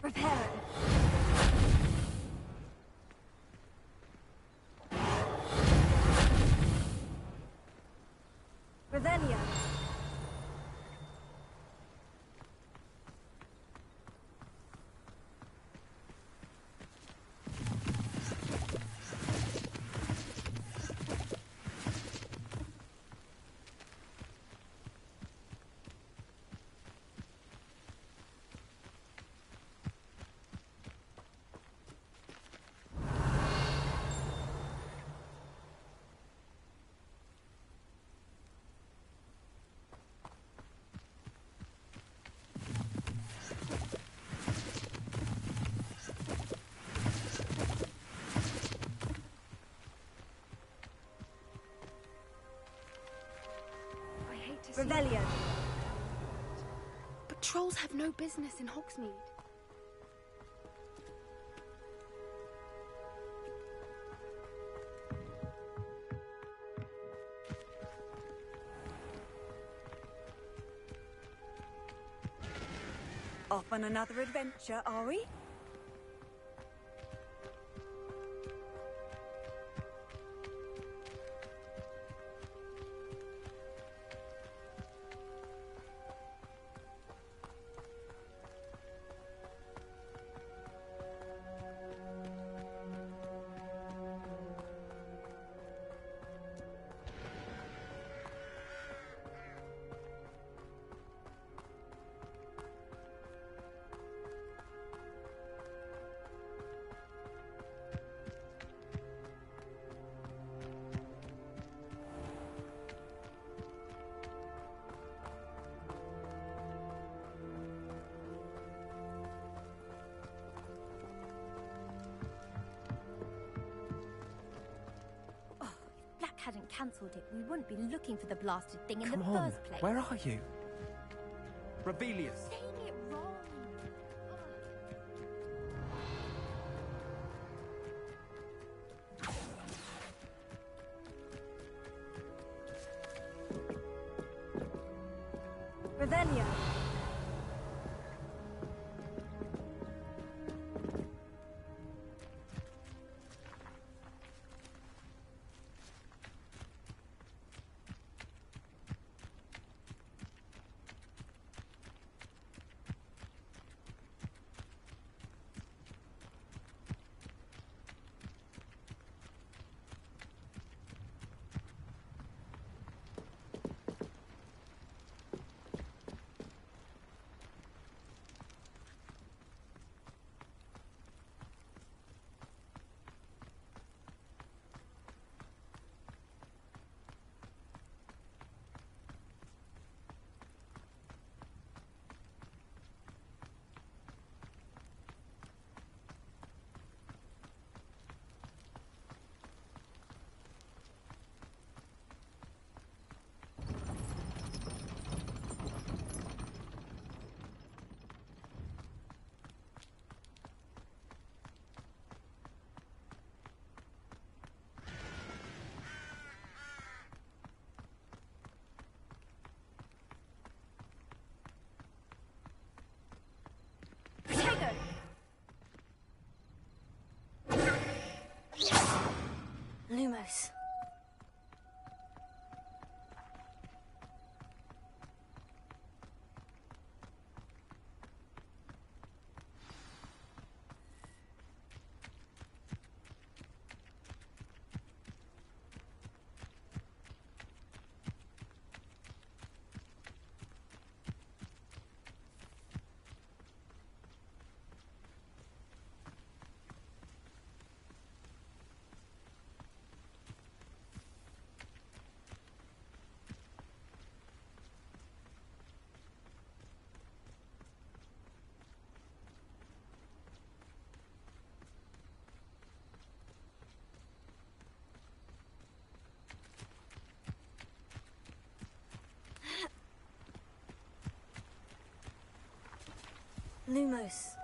Prepare. Revelio. Revelio. But trolls have no business in Hogsmeade. Off on another adventure, are we? Hadn't cancelled it, we wouldn't be looking for the blasted thing in Come the on, first place. where are you? Rebellious. Saying it wrong. Revelio. Lumos. Lumos.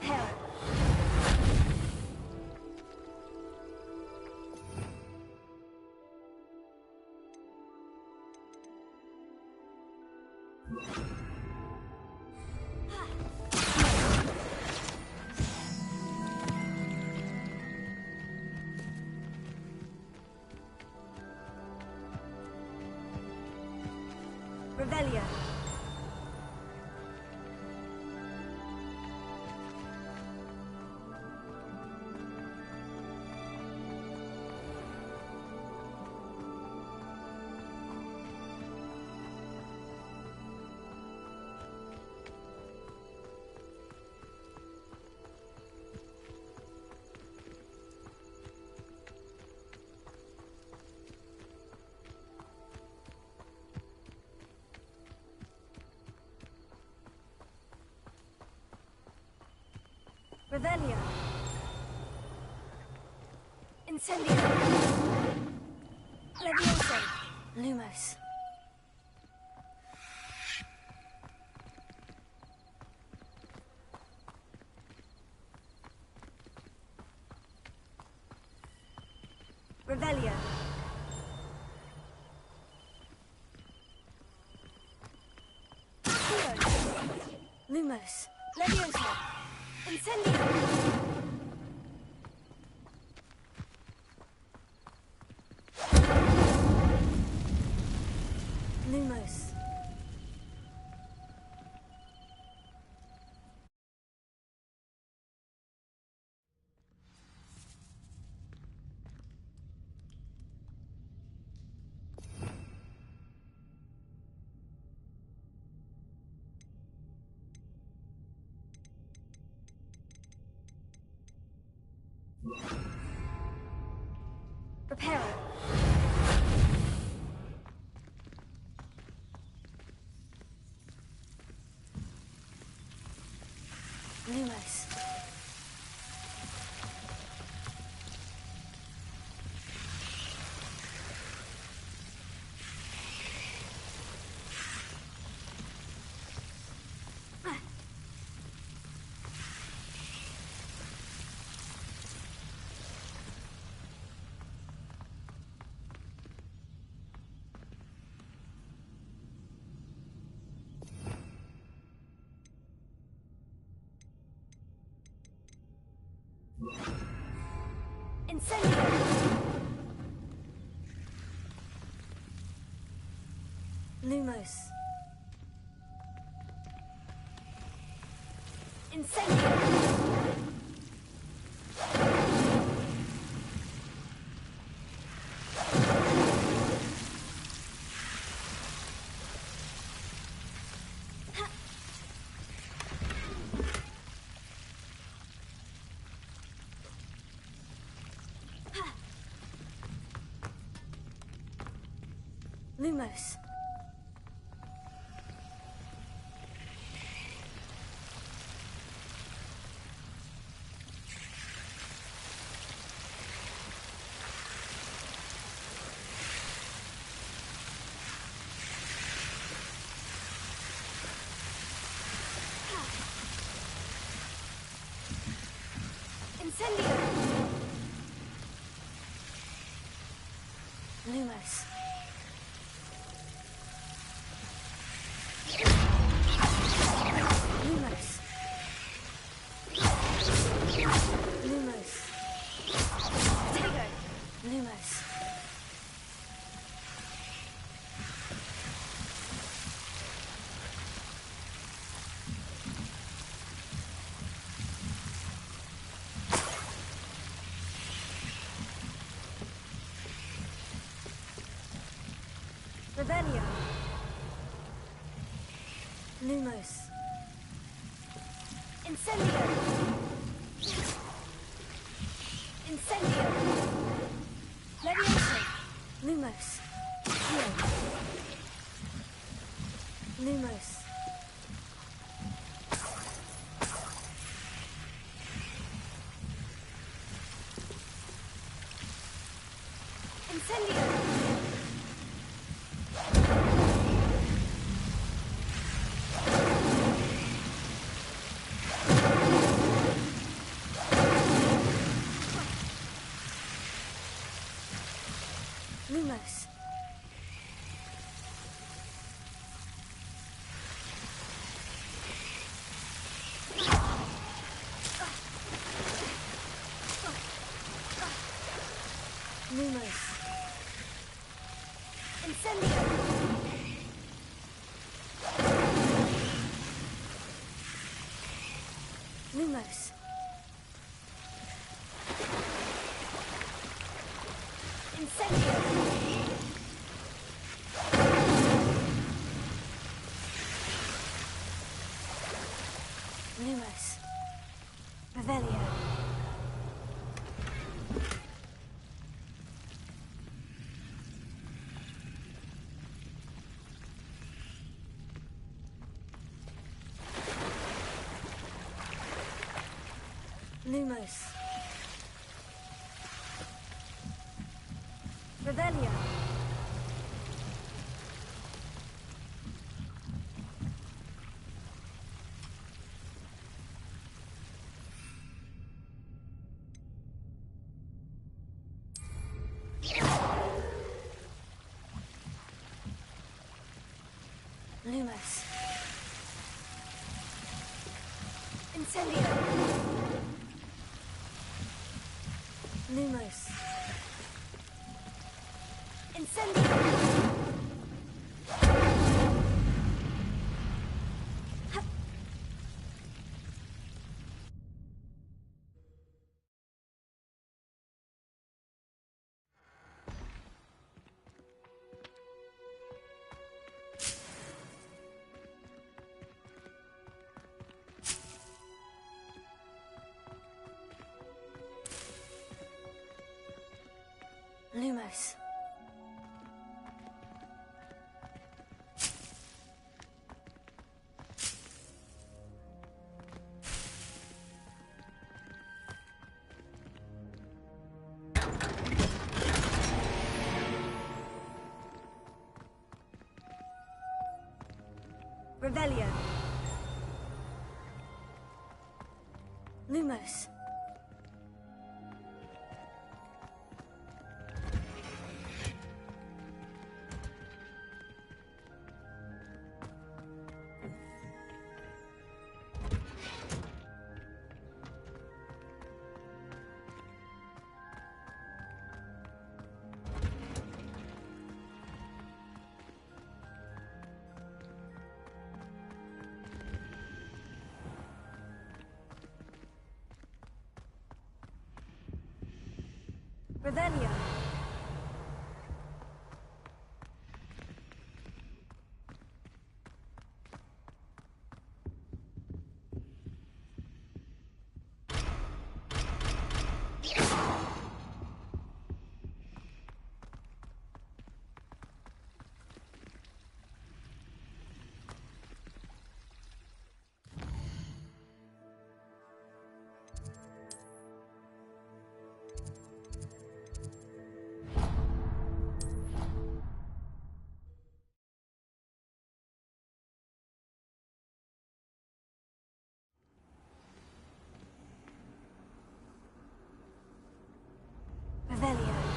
Prepare. Revelio. Revelio. Incendio. Levioso. Lumos. Revelio. Lumos. Levioso. Incendio. Lumos. Prepare. Lumos. Incendio. Lumos. Incendio. Lumos. Incendio. Lumos. Lumos. Lumos. Potato. Lumos. Revelio. Lumos. Incendio. Incendio. Levioso. Lumos. Heal. Lumos. Incendio. Lumos. Lumos. Incendio. Lumos. Incendio. Lumos. Revelio. Lumos. Revelio. Lumos. Incendio. Lumos. Incendio. Lumos. Revelio. Lumos. Revelio. Revelio.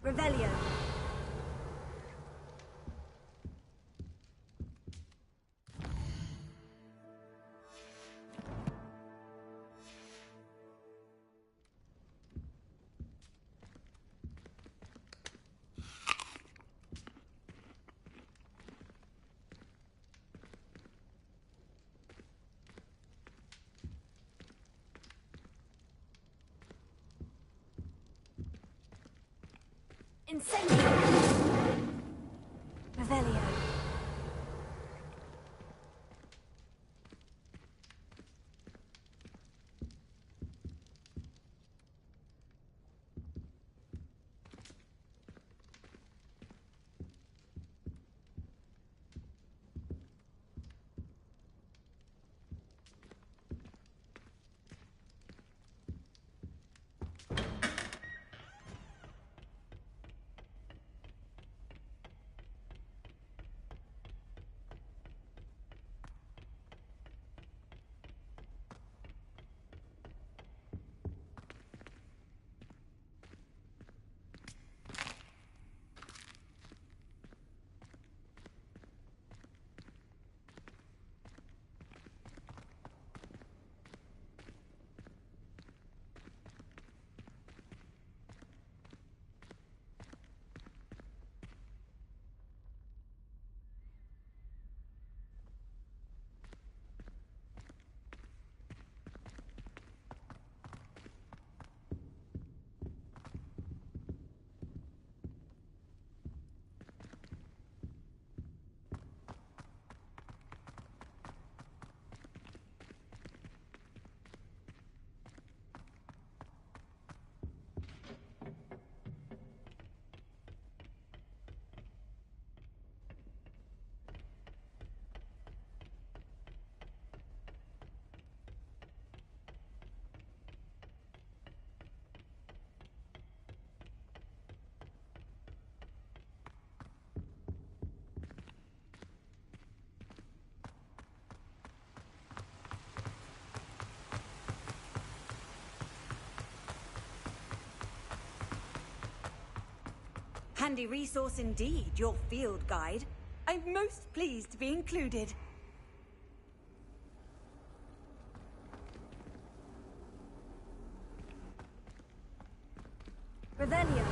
Revelio. Incendio! Revelio. Handy resource indeed, your field guide. I'm most pleased to be included. Revelio.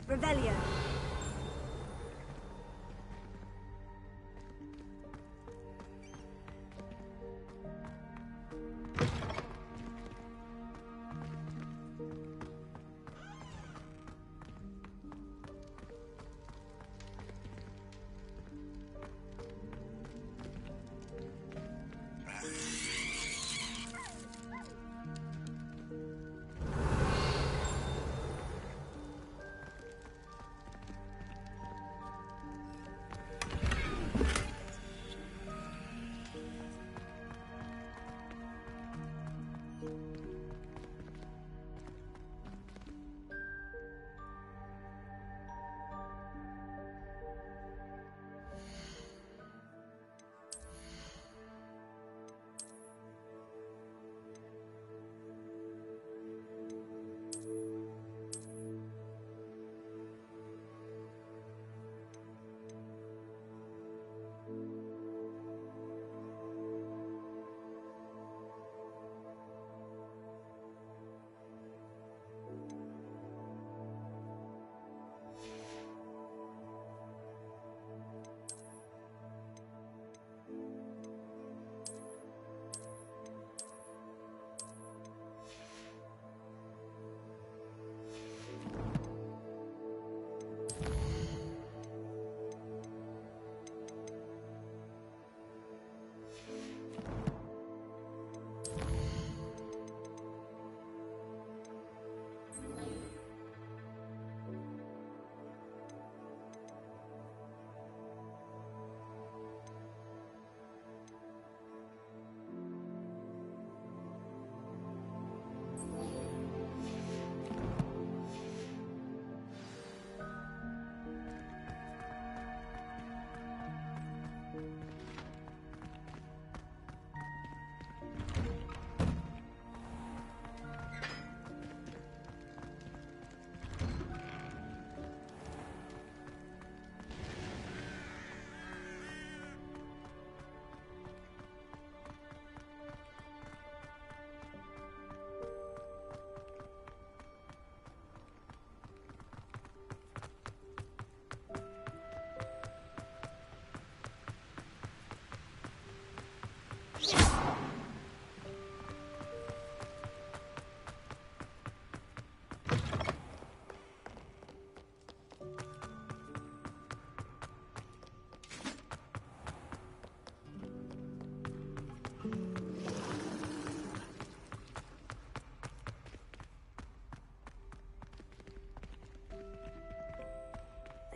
Revelio.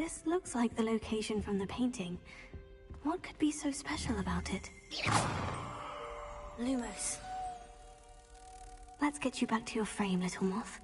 This looks like the location from the painting. What could be so special about it? Lumos. Let's get you back to your frame, little moth.